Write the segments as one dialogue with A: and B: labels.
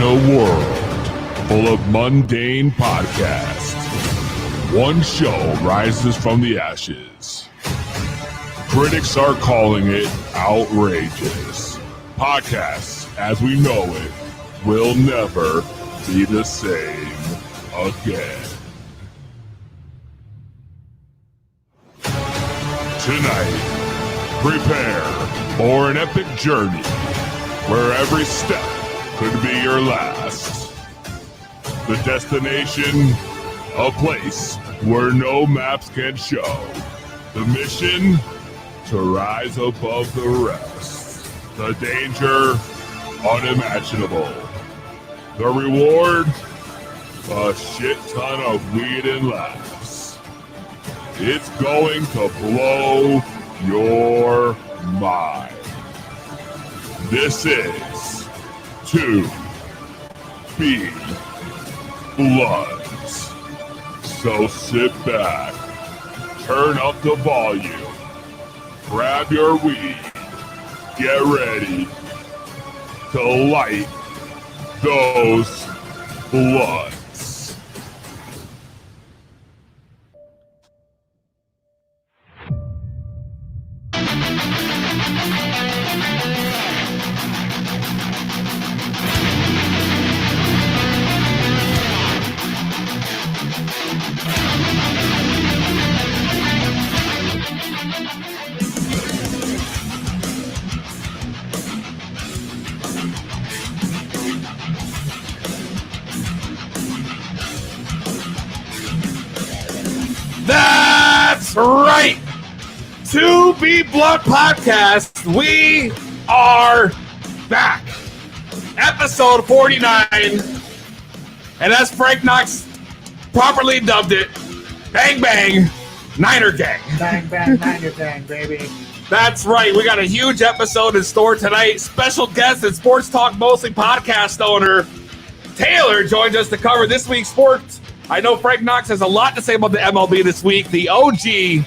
A: In a world full of mundane podcasts, one show rises from the ashes. Critics are calling it outrageous. Podcasts, as we know it, will never be the same again. Tonight, prepare for an epic journey where every step could be your last. The destination, a place where no maps can show. The mission, to rise above the rest. The danger, unimaginable. The reward, a shit ton of weed and laughs. It's going to blow your mind. This is 2 B Bloods. So sit back, turn up the volume, grab your weed, get ready to light those bloods.
B: That's right. 2B Blood Podcast. We are back. Episode 49. And as Frank Knox properly dubbed it, Bang Bang Niner Gang.
C: Bang, bang, Niner Gang, baby.
B: That's right. We got a huge episode in store tonight. Special guest and Sports Talk Mostly podcast owner Taylor joins us to cover this week's sports. I know Frank Knox has a lot to say about the MLB this week. The OG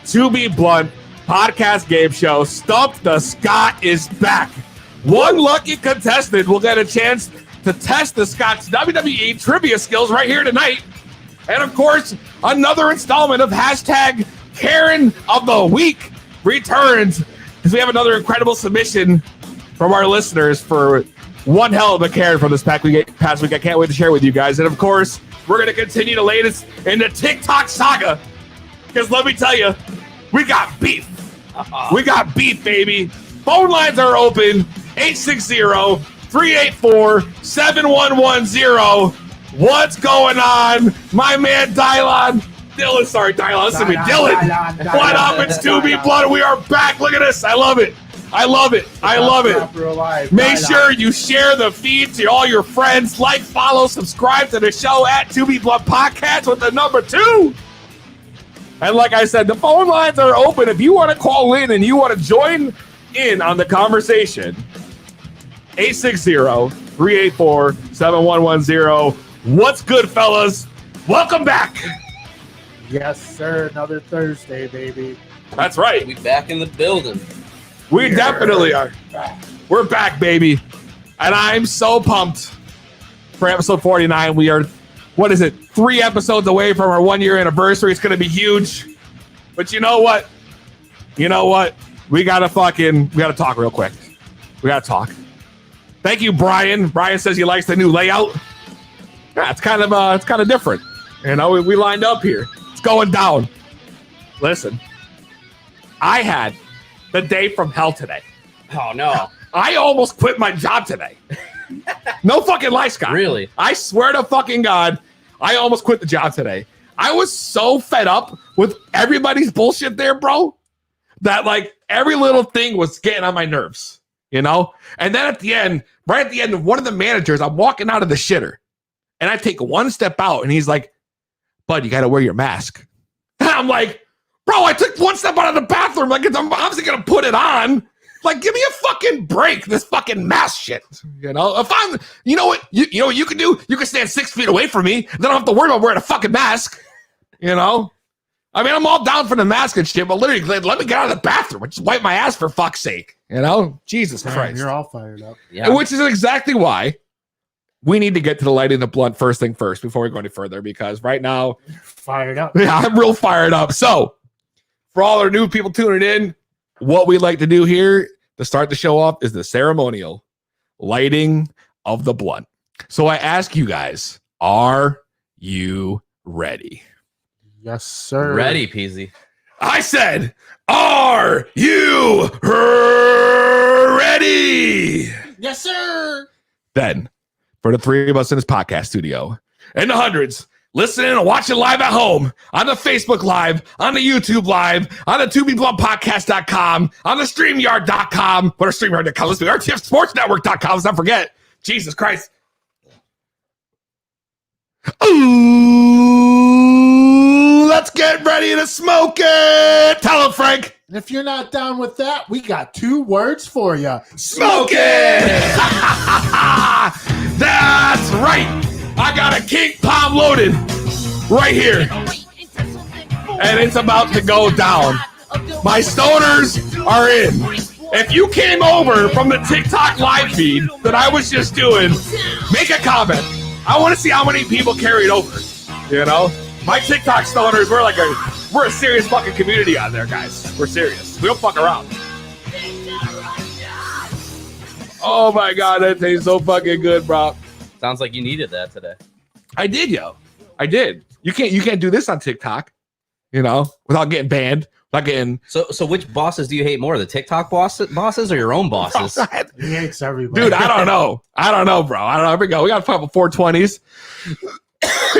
B: 2B Blunt podcast game show, Stump the Scott, is back. One lucky contestant will get a chance to test the Scott's WWE trivia skills right here tonight. And of course, another installment of hashtag Karen of the Week returns because we have another incredible submission from our listeners for one hell of a Karen from this past week. I can't wait to share with you guys. And of course, we're going to continue the latest in the TikTok saga because let me tell you, we got beef. We got beef, baby. Phone lines are open, 860-384-7110. What's going on? My man Dylan. Listen to me. Dylan. What up? It's 2B Blood. We are back. Look at this. I love it. I love it. I love it. Make sure you share the feed to all your friends. Like, follow, subscribe to the show at 2B Blood Podcast with the number 2. And like I said, the phone lines are open. If you want to call in and you want to join in on the conversation, 860-384-7110. What's good, fellas? Welcome back.
C: Yes, sir. Another Thursday, baby.
B: That's right.
D: We back in the building.
B: We definitely are. We're back, baby. And I'm so pumped for episode 49. We are, 3 episodes away from our 1-year anniversary. It's going to be huge. But you know what? We got to talk real quick. We got to talk. Thank you, Brian. Brian says he likes the new layout. Yeah, it's kind of different. You know, we lined up here. It's going down. Listen, I had the day from hell today.
D: Oh, no.
B: I almost quit my job today. No fucking lie, Scott.
D: Really?
B: I swear to fucking God, I almost quit the job today. I was so fed up with everybody's bullshit there, bro, that like every little thing was getting on my nerves, you know? And then right at the end, one of the managers, I'm walking out of the shitter and I take one step out and he's like, bud, you got to wear your mask. And I'm like, bro, I took one step out of the bathroom. Like, I'm obviously going to put it on. Like, give me a fucking break, this fucking mask shit. You know, if I'm, you know what you can do? You can stand 6 feet away from me. Then I don't have to worry about wearing a fucking mask. You know? I mean, I'm all down for the mask and shit, but literally, let me get out of the bathroom. Just wipe my ass for fuck's sake. You know? Jesus Christ.
C: You're all fired up.
D: Yeah.
B: Which is exactly why we need to get to the lighting the blunt first thing first before we go any further, because right now,
C: Fired up.
B: yeah, I'm real fired up. So, for all our new people tuning in, what we like to do here to start the show off is the ceremonial lighting of the blunt. So I ask you guys, are you ready?
C: Yes, sir.
D: Ready, Peasy.
B: I said, are you ready?
C: Yes, sir.
B: Then, for the three of us in this podcast studio and the hundreds listening and watching live at home on the Facebook Live, on the YouTube Live, on the ToBeBluntPodcast.com, on the StreamYard.com, or StreamYard.com, let's be RTFSportsNetwork.com, let's not forget. Jesus Christ. Ooh, let's get ready to smoke it. Tell him, Frank.
C: And if you're not down with that, we got 2 words for you.
B: Smoke it. That's right. I got a King Palm loaded right here. And it's about to go down. My stoners are in. If you came over from the TikTok live feed that I was just doing, make a comment. I want to see how many people carried over. You know? My TikTok stoners, we're a serious fucking community out there, guys. We're serious. We don't fuck around. Oh my God, that tastes so fucking good, bro.
D: Sounds like you needed that today.
B: I did, yo. I did. You can't do this on TikTok, you know, without getting banned, without getting.
D: So which bosses do you hate more, the TikTok bosses or your own bosses?
C: He hates everybody.
B: Dude, I don't know, bro. I don't know. Here we go. We got a couple 420s.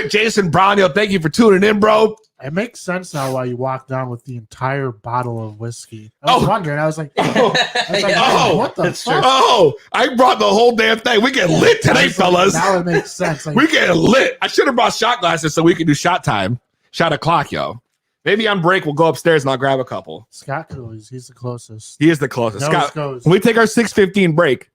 B: Jason Brown, yo, thank you for tuning in, bro.
C: It makes sense now why you walked down with the entire bottle of whiskey. I was wondering. I was like,
B: Oh,
C: what the
D: that's
C: fuck?
B: oh, I brought the whole damn thing. We get lit today, fellas.
C: Now it makes sense. Like,
B: We get lit. I should have brought shot glasses so we could do shot time. Shot o'clock, yo. Maybe on break, we'll go upstairs and I'll grab a couple.
C: Scott Cooley's, he's the closest.
B: He is the closest.
C: Nose
B: Scott,
C: goes.
B: when we take our 6:15 break,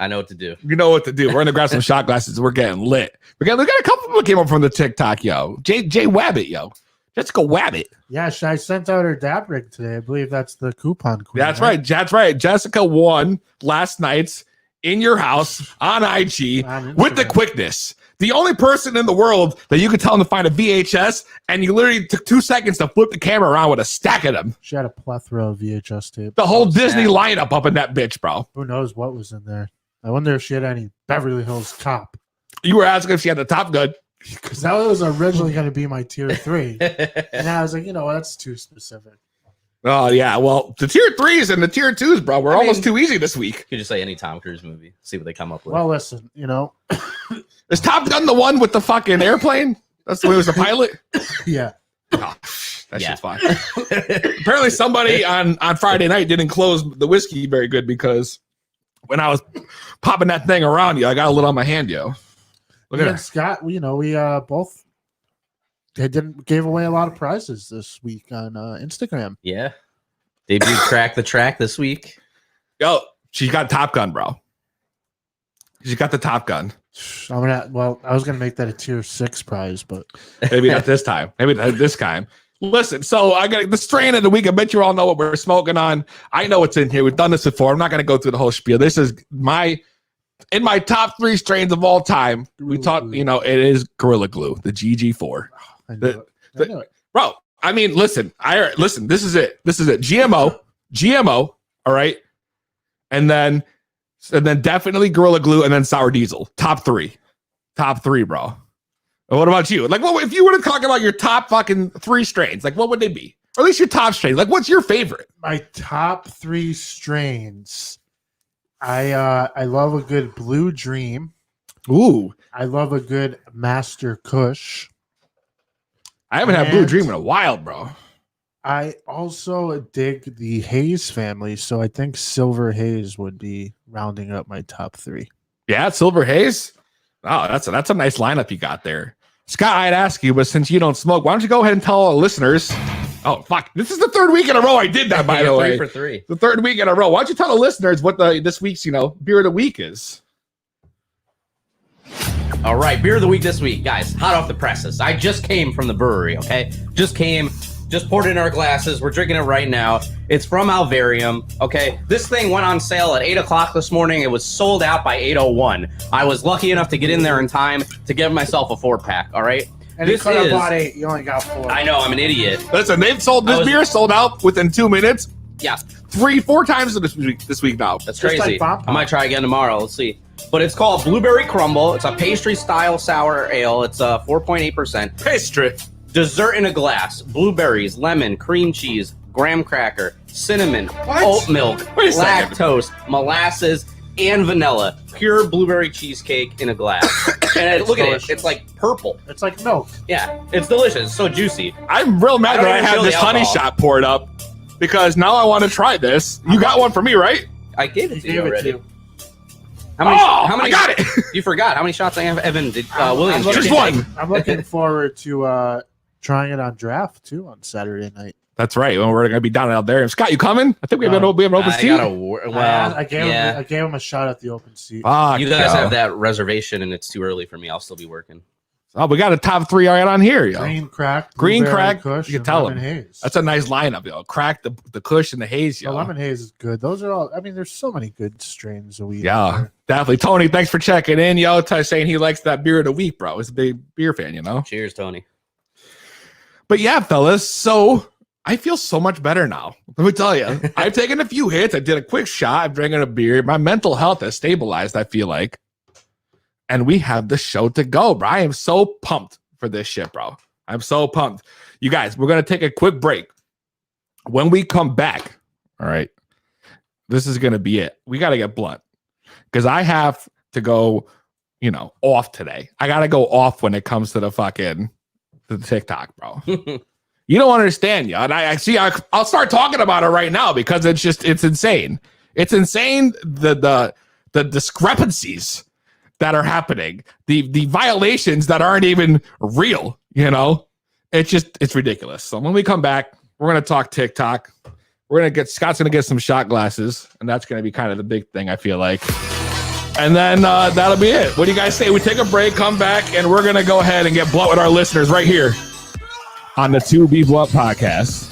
D: I know what to do.
B: you know what to do. We're gonna grab some shot glasses. We're getting lit. We got a couple people came up from the TikTok, yo. Jay Wabbit, yo. Jessica Wabbit.
C: Yeah, I sent out her dab rig today. I believe that's the coupon queen.
B: That's right. That's right. Jessica won last night's in your house on IG
C: On
B: with the
C: Instagram.
B: quickness. The only person in the world that you could tell them to find a VHS, and you literally took 2 seconds to flip the camera around with a stack of them.
C: She had a plethora of VHS tape.
B: The whole
D: Oh,
B: Disney
D: snap.
B: lineup up in that bitch, bro.
C: Who knows what was in there? I wonder if she had any Beverly Hills Cop.
B: You were asking if she had the Top Gun.
C: Because that was originally going to be my tier 3. And I was like, that's too specific.
B: Oh, yeah. Well, the tier 3s and the tier 2s, bro, were
D: I
B: almost
D: mean-
B: too easy this week.
D: You could just say any Tom Cruise movie. See what they come up with.
C: Well, listen,
B: Is Top Gun the one with the fucking airplane? That's the way it was the pilot?
C: yeah.
B: Oh, that
D: Yeah.
B: shit's fine. Apparently somebody on Friday night didn't close the whiskey very good, because when I was popping that thing around you, I got a little on my hand, yo. Look
C: Me
B: at
C: and
B: that.
C: Scott, we both gave away a lot of prizes this week on Instagram.
D: Yeah. Debut Crack the Track this week.
B: Yo, she got Top Gun, bro. She got the Top Gun.
C: I was gonna make that a tier 6 prize, but
B: Maybe not this time. Maybe not this time. Listen, so I got the strain of the week. I bet you all know what we're smoking on. I know what's in here. We've done this before. I'm not going to go through the whole spiel. This is in my top 3 strains of all time. We
C: Gorilla
B: talked,
C: Glue.
B: it is Gorilla Glue, the GG4.
C: I knew
B: The-
C: it. I knew it.
B: Bro, I mean, listen, this is it. GMO, all right? And then definitely Gorilla Glue, and then Sour Diesel. Top 3, bro. And what about you? Like, if you were to talk about your top fucking 3 strains, like, what would they be? Or at least your top strain. Like, what's your favorite?
C: My top 3 strains. I love a good Blue Dream.
B: Ooh,
C: I love a good Master Kush.
B: I haven't had Blue
C: And-
B: Dream in a while, bro.
C: I also dig the Haze family, so I think Silver Haze would be rounding up my top 3.
B: Yeah, Silver Haze. Oh, that's a nice lineup you got there. Scott, I'd ask you, but since you don't smoke, why don't you go ahead and tell all the listeners? Oh, fuck. This is the 3rd week in a row I did that, by the
D: You're
B: way.
D: 3 for 3.
B: The 3rd week in a row. Why don't you tell the listeners what this week's, beer of the week is?
D: All right, beer of the week this week, guys. Hot off the presses. I just came from the brewery, okay? Just poured it in our glasses. We're drinking it right now. It's from Alvarium, okay? This thing went on sale at 8 o'clock this morning. It was sold out by 8:01. I was lucky enough to get in there in time to get myself a 4-pack. All right.
C: And you could have bought 8. You only got 4.
D: I know I'm an idiot.
B: Listen, they've sold this beer sold out within 2 minutes.
D: Yeah,
B: 3-4 times this week now.
D: that's
C: Just like
D: crazy.
C: Bomb Pop.
D: I might try again tomorrow. Let's see. But it's called Blueberry Crumble. It's a pastry style sour ale. It's 4.8%.
B: Pastry.
D: Dessert in a glass: blueberries, lemon, cream cheese, graham cracker, cinnamon, oat milk,
B: Wait a second.
D: lactose, molasses, and vanilla. Pure blueberry cheesecake in a glass. And look at it;
C: delicious.
D: it's like purple.
C: It's like milk.
D: Yeah, it's delicious. It's so juicy.
B: I'm real mad
D: I don't
B: that I
D: even
B: have
D: feel
B: this
D: the
B: honey
D: alcohol.
B: shot poured up because now I want to try this. You got one for me, right?
D: I gave it
C: He
D: to you
C: gave it
D: already.
C: to you.
D: How many?
B: I got it.
D: You forgot how many shots I have, Evan? Did Williams?
C: I'm
B: Just
C: looking-
B: one.
C: I'm looking forward to trying it on draft too on Saturday night.
B: That's right. Well, we're going to be down out there. Scott, you coming? I think we have an open
D: I
B: seat.
D: gotta. Well,
C: I gave him a shot at the open seat.
B: Fuck,
D: you guys
B: yo.
D: have that reservation, and it's too early for me. I'll still be working.
B: Oh, we got a top 3 right on here, yo.
C: Green
B: Green crack,
C: Kush,
B: you can
C: and
B: tell
C: lemon
B: him.
C: haze.
B: That's a nice lineup, yo. Crack, the Kush, and the Haze,
C: The
B: yo.
C: lemon haze is good. Those are all. I mean, there's so many good strains of weed. out
B: Yeah,
C: there.
B: definitely. Tony, thanks for checking in, yo. Saying he likes that beer of the week, bro. He's a big beer fan, you know?
D: Cheers, Tony.
B: But yeah, fellas, so I feel so much better now. Let me tell you, I've taken a few hits. I did a quick shot. I'm drinking a beer. My mental health has stabilized, I feel like. And we have the show to go, bro. I am so pumped for this shit, bro. I'm so pumped. You guys, we're going to take a quick break. When we come back, all right, this is going to be it. We got to get blunt because I have to go, off today. I got to go off when it comes to the TikTok, bro. You don't understand, yeah. And I see. I'll start talking about it right now because it's insane. It's insane the discrepancies that are happening, the violations that aren't even real. It's ridiculous. So when we come back, we're gonna talk TikTok. Scott's gonna get some shot glasses, and that's gonna be kind of the big thing, I feel like. And then that'll be it. What do you guys say? We take a break, come back, and we're gonna go ahead and get blunt with our listeners right here on the 2B Blunt podcast.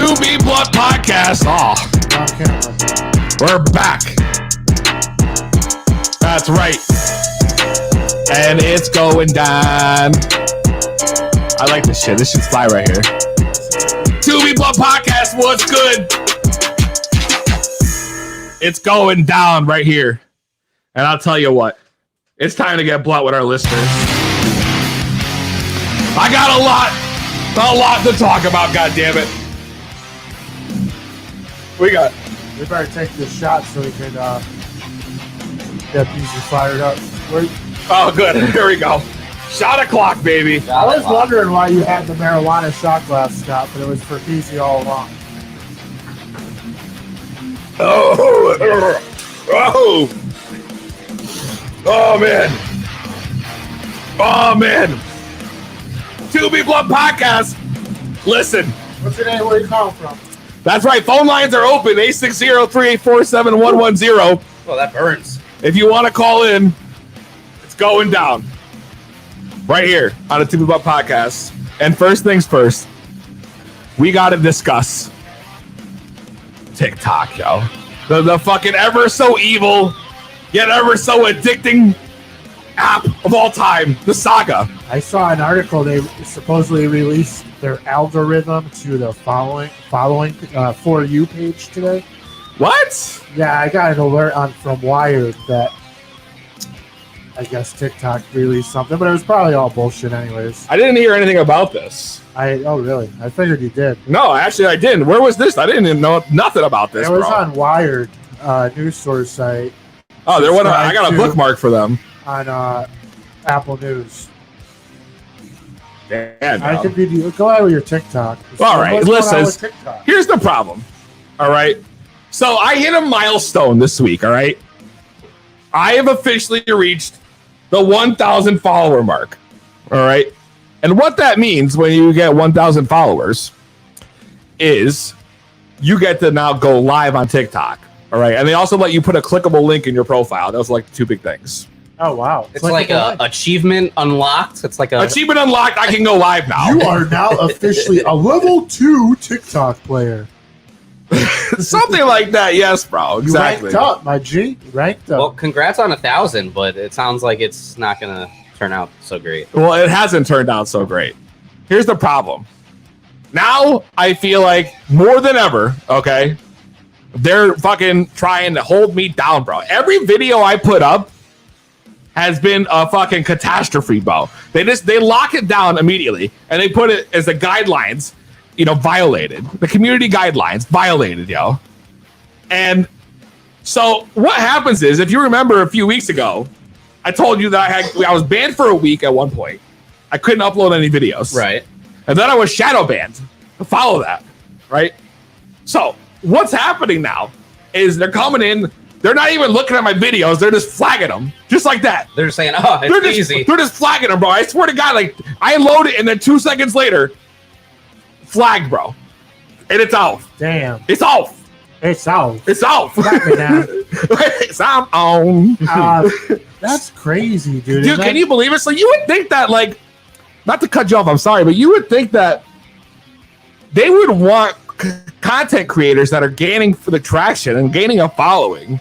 B: 2 B Blunt Podcast. Oh, we're back. That's right. And it's going down. I like this shit. This shit's fly right here. 2 B Blunt Podcast. What's good? It's going down right here. And I'll tell you what. It's time to get blunt with our listeners. I got a lot to talk about, goddammit. We
C: better take this shot so we can get these fired up.
B: Oh, good. Here we go. Shot o'clock, baby.
C: I was wondering why you had the marijuana shot glass, Scott, but it was for Peasy all along.
B: Oh, man. Oh, man. 2 B Blunt Podcast. Listen.
C: What's your name? Where are you calling from?
B: That's right. Phone lines are open. 860-384-7110.
D: Well, that burns.
B: If you want to call in, it's going down. Right here on the 2 B Blunt Podcast. And first things first, we got to discuss TikTok, yo. The fucking ever so evil, yet ever so addicting app of all time, the saga.
C: I saw an article. They supposedly released their algorithm to the following For You page today.
B: What?
C: Yeah, I got an alert from Wired that I guess TikTok released something, but it was probably all bullshit anyways.
B: I didn't hear anything about this.
C: Oh, really? I figured you did.
B: No, actually I didn't. Where was this? I didn't even know nothing about this,
C: It was
B: bro.
C: on Wired, news source site.
B: Oh, I got a bookmark for them.
C: On Apple News.
B: Damn,
C: I could be go out with your TikTok.
B: All right,
C: What's going on
B: listen.
C: with TikTok?
B: Here's the problem. All right. So I hit a milestone this week. All right. I have officially reached the 1,000 follower mark. All right. And what that means when you get 1,000 followers is you get to now go live on TikTok. All right. And they also let you put a clickable link in your profile. Those are like the two big things.
C: Oh, wow.
D: It's like a achievement unlocked. It's like a
B: Achievement unlocked. I can go live now.
C: You are now officially a level 2 TikTok player.
B: Something like that. Yes, bro. Exactly.
C: You ranked up, my G. Ranked up.
D: Well, congrats on 1,000, but it sounds like it's not gonna turn out so great.
B: Well, it hasn't turned out so great. Here's the problem. Now I feel like more than ever, okay, they're fucking trying to hold me down, bro. Every video I put up has been a fucking catastrophe, bro. They lock it down immediately and they put it as the guidelines, violated. The community guidelines violated, yo. And so what happens is, if you remember a few weeks ago, I told you that I was banned for a week at one point. I couldn't upload any videos.
D: Right.
B: And then I was shadow banned to follow that. Right. So what's happening now is they're coming in. They're not even looking at my videos. They're just flagging them. Just like that.
D: They're saying, oh, it's easy.
B: They're just flagging them, bro. I swear to God, like, I load it and then 2 seconds later, flagged, bro. And it's off.
C: Damn.
B: It's off.
C: It's off.
B: It's off.
C: Got me now.
B: It's on.
C: That's crazy, dude.
B: Dude, can you believe it? So you would think that, like, not to cut you off, I'm sorry, but you would think that they would want content creators that are gaining for the traction and gaining a following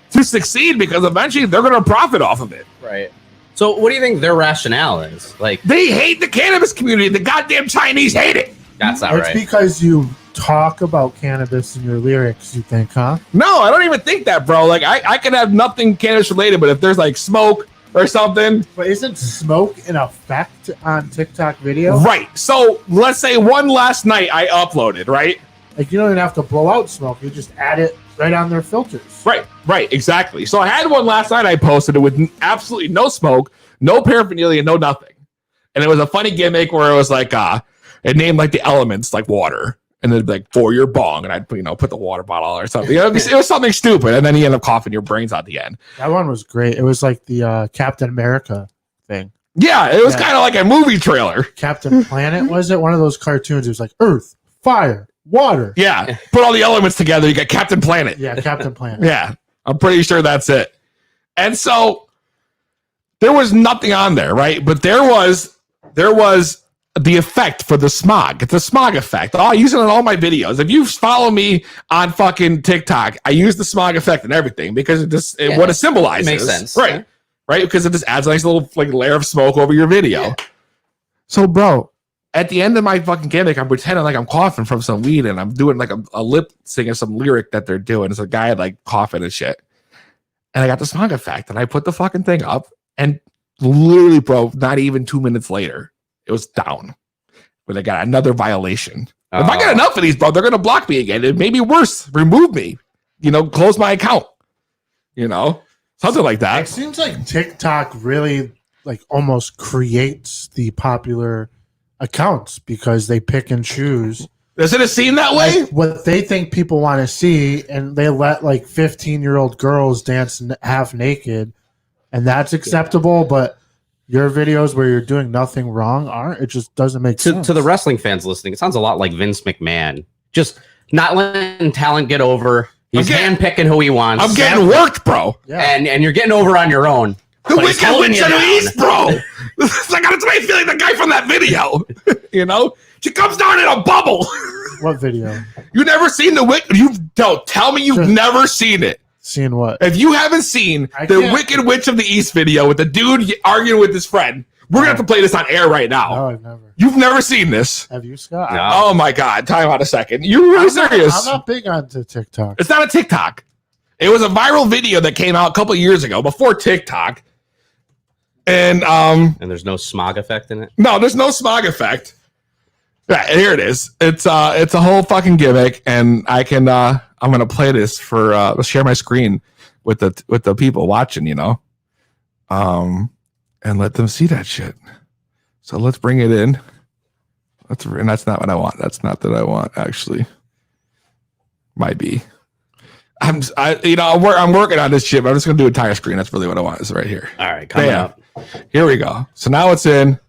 B: to succeed, because eventually they're going to profit off of it.
D: Right. So what do you think their rationale is? Like,
B: they hate the cannabis community. The goddamn Chinese hate it.
D: That's not
C: It's
D: right.
C: because you talk about cannabis in your lyrics, you think, huh?
B: No, I don't even think that, bro. Like, I could have nothing cannabis related, but if there's like smoke or something.
C: But isn't smoke an effect on TikTok video?
B: Right. So let's say one last night I uploaded, right?
C: Like, you don't even have to blow out smoke. You just add it right on their filters.
B: Right, exactly. So I had one last night I posted it with absolutely no smoke, no paraphernalia, no nothing. And it was a funny gimmick where it was like, it named like the elements like water. And then like for your bong, and I'd put the water bottle or something. It was something stupid, and then you end up coughing your brains out the end.
C: That one was great. It was like the Captain America thing.
B: Yeah, it was kind of like a movie trailer.
C: Captain Planet, was it? One of those cartoons. It was like Earth, Fire, Water.
B: Yeah, put all the elements together, you get Captain Planet.
C: Yeah, Captain Planet.
B: Yeah, I'm pretty sure that's it. And so there was nothing on there, right? But there was the effect for the smog. It's a smog effect. Oh, I use it in all my videos. If you follow me on fucking TikTok, I use the smog effect and everything because what it symbolizes.
D: Makes sense.
B: Right.
D: Yeah.
B: Right. Because it just adds a nice little like layer of smoke over your video.
D: Yeah.
B: So, bro, at the end of my fucking gimmick, I'm pretending like I'm coughing from some weed and I'm doing like a lip singing some lyric that they're doing. It's a guy like coughing and shit. And I got the smog effect and I put the fucking thing up and literally, bro, not even 2 minutes later, it was down. But I got another violation. If I get enough of these, bro, they're gonna block me again. It may be worse. Remove me. Close my account. Something like
C: It
B: that.
C: seems like TikTok really like almost creates the popular accounts because they pick and choose
B: Isn't it seen that way?
C: like, what they think people want to see, and they let like 15-year-old girls dance half naked, and that's acceptable. But your videos where you're doing nothing wrong aren't. It just doesn't make sense.
D: To the wrestling fans listening, it sounds a lot like Vince McMahon. Just not letting talent get over. He's handpicking who he wants.
B: I'm getting worked, bro.
C: Yeah.
D: And you're getting over on your own.
B: The
D: But he's
B: Wicked
D: holding
B: Witch
D: you
B: of the
D: down.
B: East, bro. It's like that's why I feel like the guy from that video. She comes down in a bubble.
C: What video?
B: You never seen the Wicked? Tell me you've never seen it.
C: Seeing what?
B: If you haven't seen
C: I
B: the
C: can't.
B: Wicked Witch of the East video with the dude arguing with his friend, we're gonna have to play this on air right now.
C: No, I've never.
B: You've never seen this.
C: Have you, Scott?
D: No.
B: Oh my god! Time out a second. You're really serious?
C: I'm not big onto TikTok.
B: It's not a TikTok. It was a viral video that came out a couple years ago before TikTok. And
D: And there's no smog effect in it.
B: no, there's no smog effect. Yeah, here it is. It's a whole fucking gimmick, and I can I'm gonna play this for let's share my screen with the people watching, and let them see that shit. So let's bring it in. And that's not what I want. That's not that I want actually. Might be. I'm working on this shit, but I'm just gonna do a entire screen. That's really what I want. Is right here.
D: All right, coming
B: Bam.
D: up.
B: Here we go. So now it's in,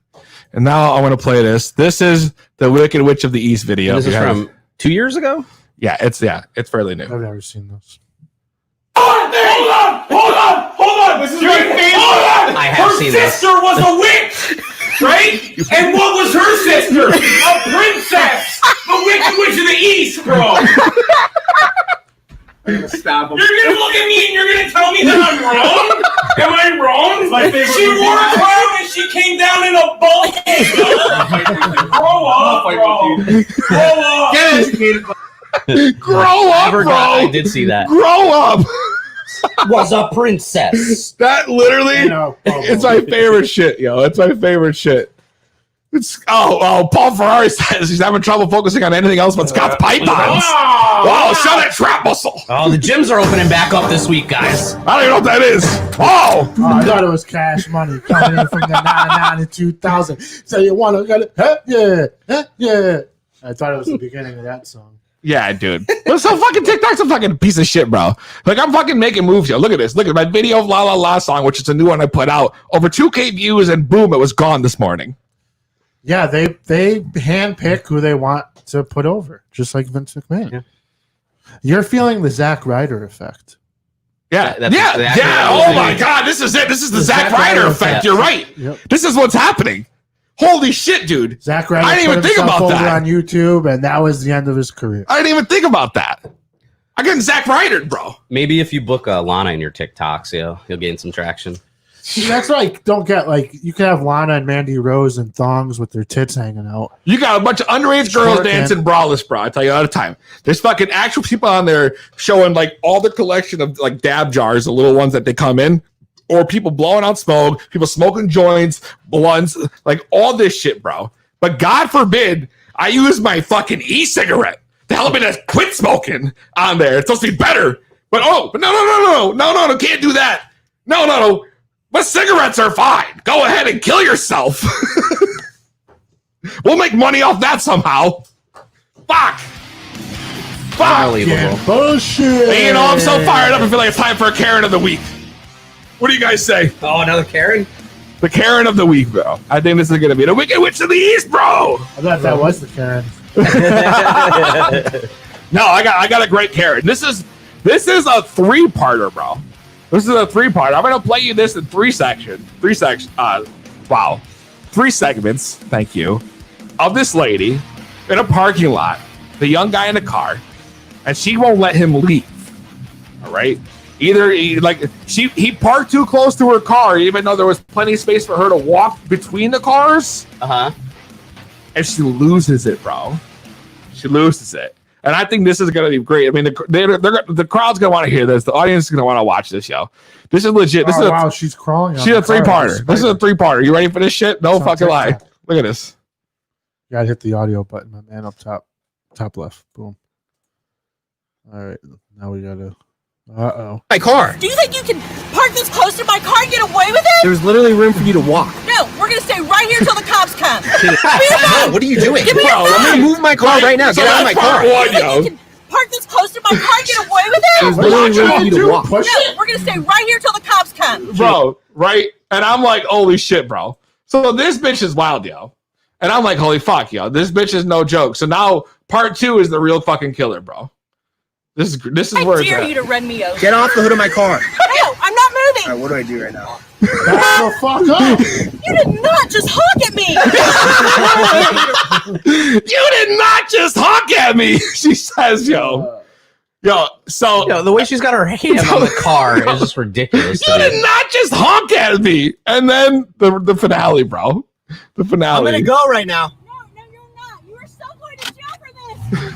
B: and now I want to play this. This is the Wicked Witch of the East video.
D: This is from 2 years ago.
B: it's fairly new.
C: I've never seen this.
B: Hold on. This is your favorite.
D: I have seen this.
B: sister was a witch, right? And what was her sister? A princess. The Wicked Witch of the East, bro.
E: Stop him.
B: You're gonna look at me and you're gonna tell me that I'm wrong? Am I wrong?
E: My favorite
B: She
E: movie.
B: wore a crown and she came down in a ball. Grow up, bro. Grow up.
E: Get educated.
B: Grow
D: I
B: up,
D: forgot. I
B: bro.
D: did see that.
B: Grow up.
D: Was a princess.
B: That literally, it's my favorite shit, yo. It's my favorite shit. It's Paul Ferrari says he's having trouble focusing on anything else but Scott's pythons. Wow, show that trap muscle.
D: Oh, the gyms are opening back up this week, guys.
B: I don't even know what that is. Oh,
C: Oh, I thought it was Cash Money coming in from the 99 and 2000. So you want to get it? Huh? Yeah. I thought it was the beginning of that song.
B: yeah, dude. But so fucking TikTok's a fucking piece of shit, bro. Like I'm fucking making moves, yo. Look at this. Look at my video of La La La song, which is a new one I put out. Over 2K views, and boom, it was gone this morning.
C: Yeah, they handpick who they want to put over, just like Vince McMahon.
D: Yeah.
C: You're feeling the Zack Ryder effect.
B: Yeah,
D: That's
B: yeah.
D: exactly
B: Oh
D: what I was
B: my
D: thinking.
B: God, this is it. This is the
C: The
B: Zack
C: Zack
B: Ryder
C: Ryder
B: effect.
C: effect.
B: You're right.
C: Yep.
B: This is what's happening. Holy shit, dude.
C: Zack Ryder
B: I didn't even
C: put
B: think
C: himself
B: about
C: over
B: that.
C: on YouTube, and that was the end of his career.
B: I didn't even think about that. I'm getting Zack Ryder, bro.
D: Maybe if you book Lana in your TikToks, you'll gain some traction.
C: See, that's what I don't get. Like, you can have Lana and Mandy Rose in thongs with their tits hanging out.
B: You got a bunch of underage girls
C: Twerking.
B: dancing braless, bro. I tell you all the time. There's fucking actual people on there showing like all the collection of like dab jars, the little ones that they come in, or people blowing out smoke, people smoking joints, blunts, like all this shit, bro. But God forbid I use my fucking e-cigarette to help me to quit smoking on there. It's supposed to be better. But no, can't do that. No. But cigarettes are fine. Go ahead and kill yourself. We'll make money off that somehow. Fuck.
D: Unbelievable.
C: Yeah, bullshit.
B: And, I'm so fired up. I feel like it's time for a Karen of the week. What do you guys say?
D: Oh, another Karen?
B: The Karen of the week, bro. I think this is going to be the Wicked Witch of the East, bro.
C: I thought that was the Karen.
B: No, I got a great Karen. This is a three-parter, bro. This is a three-parter. I'm gonna play you this in three segments. Thank you. of this lady in a parking lot, the young guy in the car, and she won't let him leave. All right. Either he parked too close to her car, even though there was plenty of space for her to walk between the cars. And she loses it, bro. She loses it. And I think this is going to be great. I mean, the crowd's going to want to hear this. The audience is going to want to watch this show. This is legit.
C: Wow, she's crawling.
B: She's a three-parter. This is a three-parter. You ready for this shit? No fucking lie. Look at this.
C: You gotta hit the audio button, my man, up top left. Boom. All right, now we gotta.
F: My car.
G: Do you think you can park this close to my car and get away with it?
F: There's literally room for you to walk.
G: No, we're gonna stay right here till the cops come.
F: No, what are you doing?
G: Give me your phone.
F: I'm gonna move my car right now.
B: So
F: Get out of my
B: that's
F: car.
B: part one,
G: You
B: yo.
G: can park this close to my car and get away with
F: There's
G: it?
F: literally room for you to walk.
C: Push
G: No, we're gonna stay right here till the cops come.
B: Bro, right? And I'm like, holy shit, bro. So this bitch is wild, yo. And I'm like, holy fuck, yo. This bitch is no joke. So now part 2 is the real fucking killer, bro. This is
G: I
B: where it's
G: dare
B: at.
G: you to run me over.
F: Get off the hood of my car.
G: No, I'm not moving.
F: All right, what do I do right now?
C: Back the fuck up.
G: You did not just honk at me.
B: You did not just honk at me, she says, yo. Yo, so
D: You know, the way she's got her hand on the car is just ridiculous.
B: you did not just honk at me. And then the finale, bro. The finale.
F: I'm gonna go right now.
G: No, you're not. You are so going to jail for this.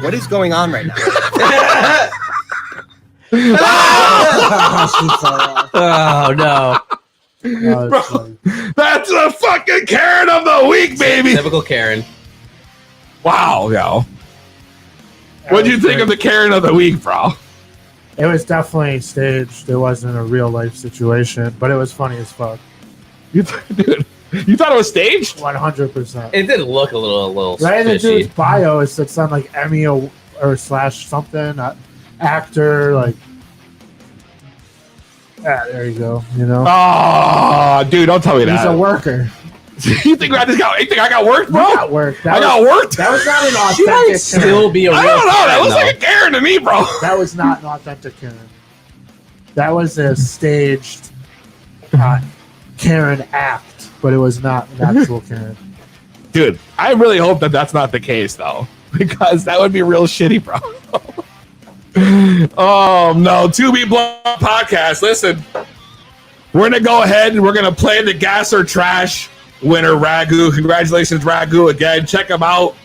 F: What is going on right now?
D: Oh no!
B: That's a fucking Karen of the week, baby.
D: Typical Karen.
B: Wow, yo. What'd you think of the Karen of the week, bro?
C: It was definitely staged. It wasn't a real life situation, but it was funny as fuck.
B: Dude, you thought it was staged?
C: 100%.
D: It did look a little
C: Right in the
D: fishy.
C: dude's bio, it said something like Emmy or slash something, actor, like. Yeah, there you go. You know,
B: Oh, dude, don't tell me
C: he's
B: that.
C: a worker.
B: You think I got worked, bro?
C: That worked.
B: I got worked?
C: That was not an
D: She might
C: authentic
D: still
C: Karen.
D: be a real
B: I don't know. That
D: Karen,
B: looks
D: though.
B: like a Karen to me, bro.
C: That was not an authentic Karen. That was a staged Karen act, but it was not an actual Karen.
B: Dude, I really hope that that's not the case, though, because that would be real shitty, bro. Oh, no. 2B Blood Podcast. Listen, we're going to go ahead and we're going to play the Gas or Trash winner, Ragu. Congratulations, Ragu, again. Check him out.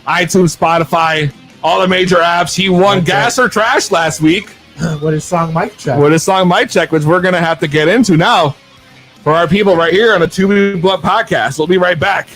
B: iTunes, Spotify, all the major apps. He won
C: That's
B: Gas or Trash last week
C: What is song Mike Check?
B: with his song Mic Check, which we're going to have to get into now for our people right here on the 2B Blood Podcast. We'll be right back.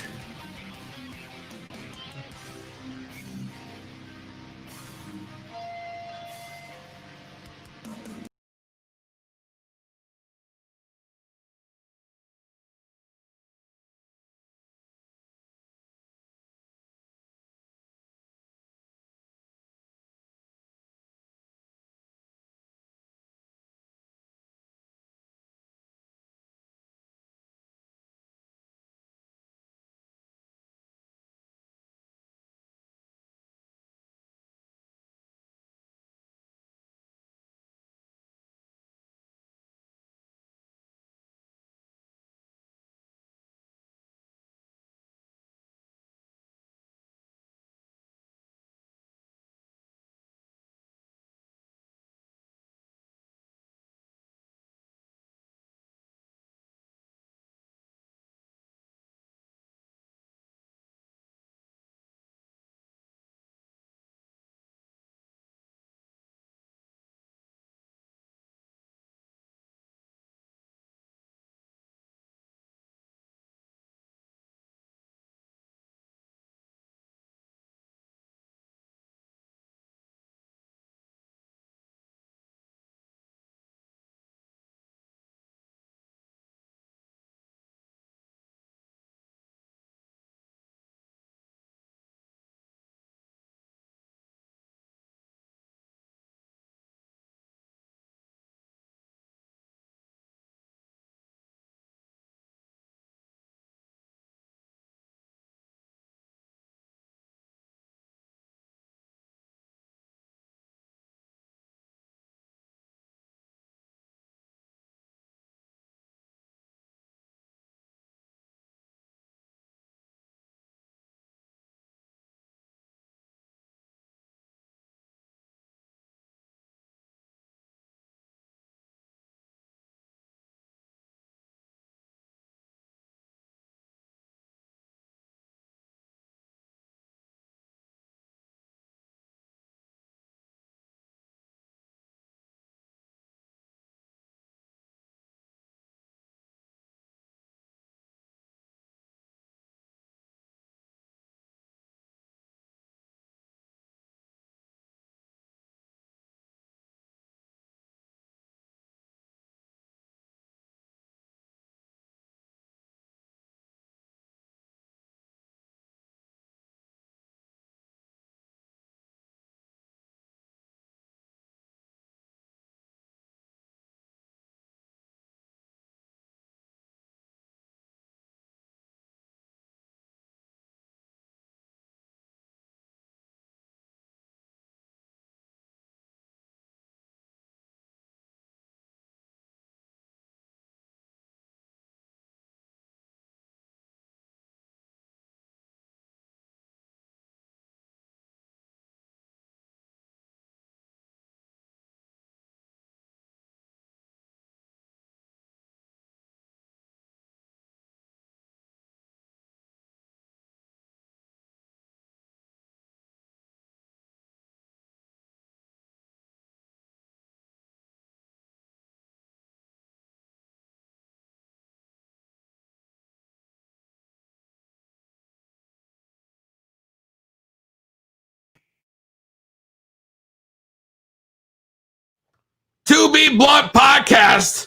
B: To Be Blunt podcast.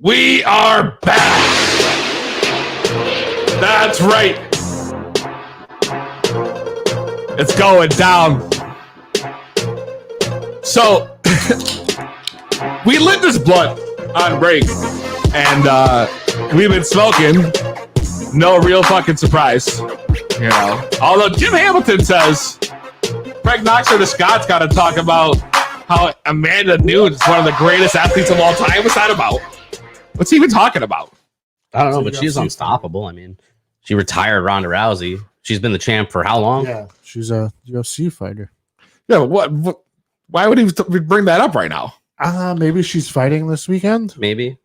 B: We are back. That's right. It's going down. So, we lit this blunt on break, and we've been smoking. No real fucking surprise, you know. Although Jim Hamilton says Frank Knox or the Scots got to talk about how Amanda Nunes is one of the greatest athletes of all time. What's that about? What's he even talking about?
D: I don't know, but she's unstoppable. I mean, she retired Ronda Rousey. She's been the champ for how long?
C: Yeah, she's a UFC fighter.
B: Yeah, but what why would he bring that up right now?
C: Maybe she's fighting this weekend.
D: Maybe.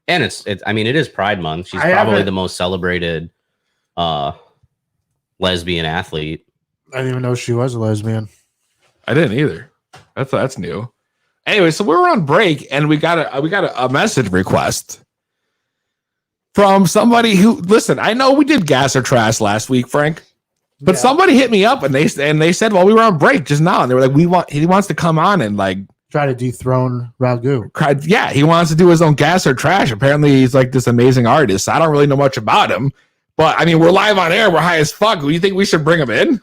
D: And I mean, it is Pride Month. She's probably the most celebrated lesbian athlete.
C: I didn't even know she was a lesbian.
B: I didn't either. That's new. Anyway, so we were on break and we got a message request from somebody who, listen, I know we did gas or trash last week, Frank, but somebody hit me up and they said, well, we were on break just now, and they were like, he wants to come on and like
C: try to dethrone Ragu.
B: Yeah, he wants to do his own gas or trash. Apparently, he's like this amazing artist. I don't really know much about him, but I mean, we're live on air. We're high as fuck. Do you think we should bring him in?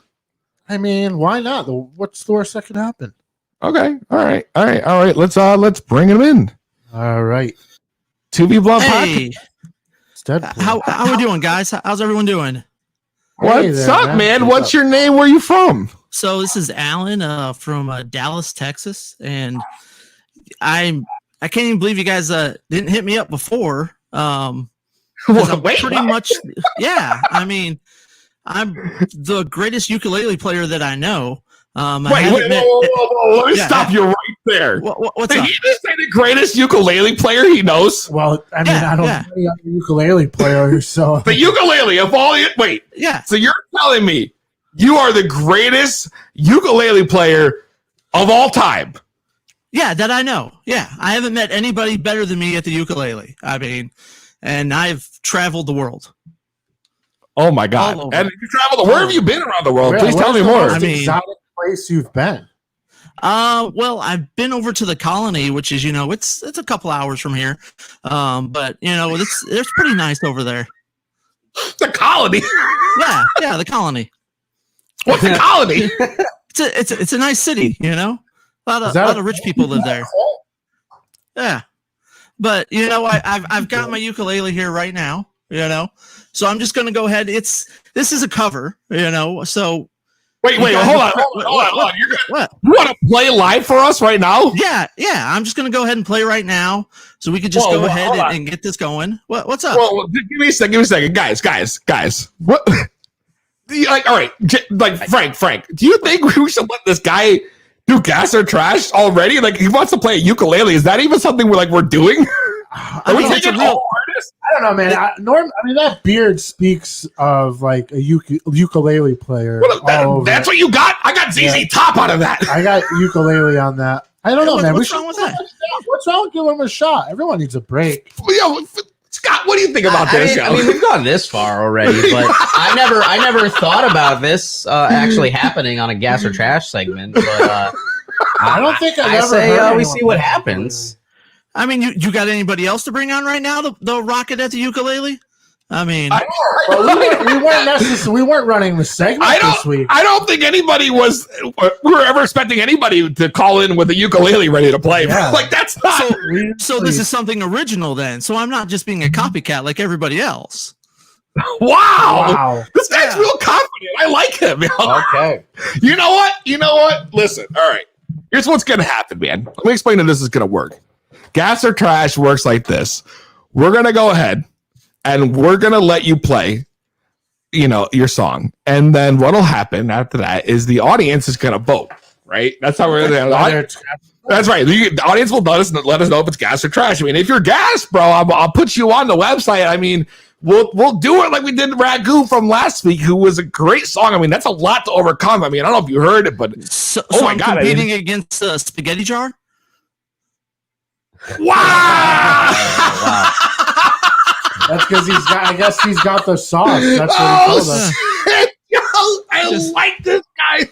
C: I mean, why not? What's the worst that could happen?
B: Okay. All right. Let's bring him in.
C: All right.
B: To Be Blunt
H: Hey,
C: podcast.
H: how we doing, guys? How's everyone doing?
B: What's up, man? What's your name? Where you from?
H: So this is Alan from Dallas, Texas, and I can't even believe you guys didn't hit me up before. Much, yeah. I mean, I'm the greatest ukulele player that I know.
B: Whoa, let me stop you right there.
H: What's
B: Did
H: up?
B: he just say the greatest ukulele player he knows?
C: Well, I mean, I don't know any other ukulele player, so
B: the ukulele of all. Wait,
H: yeah.
B: So you're telling me you are the greatest ukulele player of all time?
H: Yeah, that I know. Yeah, I haven't met anybody better than me at the ukulele. I mean, and I've traveled the world.
B: Oh my God! And you traveled. Where have you been around the world? Please tell me
C: the
B: more.
C: most exotic place you've been?
H: Well, I've been over to the Colony, which is, it's a couple hours from here. But it's pretty nice over there.
B: The Colony.
H: Yeah, the Colony.
B: What's the Colony?
H: It's a nice city, A lot of rich people live there. Yeah, but I've got my ukulele here right now. So I'm just gonna go ahead. This is a cover, So
B: wait, hold on. You want to play live for us right now?
H: Yeah. I'm just gonna go ahead and play right now, so we could just go ahead and get this going. What's up?
B: Well, give me a second, guys. What? All right, Frank. Do you think we should let this guy do gas or trash already? Like, he wants to play a ukulele. Is that even something we're doing? Are we taking all artists?
C: I don't know, man. I mean, that beard speaks of like a ukulele player.
B: That's what you got? I got ZZ Top out of that.
C: I got ukulele on that. I don't know, man.
H: What's wrong with that?
C: What's wrong with giving him a shot? Everyone needs a break.
B: Scott, what do you think about this?
D: I mean, we've gone this far already, but I never thought about this actually happening on a gas or trash segment. But
C: I don't think I've ever
D: say
C: heard
D: we see what happens.
H: I mean, you got anybody else to bring on right now? The rocket at the ukulele? I mean,
C: we weren't running the segment this week.
B: I don't think anybody we were ever expecting anybody to call in with a ukulele ready to play.
C: Yeah.
B: Like, that's not.
H: So this is something original then. So I'm not just being a copycat like everybody else.
B: Wow. This guy's real confident. I like him.
D: Okay.
B: You know what? Listen. All right. Here's what's going to happen, man. Let me explain how this is going to work. Gas or trash works like this. We're going to go ahead and we're going to let you play, your song. And then what'll happen after that is the audience is going to vote, right? That's how we're going to. That's right. The audience will let us know if it's gas or trash. I mean, if you're gas, bro, I'll put you on the website. I mean, we'll do it like we did Ragu from last week, who was a great song. I mean, that's a lot to overcome. I mean, I don't know if you heard it, but
H: so
B: my God,
H: competing against the Spaghetti Jar.
B: Wow.
C: That's because I guess he's got the sauce. That's what he told us.
B: I like this guy.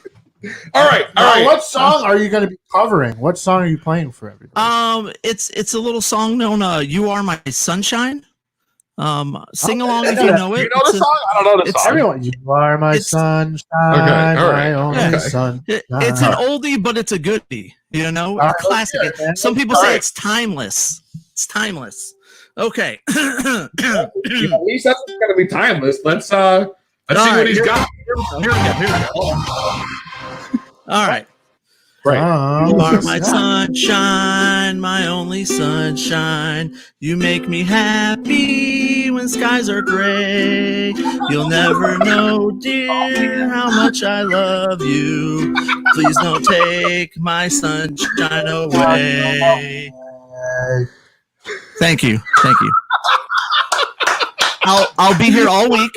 B: All right.
C: What song are you going to be covering? What song are you playing for everybody?
H: It's a little song known. You Are My Sunshine. Sing along if you know it.
B: You know the song? I don't know the song.
C: Everyone, you are my sunshine, my only sunshine.
H: It's an oldie, but it's a goodie. You know, a classic. Some people say it's timeless. It's timeless. Okay.
B: At least that's going to be timeless. Let's see what he's got.
H: Here we go. All right.
B: Right.
H: You are my sunshine, my only sunshine. You make me happy when skies are gray. You'll never know, dear, how much I love you. Please don't take my sunshine away. Thank you. I'll be here all week.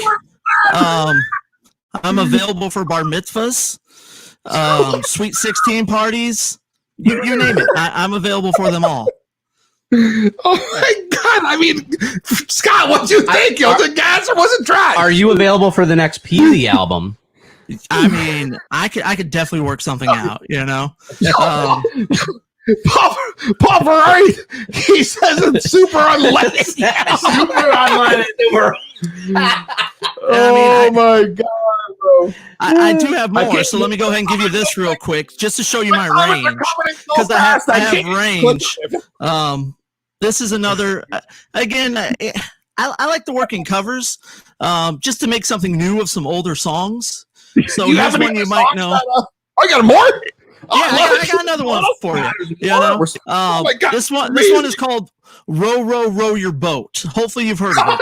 H: I'm available for bar mitzvahs. Sweet 16 parties, you name it. I'm available for them all.
B: Oh my God! I mean, Scott, what do you think? Was it gas or was it dry?
D: Are you available for the next Peasy album?
H: I mean, I could definitely work something out. You know,
B: Paul Ferrari, he says it's super unleaded.
E: Super unleaded.
B: Oh my God, bro!
H: I do have more, so let me go ahead and give you this real quick, just to show you my range, because I have range. This is another. Again, I like to work in covers, just to make something new of some older songs. So here's one you might know.
B: I got more.
H: I got another one for you. You know, this one is called "Row, Row, Row Your Boat." Hopefully, you've heard of it.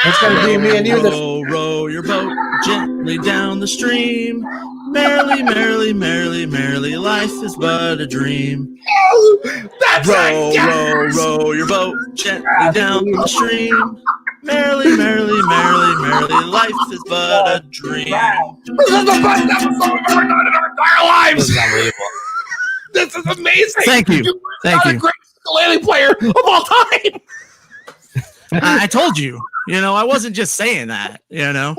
C: It's gonna be me and you.
H: Row, row your boat gently down the stream. Merrily, merrily, merrily, merrily, life is but a dream. Row, row, row your boat gently down the stream. Merrily, merrily, merrily, merrily, life is but a dream.
B: This is the best episode we've ever done in our entire lives.
D: This is unbelievable.
B: This is amazing.
H: Thank you. Thank you.
B: The greatest ukulele player of all time.
H: I told you. You know, I wasn't just saying that. You know.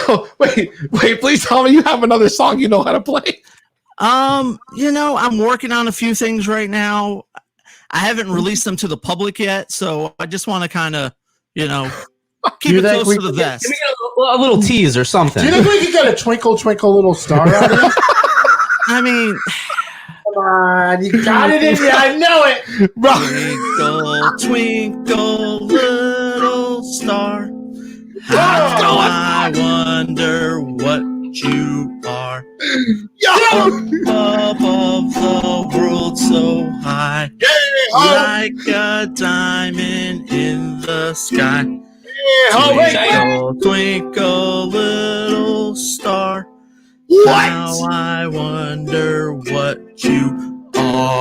B: Oh, wait! Please tell me you have another song you know how to play.
H: You know, I'm working on a few things right now. I haven't released them to the public yet, so I just want to kind of, you know, keep it close to the vest.
D: Give me a little tease or something.
C: Do you think we could get a Twinkle Twinkle Little Star out of it?
H: I mean,
C: come on, you got it in you. I know it.
H: Twinkle, twinkle, little star. How I wonder what you are. Up above the world so high, like a diamond in the sky. Twinkle, twinkle, little star. How I wonder what you are.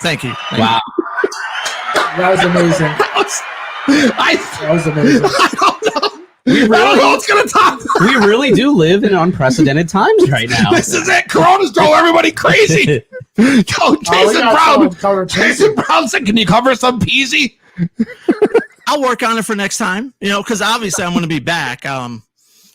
H: Thank you.
D: Wow.
C: That was amazing. That was amazing.
B: I don't know. I don't know what's gonna top.
D: We really do live in unprecedented times right now.
B: This is it. Corona's drove everybody crazy. Yo, Jason Brown. Jason Brown said, "Can you cover some Peasy?"
H: I'll work on it for next time. You know, because obviously I'm going to be back.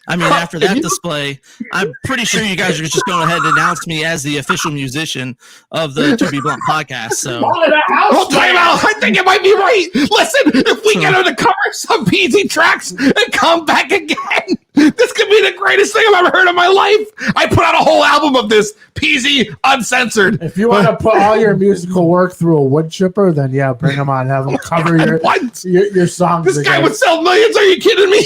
H: I mean, after that display, I'm pretty sure you guys are just going ahead and announce me as the official musician of the To Be Blunt podcast. So,
B: time out. I think it might be right. Listen, if we get her to cover some Peasy tracks and come back again, this could be the greatest thing I've ever heard in my life. I put out a whole album of this Peasy uncensored.
C: If you want to put all your musical work through a wood chipper, then yeah, bring them on. Have them cover your songs.
B: This guy would sell millions. Are you kidding me?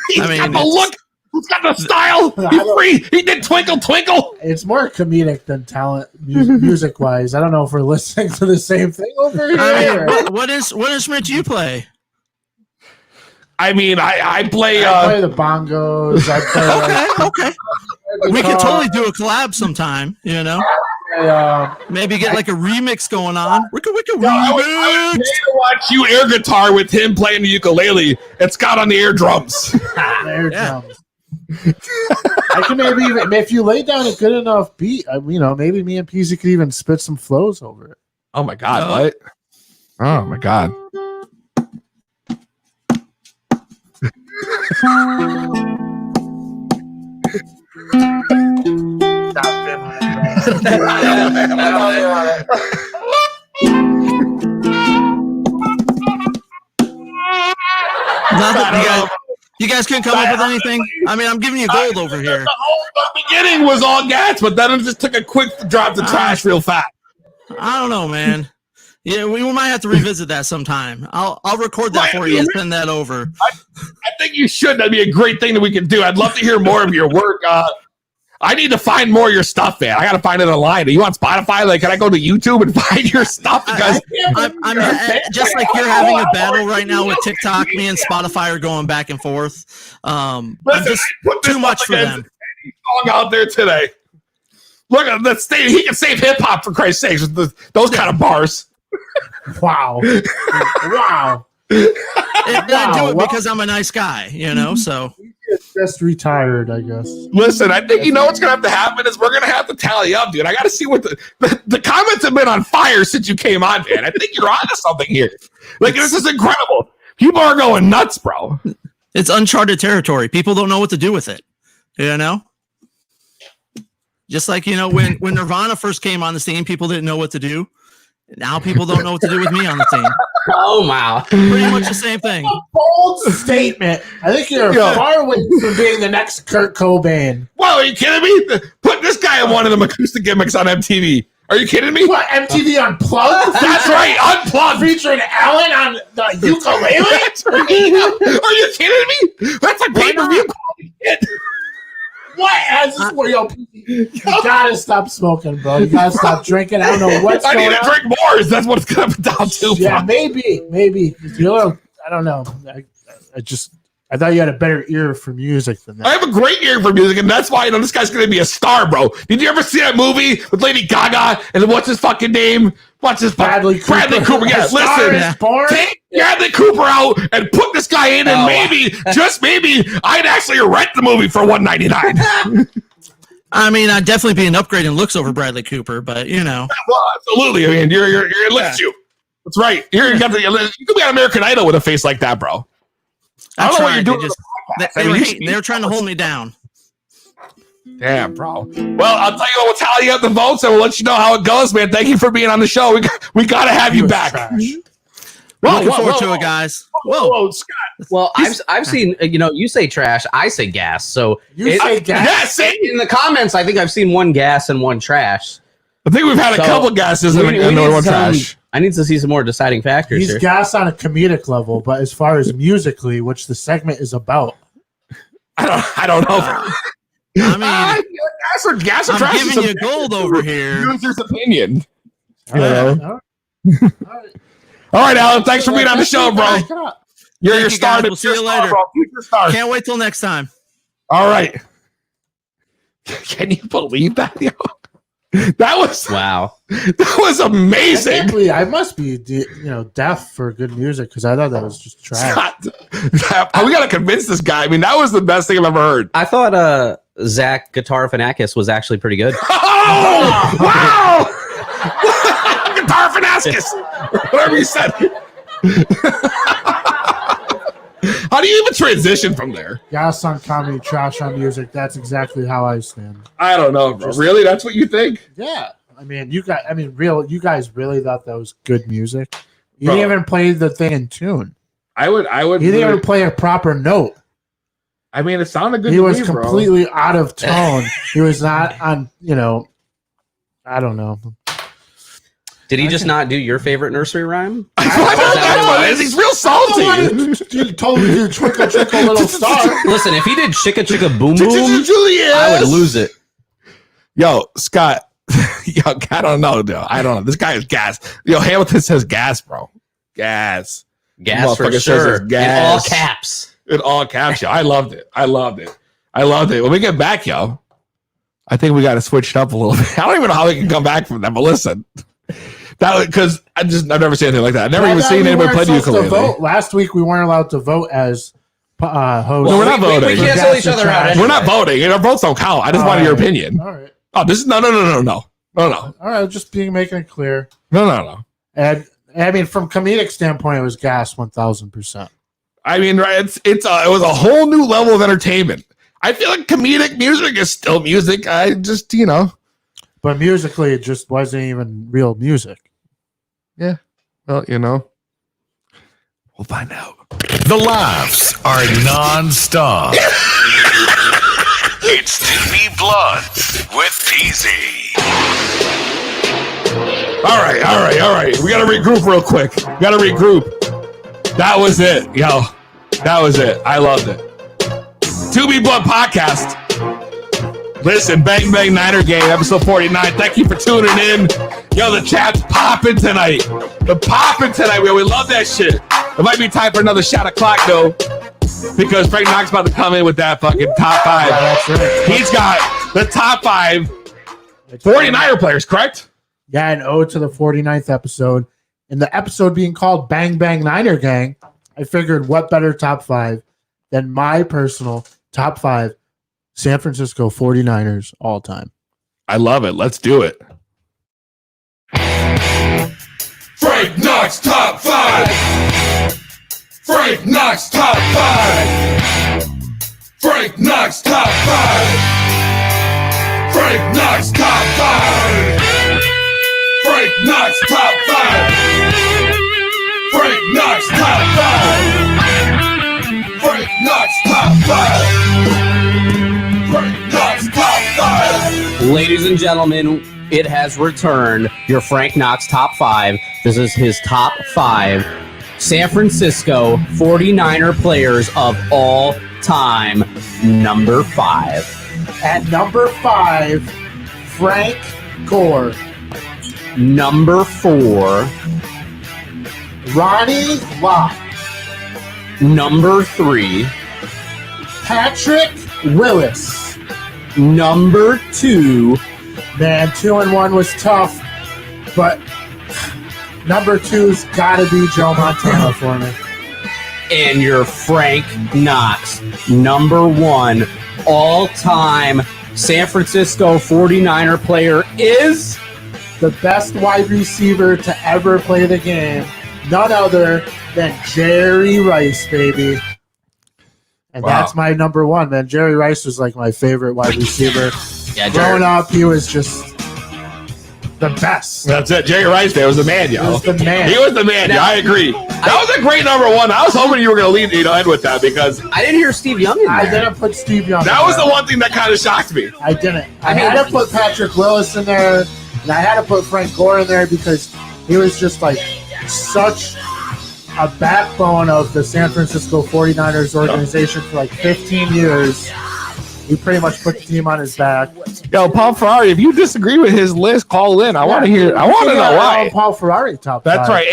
B: He's got the look. He's got the style. He's free. He did Twinkle Twinkle.
C: It's more comedic than talent, music wise. I don't know if we're listening to the same thing over here.
H: I mean, what instrument do you play?
B: I mean, I play.
C: I play the bongos. I play.
H: Okay. We could totally do a collab sometime. You know. Maybe get like a remix going on. We could remix.
B: I would pay to watch you air guitar with him playing the ukulele and Scott on the air drums.
C: Drums. I can maybe even, if you lay down a good enough beat, maybe me and Peasy could even spit some flows over it.
B: Oh my God! What? Oh my God!
H: You guys couldn't come up with anything? I mean, I'm giving you gold over here.
B: The beginning was all gas, but then it just took a quick drop to trash real fast.
H: I don't know, man. Yeah, we might have to revisit that sometime. I'll record that for you and send that over.
B: I think you should. That'd be a great thing that we can do. I'd love to hear more of your work. I need to find more of your stuff, man. I got to find it online. Are you on Spotify? Like, can I go to YouTube and find your stuff? Because
H: I'm just like you're having a battle right now with TikTok. Me and Spotify are going back and forth. I'm just too much for them.
B: Song out there today. Look at that state. He can save hip hop for Christ's sakes with those kind of bars.
C: Wow. Wow.
H: And I do it because I'm a nice guy, you know, so.
C: Just retired, I guess.
B: Listen, I think you know what's going to have to happen is we're going to have to tally up, dude. I got to see what the comments have been on fire since you came on, man. I think you're onto something here. Like, this is incredible. People are going nuts, bro.
H: It's uncharted territory. People don't know what to do with it, you know? Just like, you know, when Nirvana first came on the scene, people didn't know what to do. Now people don't know what to do with me on the team.
D: Oh, wow.
H: Pretty much the same thing.
C: A bold statement. I think you're far away from being the next Kurt Cobain.
B: Whoa, are you kidding me? Put this guy in one of them acoustic gimmicks on MTV. Are you kidding me?
C: What, MTV Unplugged?
B: That's right, Unplugged.
C: Featuring Ellen on the ukulele?
B: That's right. Are you kidding me? That's like pay-per-view quality shit.
C: What? You gotta stop smoking, bro. You gotta stop drinking. I don't know what's going on.
B: I need to drink more. That's what it's gonna come down to.
C: Yeah, maybe. You're, I don't know. I thought you had a better ear for music than that.
B: I have a great ear for music, and that's why I know this guy's gonna be a star, bro. Did you ever see that movie with Lady Gaga and what's his fucking name? What's his
C: Bradley Cooper?
B: Yeah, listen. Take Bradley Cooper out and put this guy in, and maybe, just maybe, I'd actually rent the movie for $199.
H: I mean, I'd definitely be an upgrade in looks over Bradley Cooper, but you know.
B: Well, absolutely. I mean, you're lifts you. That's right. You could be on American Idol with a face like that, bro. I don't know what you're doing.
H: They were trying to hold me down.
B: Damn, bro. Well, I'll tell you what, we'll tally up the votes and we'll let you know how it goes, man. Thank you for being on the show. We got to have you back.
H: Looking forward to it, guys.
B: Whoa, Scott.
D: Well, I've seen, you say trash, I say gas. So
C: you say gas?
B: Yes,
D: in the comments, I think I've seen one gas and one trash.
B: I think we've had a couple gases and one trash.
D: I need to see some more deciding factors.
C: He's
D: here.
C: gas on a comedic level, but as far as musically, which the segment is about,
B: I don't know.
H: I mean,
B: gas or
H: I'm
B: trash.
H: giving you gold over here.
B: User's opinion.
C: all right.
B: All right, Alan. Thanks for being on the show, bro. You're your star.
H: We'll see you later. Can't wait till next time.
B: All right. Can you believe that? Yo? That was
D: wow.
B: That was amazing.
C: I must be, deaf for good music because I thought that was just trash.
B: We got to convince this guy. I mean, that was the best thing I've ever heard.
D: I thought Zach Galifianakis was actually pretty good.
B: Oh, wow! Galifianakis, whatever you said. How do you even transition from there?
C: Gas on comedy, trash on music. That's exactly how I stand.
B: I don't know, bro. Really? That's what you think?
C: Yeah. I mean, you guys really thought that was good music? You didn't even play the thing in tune.
B: I would.
C: You didn't even play a proper note.
B: I mean, it sounded good.
C: He was completely out of tone. He was not on. I don't know.
D: Did he just not do your favorite nursery rhyme?
B: He's real salty.
C: You told me to do Twinkle Twinkle Little Star.
D: Listen, if he did Chicka Chicka Boom Boom, I would lose it.
B: Yo, Scott. I don't know, dude. I don't know. This guy is gas. Hamilton says gas, bro. Gas.
D: Gas for sure.
B: Gas.
D: In all caps.
B: In all caps, yo. I loved it. When we get back, yo, I think we got to switch it up a little bit. I don't even know how we can come back from that, but listen. Because I've never seen anything like that. I've never even seen anybody play the ukulele.
C: Last week we weren't allowed to vote as hosts.
B: No, we're not voting.
D: We cancel each other out.
B: We're not voting. Our votes don't count. I just wanted your opinion.
C: All right.
B: Oh, this is no.
C: All right, just making it clear.
B: No.
C: And I mean, from comedic standpoint, it was gas 1,000%.
B: I mean, right? It was a whole new level of entertainment. I feel like comedic music is still music. I just,
C: But musically, it just wasn't even real music.
B: yeah. Well, we'll find out.
I: The laughs are non-stop. It's TV Bloods with TZ.
B: All right. We got to regroup real quick. That was it, yo. That was it. I loved it. 2B Blood Podcast. Listen, Bang Bang Niner Game, episode 49. Thank you for tuning in. Yo, the chat's popping tonight. We love that shit. It might be time for another shot o'clock, though, because Frank Knox about to come in with that fucking top 5.
C: Yeah, that's right.
B: He's got the top 5 49er players, correct?
C: Yeah, an ode to the 49th episode. And the episode being called Bang Bang Niner Gang, I figured what better top 5 than my personal top 5 San Francisco 49ers all time.
B: I love it. Let's do it. Frank Knox top 5. Frank Knox top 5. Frank Knox top 5. Frank Knox top 5. Frank Knox top 5. Frank Knox top 5. Frank Knox top 5. Frank Knox top 5.
D: Ladies and gentlemen, it has returned. Your Frank Knox top 5. This is his top 5 San Francisco 49er players of all time. Number 5.
C: At number 5, Frank Gore.
D: Number 4.
C: Ronnie Lott.
D: Number 3.
C: Patrick Willis.
D: Number 2.
C: Man, 2 and 1 was tough, but number 2's got to be Joe Montana for me.
D: And your Frank Knox, number 1 all-time San Francisco 49er player is
C: The best wide receiver to ever play the game, none other than Jerry Rice, baby. And
B: Wow.
C: that's my number 1, man. Jerry Rice was like my favorite wide receiver.
D: yeah,
C: Growing up, he was just the best.
B: That's it. Jerry Rice there was the man, yo.
C: He was the man.
B: He was the man, yo. I agree. That was a great number 1. I was hoping you were going to lead, end with that because
D: I didn't hear Steve Young in
C: I
D: there.
C: didn't put Steve Young
B: that
C: in
B: was
C: there.
B: the one thing that kind of shocked me.
C: I didn't. I
D: mean,
C: had to put Patrick Willis in there, and I had to put Frank Gore in there because he was just like such a backbone of the San Francisco 49ers organization for like 15 years. He pretty much put the team on his back.
B: Yo, Paul Ferrari, if you disagree with his list, call in. I want to hear. I want to know why.
C: Paul Ferrari top
B: That's
C: 5.
B: right.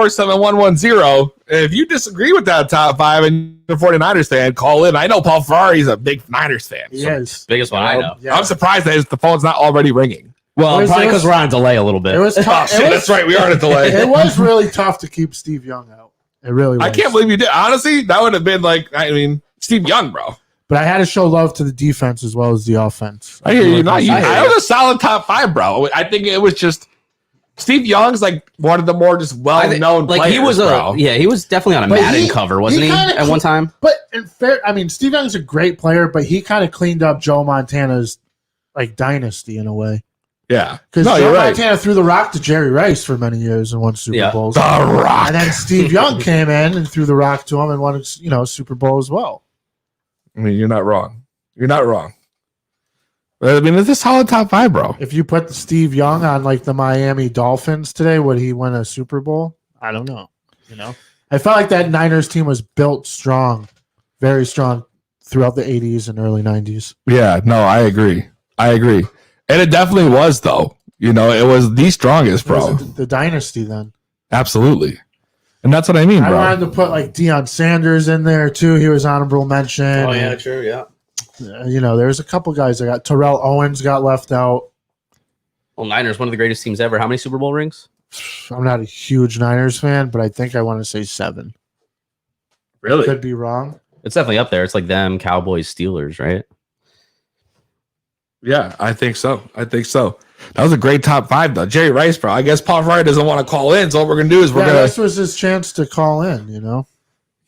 B: 860-384-7110. If you disagree with that top 5 and you're a 49ers fan, call in. I know Paul Ferrari's a big Niners fan.
C: He is.
D: Biggest one I know.
C: Yeah.
B: I'm surprised that the phone's not already ringing.
D: Well,
C: It was-
D: probably
C: it was-
D: because we're on a delay a little bit.
C: It was
B: Oh,
C: tough.
B: shit, that's right. We are in a delay.
C: It was really tough to keep Steve Young out. It really was.
B: I can't believe you did. Honestly, that would have been like, Steve Young, bro.
C: But I had to show love to the defense as well as the offense.
B: I hear you. Not you.
D: I hear
B: I
D: you.
B: was a solid top 5, bro. I think it was just Steve Young's like one of the more just
D: I think-
B: well-known
D: like
B: players,
D: he was
B: bro.
D: he was definitely on a
C: But
D: Madden
C: he-
D: cover, wasn't
C: he
D: he?
C: kinda
D: At one time.
C: But in fair, I mean, Steve Young's a great player, but he kind of cleaned up Joe Montana's like dynasty in a way.
B: Yeah.
C: Because
B: No,
C: Joe
B: you're right.
C: Montana threw the rock to Jerry Rice for many years and won Super
D: Yeah.
C: Bowls.
B: The Rock.
C: And then Steve Young came in and threw the rock to him and won a Super Bowl as well.
B: I mean, you're not wrong. You're not wrong. But, I mean, it's a solid top 5, bro.
C: If you put Steve Young on like the Miami Dolphins today, would he win a Super Bowl? I don't know. I felt like that Niners team was built strong, very strong throughout the 80s and early 90s.
B: Yeah, no, I agree. And it definitely was, though. It was the strongest,
C: It was
B: bro.
C: the dynasty then.
B: Absolutely. And that's what I mean,
C: I
B: bro.
C: wanted to put like Deion Sanders in there too. He was honorable mention. And,
D: true, yeah.
C: there's a couple guys that got Terrell Owens got left out.
D: Well, Niners, one of the greatest teams ever. How many Super Bowl rings?
C: I'm not a huge Niners fan, but I think I want to say 7.
B: Really?
C: Could be wrong.
D: It's definitely up there. It's like them, Cowboys, Steelers, right?
B: Yeah, I think so. That was a great top 5, though. Jerry Rice, bro. I guess Paul Ferrari doesn't want to call in, so what we're going to do is we're going
C: This was his chance to call in,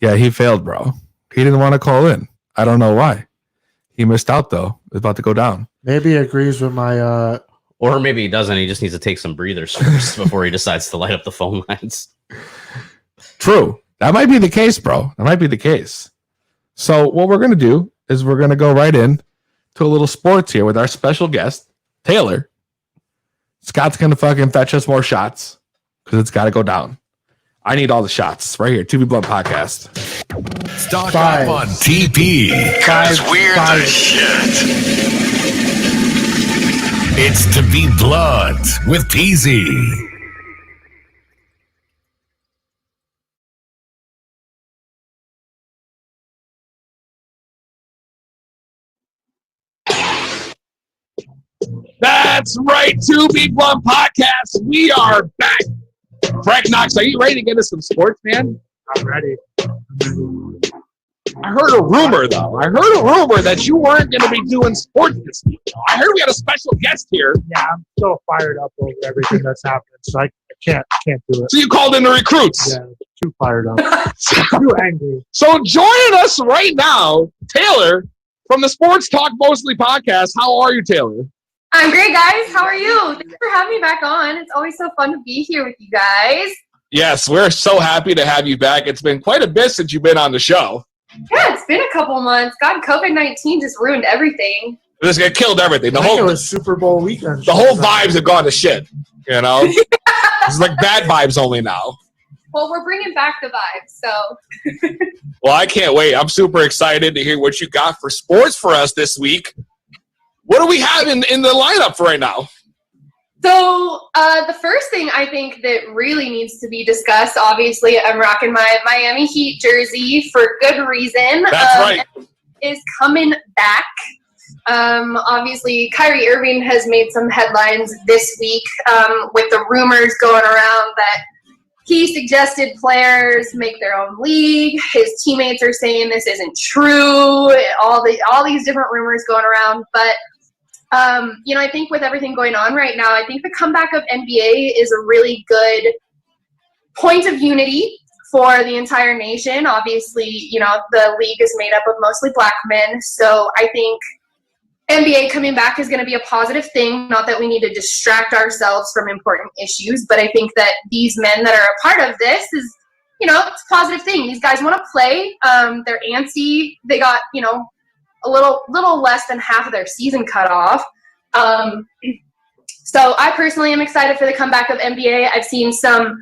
J: Yeah, he failed, bro. He didn't want to call in. I don't know why. He missed out, though. It's about to go down.
C: Maybe he agrees with my...
D: Or maybe he doesn't. He just needs to take some breathers first before he decides to light up the phone lines.
J: True. That might be the case, bro. That might be the case. So what we're going to do is we're going to go right in to a little sports here with our special guest, Taylor. Scott's going to fucking fetch us more shots because it's got to go down. I need all the shots right here. 2B Blunt Podcast.
I: Stock up on TP because we're the shit. It's To Be Blunt with Peasy.
B: That's right, 2B Blunt Podcast. We are back. Frank Knox, are you ready to get us some sports, man?
C: I'm ready.
B: I heard a rumor, though. I heard a rumor that you weren't going to be doing sports this week. I heard we had a special guest here.
C: Yeah, I'm so fired up over everything that's happening, so I can't do it.
B: So you called in the recruits.
C: Yeah, too fired up. Too angry.
B: So joining us right now, Taylor from the Sports Talk Mostly podcast. How are you, Taylor?
K: I'm great, guys. How are you? Thanks for having me back on. It's always so fun to be here with you guys.
B: Yes, we're so happy to have you back. It's been quite a bit since you've been on the show.
K: Yeah, it's been a couple months. God, COVID-19 just ruined everything.
B: It killed everything.
C: I think it was Super Bowl weekend.
B: The whole vibes have gone to shit, you know? It's like bad vibes only now.
K: Well, we're bringing back the vibes, so.
B: Well, I can't wait. I'm super excited to hear what you got for sports for us this week. What do we have in the lineup for right now?
K: So the first thing I think that really needs to be discussed, obviously, I'm rocking my Miami Heat jersey for good reason.
B: That's right.
K: Is coming back. Obviously, Kyrie Irving has made some headlines this week with the rumors going around that he suggested players make their own league. His teammates are saying this isn't true. All these different rumors going around, but I think with everything going on right now, I think the comeback of NBA is a really good point of unity for the entire nation. Obviously, the league is made up of mostly black men, so I think NBA coming back is going to be a positive thing. Not that we need to distract ourselves from important issues, but I think that these men that are a part of this is, it's a positive thing. These guys want to play. They're antsy. They got, a little less than half of their season cut off. So I personally am excited for the comeback of NBA. I've seen some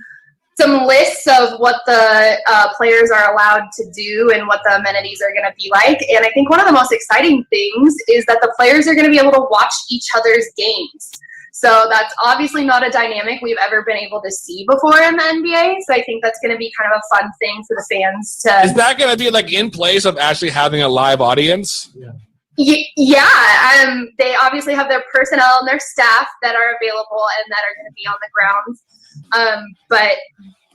K: lists of what the players are allowed to do and what the amenities are going to be like. And I think one of the most exciting things is that the players are going to be able to watch each other's games. So that's obviously not a dynamic we've ever been able to see before in the NBA. So I think that's going to be kind of a fun thing for the fans to.
B: Is that going to be like in place of actually having a live audience?
K: Yeah. They obviously have their personnel and their staff that are available and that are going to be on the grounds. But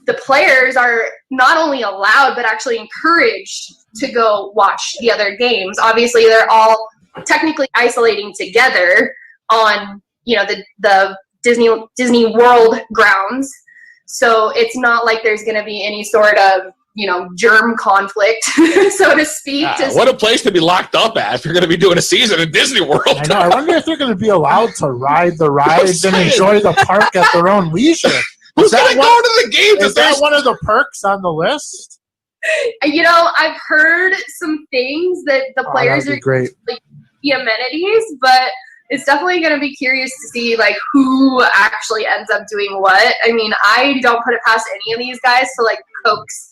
K: the players are not only allowed, but actually encouraged to go watch the other games. Obviously, they're all technically isolating together on the Disney World grounds. So it's not like there's going to be any sort of, germ conflict, so to speak.
B: What a place to be locked up at if you're going to be doing a season in Disney World.
C: I know. I wonder if they're going to be allowed to ride the rides and enjoy the park at their own leisure.
B: Who's going to go to the games?
C: Is that one of the perks on the list?
K: I've heard some things that the players are
C: great.
K: Like the amenities, but it's definitely going to be curious to see like who actually ends up doing what. I mean, I don't put it past any of these guys to like coax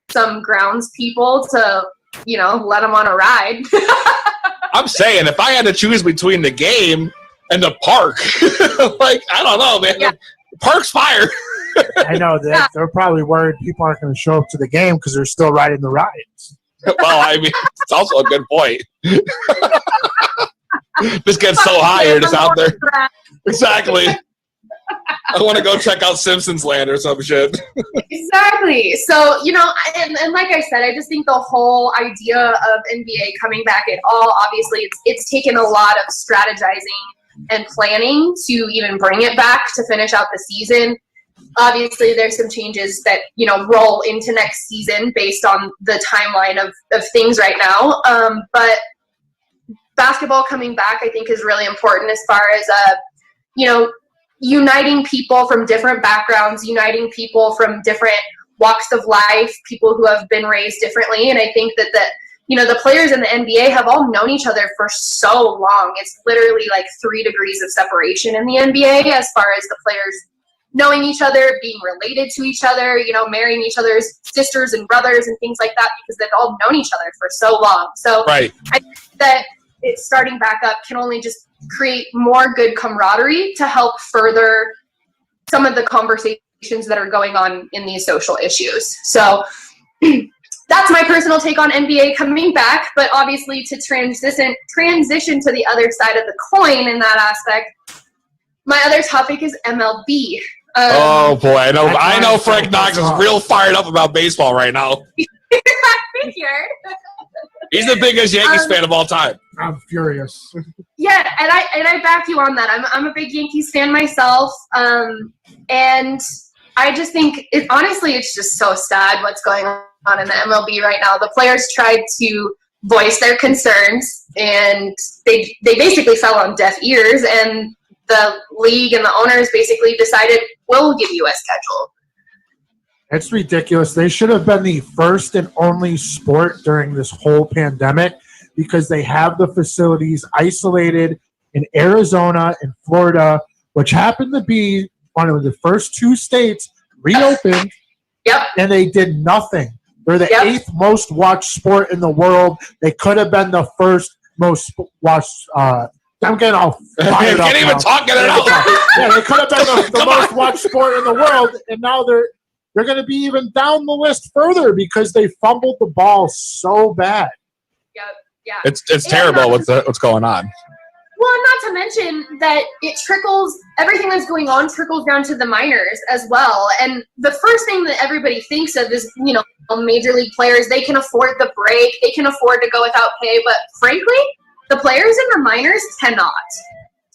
K: some grounds people to, let them on a ride.
B: I'm saying if I had to choose between the game and the park, like, I don't know, man. Yeah. The park's fire.
C: I know that they're probably worried people aren't going to show up to the game because they're still riding the rides.
B: Well, I mean, it's also a good point. This gets so high here, just out there. Exactly. I want to go check out Simpsons Land or some shit.
K: Exactly. So, and like I said, I just think the whole idea of NBA coming back at all, obviously it's taken a lot of strategizing and planning to even bring it back to finish out the season. obviously there's some changes that, roll into next season based on the timeline of things right now. But basketball coming back, I think, is really important as far as, uniting people from different backgrounds, uniting people from different walks of life, people who have been raised differently. And I think that the players in the NBA have all known each other for so long. It's literally like 3 degrees of separation in the NBA as far as the players knowing each other, being related to each other, marrying each other's sisters and brothers and things like that, because they've all known each other for so long. So
B: right.
K: I think that it's starting back up can only just create more good camaraderie to help further some of the conversations that are going on in these social issues. So that's my personal take on NBA coming back, but obviously to transition to the other side of the coin in that aspect, my other topic is MLB.
B: Oh boy, I know Frank Knox is real fired up about baseball right now.
K: I figured.
B: He's the biggest Yankees fan of all time.
C: I'm furious.
K: Yeah, and I back you on that. I'm a big Yankees fan myself, and I just think honestly it's just so sad what's going on in the MLB right now. The players tried to voice their concerns, and they basically fell on deaf ears, and the league and the owners basically decided, we'll give you a schedule.
C: It's ridiculous. They should have been the first and only sport during this whole pandemic because they have the facilities isolated in Arizona and Florida, which happened to be one of the first 2 states reopened.
K: Yep.
C: And they did nothing. They're the 8th most watched sport in the world. They could have been the first most watched. I'm getting all fired up.
B: Can't even talk it out.
C: Yeah, they could have been the most watched sport in the world, and now they're going to be even down the list further because they fumbled the ball so bad.
K: Yep. Yeah.
B: It's terrible what's going on.
K: Well, not to mention that everything that's going on trickles down to the minors as well. And the first thing that everybody thinks of is, major league players, they can afford the break, they can afford to go without pay, but frankly, the players in the minors cannot.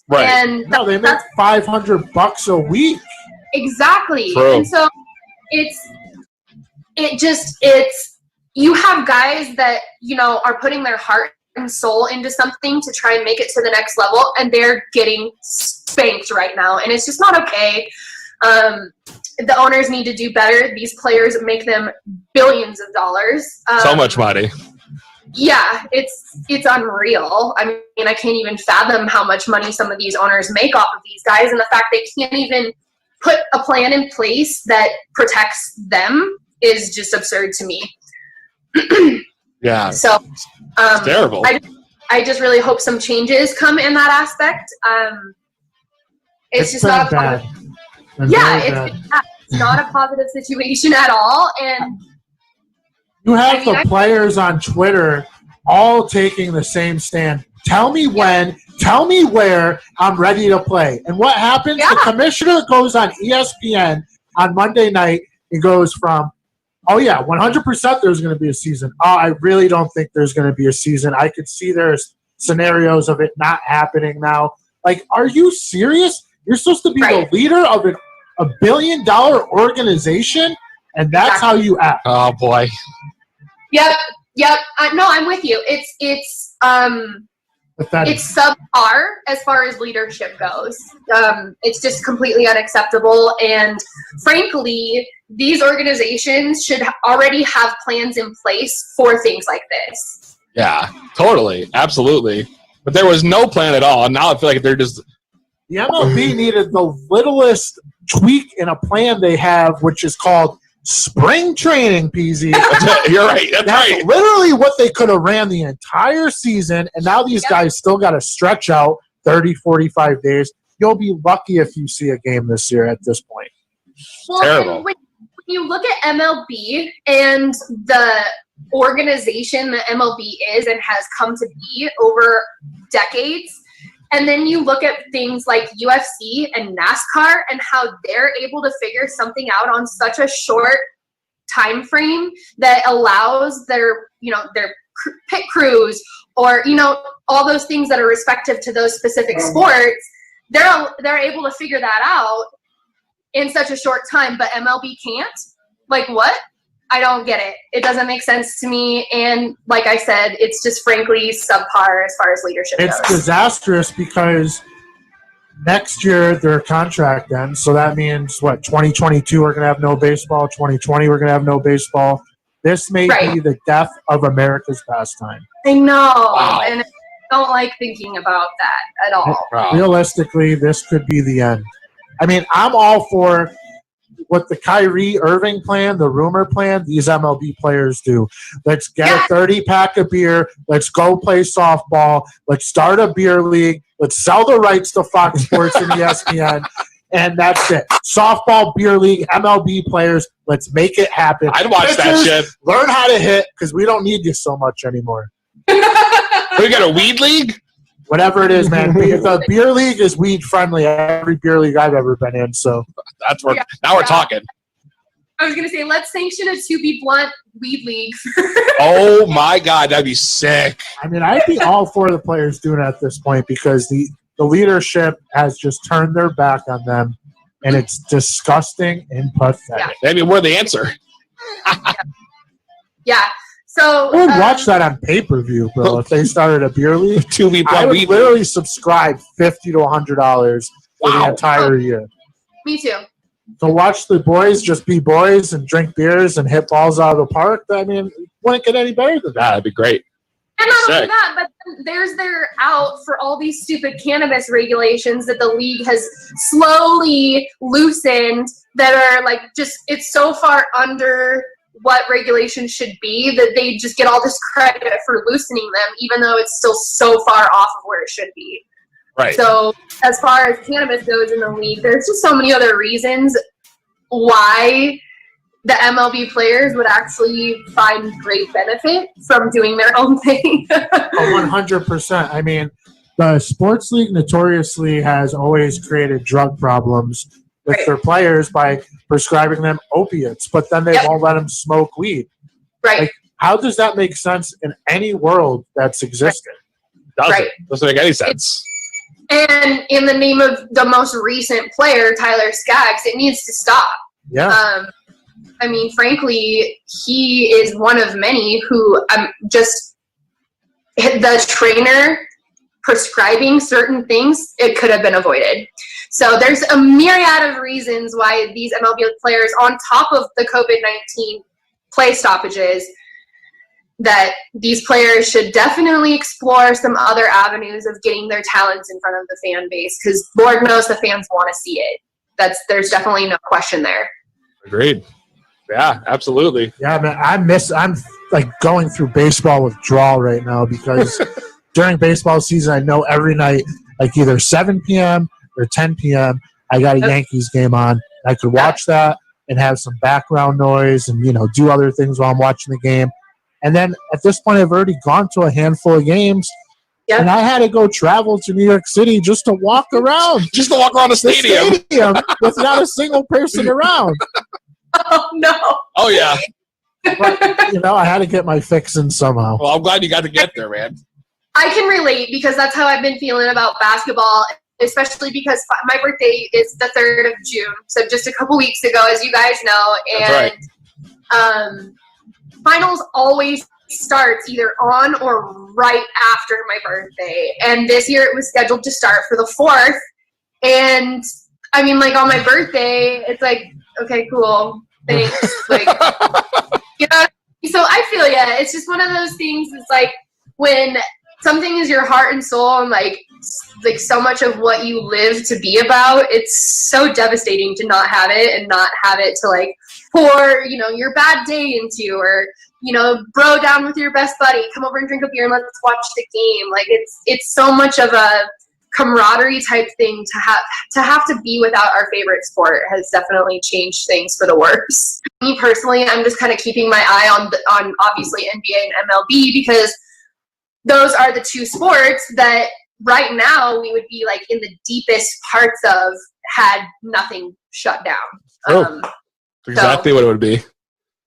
B: Right.
K: And
C: no, they make $500 a week.
K: Exactly.
B: True.
K: And so you have guys that, are putting their heart and soul into something to try and make it to the next level, and they're getting spanked right now. And it's just not okay. The owners need to do better. These players make them billions of dollars.
B: So much money.
K: Yeah, it's unreal. I mean, I can't even fathom how much money some of these owners make off of these guys, and the fact they can't even put a plan in place that protects them is just absurd to me.
B: Yeah.
K: So,
B: it's terrible.
K: I just really hope some changes come in that aspect. It's just not
C: bad.
K: It's not a positive situation at all, and
C: you have the players on Twitter all taking the same stand. Tell me when, tell me where, I'm ready to play. And what happens? Yeah. The commissioner goes on ESPN on Monday night and goes from, 100% there's going to be a season. I really don't think there's going to be a season. I could see there's scenarios of it not happening now. Like, are you serious? You're supposed to be the leader of a $1 billion organization, and that's how you act.
B: Oh, boy.
K: Yep. No, I'm with you. It's subpar as far as leadership goes. It's just completely unacceptable. And frankly, these organizations should already have plans in place for things like this.
B: Yeah, totally. Absolutely. But there was no plan at all. And now I feel like they're just...
C: The MLB needed the littlest tweak in a plan they have, which is called spring training, PZ.
B: You're right. That's right.
C: Literally what they could have ran the entire season, and now these guys still got to stretch out 30, 45 days. You'll be lucky if you see a game this year at this point.
K: Well,
B: terrible.
K: When you look at MLB and the organization that MLB is and has come to be over decades, and then you look at things like UFC and NASCAR and how they're able to figure something out on such a short time frame that allows their pit crews or, all those things that are respective to those specific sports, they're able to figure that out. in such a short time, but MLB can't? Like, what? I don't get it. It doesn't make sense to me. And like I said, it's just frankly subpar as far as leadership goes.
C: It's disastrous because next year their contract ends. So that means, 2022 we're going to have no baseball. 2020 we're going to have no baseball. This may be the death of America's pastime.
K: I know. And I don't like thinking about that at all.
C: Realistically, this could be the end. I mean, I'm all for what the Kyrie Irving plan, the rumor plan, these MLB players do. Let's get a 30-pack of beer. Let's go play softball. Let's start a beer league. Let's sell the rights to Fox Sports and ESPN. And that's it. Softball, beer league, MLB players. Let's make it happen.
B: I'd watch that shit.
C: Learn how to hit because we don't need you so much anymore.
B: We got a weed league?
C: Whatever it is, man. The beer league is weed friendly. Every beer league I've ever been in. So
B: that's where now we're talking.
K: I was gonna say, let's sanction a To Be Blunt weed league.
B: Oh my God, that'd be sick.
C: I mean, I'd be all for the players doing it at this point because the leadership has just turned their back on them, and it's disgusting and pathetic.
B: Maybe we're the answer.
K: Yeah. So
C: I would watch that on pay-per-view, bro. If they started a beer league, I would literally subscribe $50 to $100 for the entire year.
K: Me too.
C: To watch the boys just be boys and drink beers and hit balls out of the park, I mean, it wouldn't get any better than that.
B: That'd be great.
K: And not only that, but there's their out for all these stupid cannabis regulations that the league has slowly loosened that are like just, it's so far under what regulations should be that they just get all this credit for loosening them, even though it's still so far off of where it should be.
B: Right.
K: So as far as cannabis goes in the league, there's just so many other reasons why the MLB players would actually find great benefit from doing their own thing.
C: 100%. I mean, the sports league notoriously has always created drug problems with their players by prescribing them opiates, but then they won't let them smoke weed.
K: Right.
C: Like, how does that make sense in any world that's existed?
B: Doesn't make any sense.
K: And in the name of the most recent player, Tyler Skaggs, it needs to stop.
C: Yeah.
K: I mean, frankly, he is one of many who just the trainer prescribing certain things, it could have been avoided. So there's a myriad of reasons why these MLB players, on top of the COVID-19 play stoppages, that these players should definitely explore some other avenues of getting their talents in front of the fan base, because Lord knows the fans want to see it. There's definitely no question there.
B: Agreed. Yeah, absolutely.
C: Yeah, man, I'm like going through baseball withdrawal right now because during baseball season, I know every night, like either 7 p.m. or 10 p.m., I got a Yankees game on. I could watch that and have some background noise and, do other things while I'm watching the game. And then at this point, I've already gone to a handful of games, and I had to go travel to New York City just to walk around.
B: Just to walk around the stadium
C: with not a single person around.
K: Oh, no.
B: Oh, yeah.
C: But, I had to get my fix in somehow.
B: Well, I'm glad you got to get there, man.
K: I can relate because that's how I've been feeling about basketball, especially because my birthday is the 3rd of June. So just a couple weeks ago, as you guys know. And finals always starts either on or right after my birthday. And this year it was scheduled to start for the 4th. And I mean, like on my birthday, it's like, okay, cool. Thanks. Like, so I feel it's just one of those things. It's like when something is your heart and soul and like so much of what you live to be about, it's so devastating to not have it and not have it to like pour, your bad day into, or, bro down with your best buddy, come over and drink a beer and let's watch the game. Like it's so much of a camaraderie type thing to have to be without our favorite sport has definitely changed things for the worse. Me personally, I'm just kind of keeping my eye on obviously NBA and MLB because those are the two sports that right now we would be like in the deepest parts of had nothing shut down.
B: Exactly what it would be.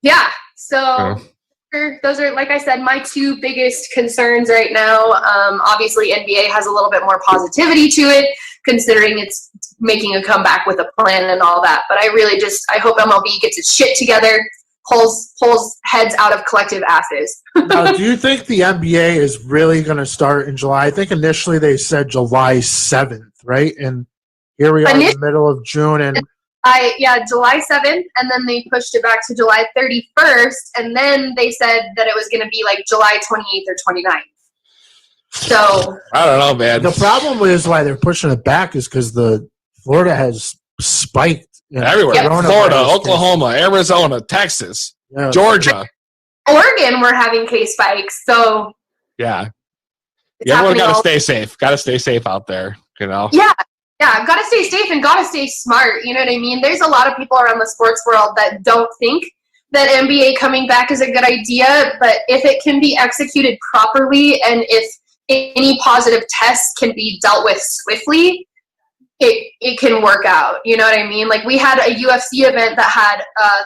K: Yeah. So those are, like I said, my two biggest concerns right now. Obviously, NBA has a little bit more positivity to it considering it's making a comeback with a plan and all that. But I hope MLB gets its shit together, pulls heads out of collective asses.
C: Now, do you think the NBA is really going to start in July? I think initially they said July 7th, right? And here we are in the middle of June. And
K: July 7th, and then they pushed it back to July 31st, and then they said that it was going to be like July 28th or 29th. So
J: I don't know, man.
C: The problem is why they're pushing it back is because the Florida has spiked
J: everywhere. Florida, Oklahoma, Arizona, Texas, Georgia,
K: Oregon. We're having case spikes. So
J: yeah, everyone got to stay safe. Got to stay safe out there. You know.
K: Yeah. Got to stay safe and got to stay smart. You know what I mean? There's a lot of people around the sports world that don't think that NBA coming back is a good idea, but if it can be executed properly and if any positive tests can be dealt with swiftly, it can work out. You know what I mean? Like we had a UFC event that had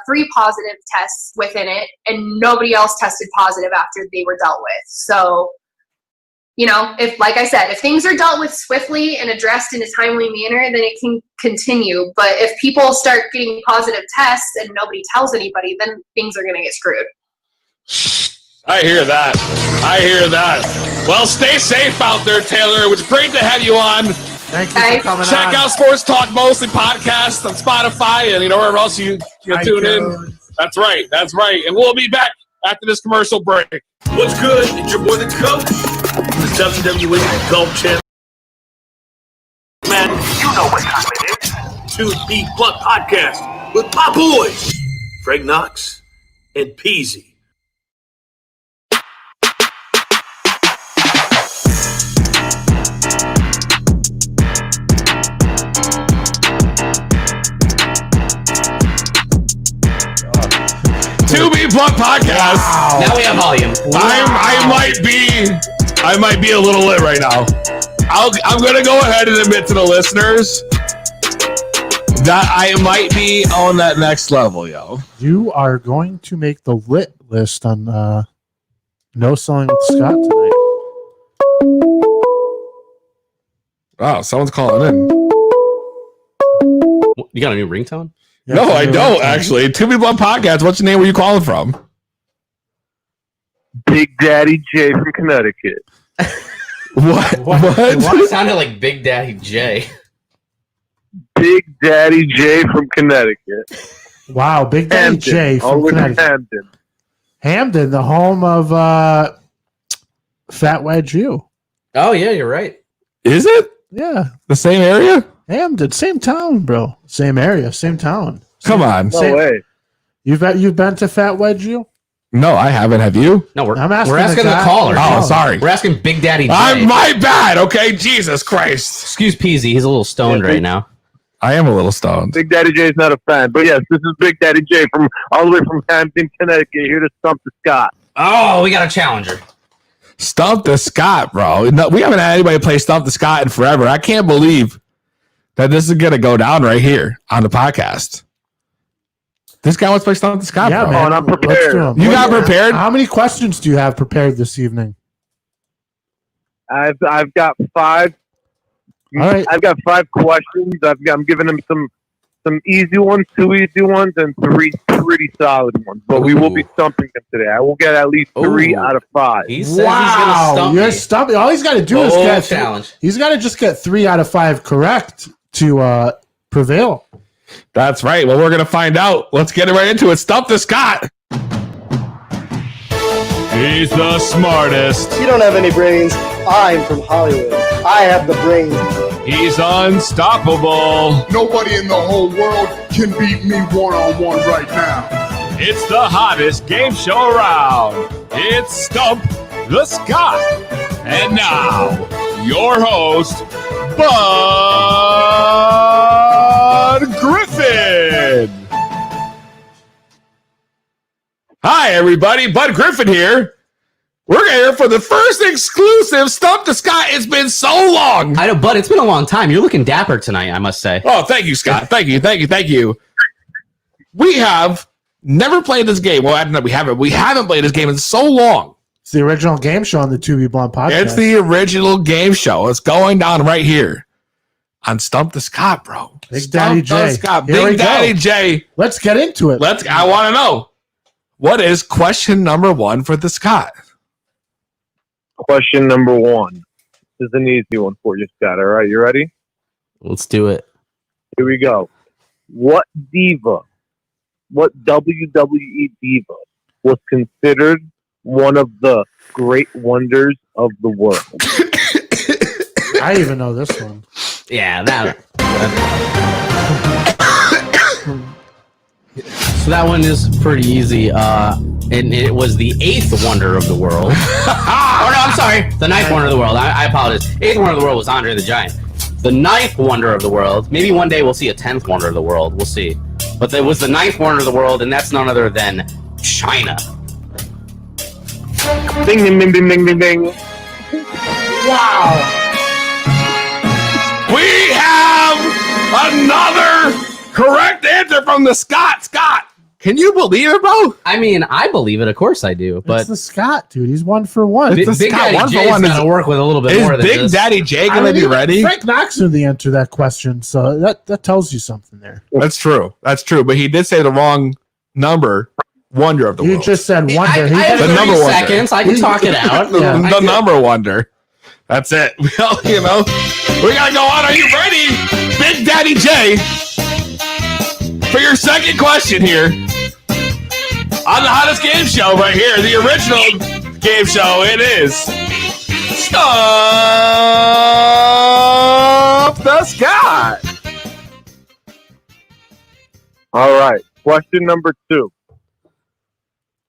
K: 3 positive tests within it, and nobody else tested positive after they were dealt with. So, you know, if, like I said, if things are dealt with swiftly and addressed in a timely manner, then it can continue. But if people start getting positive tests and nobody tells anybody, then things are going to get screwed.
J: I hear that. Well, stay safe out there, Taylor. It was great to have you on.
C: Thank you for coming
J: Check out Sports Talk Mostly podcast on Spotify and wherever else you tune in. That's right. And we'll be back after this commercial break.
I: What's good? It's your boy, the coach. The WWE Golf Champ. Man, you know what time it is. 2B Blunt Podcast with my boys, Frank Knox and Peasy.
J: Blunt podcast.
D: Wow. Now we have volume.
J: I might be a little lit right now. I'm gonna go ahead and admit to the listeners that I might be on that next level, yo.
C: You are going to make the lit list on No Selling with Scott tonight.
J: Wow, someone's calling in.
D: You got a new ringtone?
J: No, I don't actually. 2B Blunt podcast. What's your name? Where you calling from?
L: Big Daddy J from Connecticut.
J: What?
D: It sounded like Big Daddy J.
L: Big Daddy J from Connecticut.
C: Wow, Big Daddy
L: Hampton,
C: J from Connecticut. Hampton, the home of Fat Wedge U.
D: Oh yeah, you're right.
J: Is it?
C: Yeah,
J: the same area.
C: Hampton, same town, bro. Same area, same town.
J: Come on,
L: no way.
C: You've been to Fat Wedge U?
J: No, I haven't. Have you?
D: No, we're
C: asking
D: the caller.
J: Oh, sorry.
D: We're asking Big Daddy J.
J: My bad. Okay, Jesus Christ.
D: Excuse Peasy. He's a little stoned right now.
J: I am a little stoned.
L: Big Daddy J is not a fan, but yes, this is Big Daddy J from all the way from Hampton, Connecticut, here to stump the Scott.
D: Oh, we got a challenger.
J: Stump the Scott, bro. No, we haven't had anybody play Stump the Scott in forever. I can't believe that this is gonna go down right here on the podcast. This guy wants to play Stump the Scott,
C: yeah,
J: bro.
C: Man,
L: I'm prepared.
J: You got prepared?
C: How many questions do you have prepared this evening?
L: I've got 5.
C: All right.
L: I've got 5 questions. I'm giving him some easy ones, 2 easy ones, and 3 pretty solid ones. But we will be stumping him today. I will get at least 3 out of 5.
D: He says he's gonna stump
C: you're
D: me.
C: stumping. All he's got to do is get
D: challenge.
C: He's got to just get 3 out of 5 correct to prevail.
J: That's right. Well, we're going to find out. Let's get right into it. Stump the Scott. He's the smartest.
F: You don't have any brains. I'm from Hollywood. I have the brains.
J: He's unstoppable.
A: Nobody in the whole world can beat me one-on-one right now.
J: It's the hottest game show around. It's Stump the Scott. And now, your host, Bud Griffin. Hi, everybody. Bud Griffin here. We're here for the first exclusive Stump the Scott. It's been so long.
D: I know, Bud. It's been a long time. You're looking dapper tonight, I must say.
J: Oh, thank you, Scott. Thank you. We have never played this game. Well, we haven't played this game in so long.
C: It's the original game show on the 2B Blunt podcast.
J: It's the original game show. It's going down right here. on Stump the Scott, bro.
C: Big Daddy J.
J: Scott.
C: Here we
J: Big
C: go.
J: Daddy J.
C: Let's get into it.
J: I want to know. What is question number 1 for the Scott?
L: Question number 1. This is an easy one for you, Scott. All right, you ready?
D: Let's do it.
L: Here we go. What WWE diva was considered one of the great wonders of the world?
C: I even know this one.
D: Yeah, that. So that one is pretty easy. And it was the 8th wonder of the world. Oh no, I'm sorry. The 9th wonder of the world. I apologize. 8th wonder of the world was Andre the Giant. The 9th wonder of the world. Maybe one day we'll see a 10th wonder of the world. We'll see. But it was the 9th wonder of the world, and that's none other than China.
L: Ding, ding, ding, ding, ding, ding, ding.
C: Wow.
J: We have another correct answer from the Scott. Scott, can you believe it, bro?
D: I mean, I believe it. Of course I do. But
C: It's the Scott, dude. He's 1 for 1.
J: It's the
D: Big
J: Scott.
D: Daddy
J: 1 for
D: J's
J: 1
D: got to
J: is,
D: work with a little bit more than
J: Big
D: this.
J: Daddy J going to be ready?
C: Frank Knox knew the answer to that question, so that tells you something there.
J: That's true. That's true. But he did say the wrong number. Wonder of the
C: You
J: world.
C: just said wonder.
D: I have
J: The
D: 30
J: number wonder.
D: seconds. I can talk it out.
J: the number wonder. That's it. Well, we gotta go on. Are you ready, Big Daddy J, for your second question here on the hottest game show right here, the original game show? It is Stump the Scott.
L: All right. Question number 2.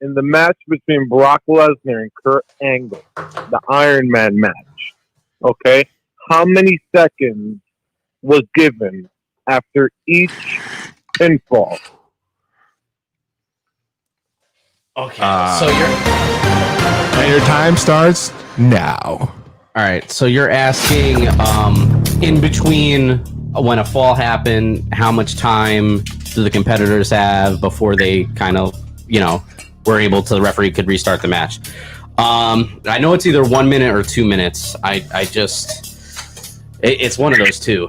L: In the match between Brock Lesnar and Kurt Angle, the Iron Man match, okay, how many seconds was given after each pinfall?
D: Okay. So you're.
J: And your time starts now.
D: All right. So you're asking, in between when a fall happened, how much time do the competitors have before they kind of, were able to, the referee could restart the match? I know it's either 1 minute or 2 minutes. It's one of those two.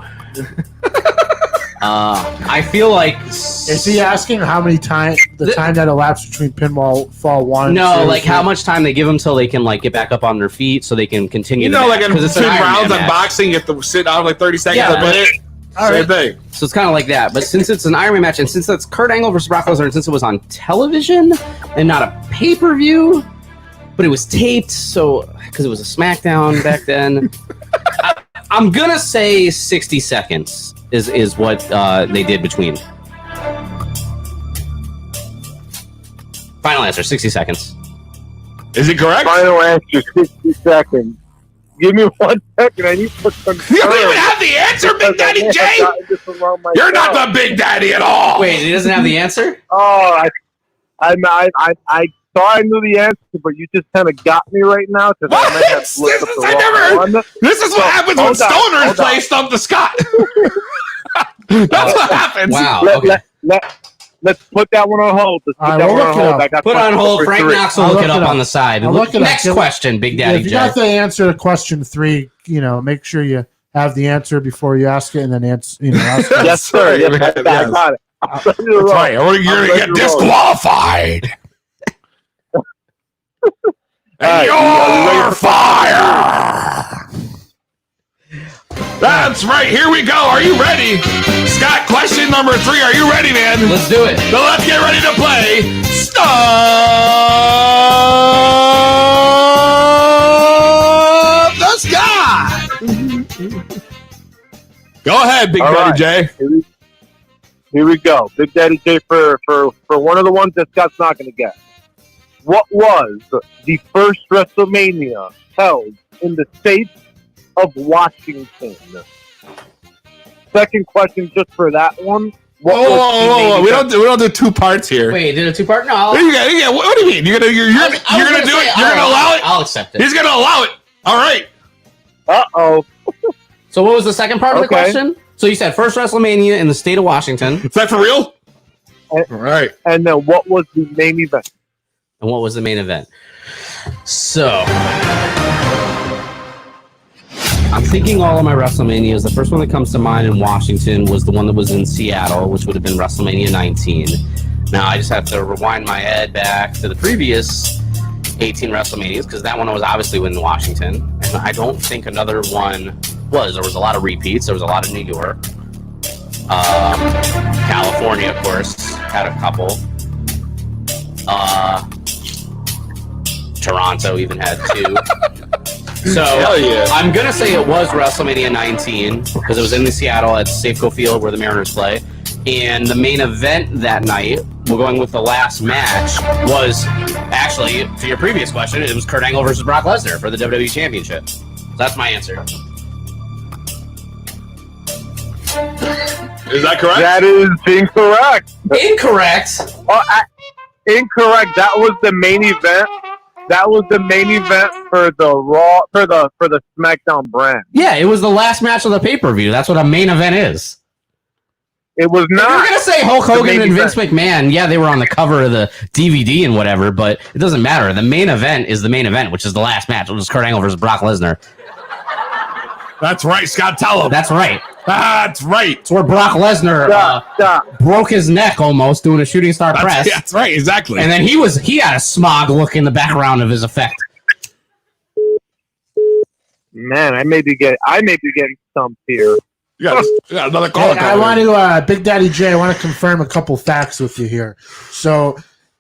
D: I feel like.
C: Is he asking how many time time that elapsed between pinball fall 1?
D: No,
C: 2,
D: like
C: 3?
D: how much time they give them till they can get back up on their feet so they can continue.
B: Like in
D: because it's an
B: between
D: Iron Man
B: rounds on
D: match.
B: boxing, you have to sit down like 30 seconds
D: Yeah,
B: a minute. Same thing.
D: So it's kind of like that. But since it's an Iron Man match, and since that's Kurt Angle versus Brock Lesnar, and since it was on television and not a pay-per-view, but it was taped, so because it was a SmackDown back then, I'm gonna say 60 seconds is what they did between. Final answer, 60 seconds.
B: Is it correct?
L: Final answer, 60 seconds. Give me 1 second. I need to confirm.
B: You don't even have the answer, Big Daddy J. You're not the Big Daddy at all.
D: Wait, he doesn't have the answer?
L: Oh, I thought I knew the answer, but you just kind of got me right now because I might have looked up the wrong one.
B: This is what happens when stoners play Stump the Scott. That's what happens.
D: Wow.
L: Let's put that one on hold. Let's put that one on hold. I got
D: Put on hold.
L: question
D: Frank
L: number
D: Knox
L: 3.
D: will look it up on the side.
C: I'll look it up.
D: Next question, Big Daddy
C: If you
D: J.
C: got the answer to question 3, make sure you have the answer before you ask it, and then answer. Ask it.
L: Yes, sir. Yes, I got it.
B: That's right. You're going to get disqualified. And you're fired. That's right. Here we go. Are you ready? Scott, question number 3. Are you ready, man?
D: Let's do it.
B: So let's get ready to play Stump the Scott. Go ahead, Big
L: All
B: Daddy
L: right.
B: J.
L: Here we go. Big Daddy J for one of the ones that Scott's not going to get. What was the first WrestleMania held in the state of Washington? Second question, just for that one.
B: Whoa. We don't do 2 parts here.
D: Wait, did a 2-part? No.
B: What do you mean? You're gonna do it? You're gonna allow it?
D: I'll accept it.
B: He's gonna allow it. All right.
L: Uh-oh.
D: So what was the second part of the question? So you said first WrestleMania in the state of Washington.
B: Is that for real? All right.
L: And then what was the main event?
D: And what was the main event? So I'm thinking all of my WrestleManias. The first one that comes to mind in Washington was the one that was in Seattle, which would have been WrestleMania 19. Now I just have to rewind my head back to the previous 18 WrestleManias because that one was obviously in Washington, and I don't think another one was. There was a lot of repeats. There was a lot of New York, California, of course, had a couple. Toronto even had 2. So yeah. I'm gonna say it was WrestleMania 19 because it was in the Seattle at Safeco Field where the Mariners play. And the main event that night, we're going with the last match, was actually, to your previous question, it was Kurt Angle versus Brock Lesnar for the WWE Championship. So that's my answer.
B: Is that correct?
L: That is incorrect.
D: Incorrect?
L: Incorrect. That was the main event. That was the main event for the Raw, for the SmackDown brand.
D: Yeah, it was the last match of the pay-per-view. That's what a main event is.
L: It was not.
D: You're going to say Hulk Hogan and Vince McMahon. Yeah, they were on the cover of the DVD and whatever, but it doesn't matter. The main event is the main event, which is the last match, which is Kurt Angle versus Brock Lesnar.
B: That's right, Scott. Tell him.
D: That's right.
B: That's right.
D: It's where Brock Lesnar broke his neck almost doing a shooting star press.
B: That's right, exactly.
D: And then he had a smog look in the background of his effect.
L: Man, I may be getting stumped here.
B: You got another call.
C: Hey, I want to, Big Daddy J, I want to confirm a couple facts with you here. So,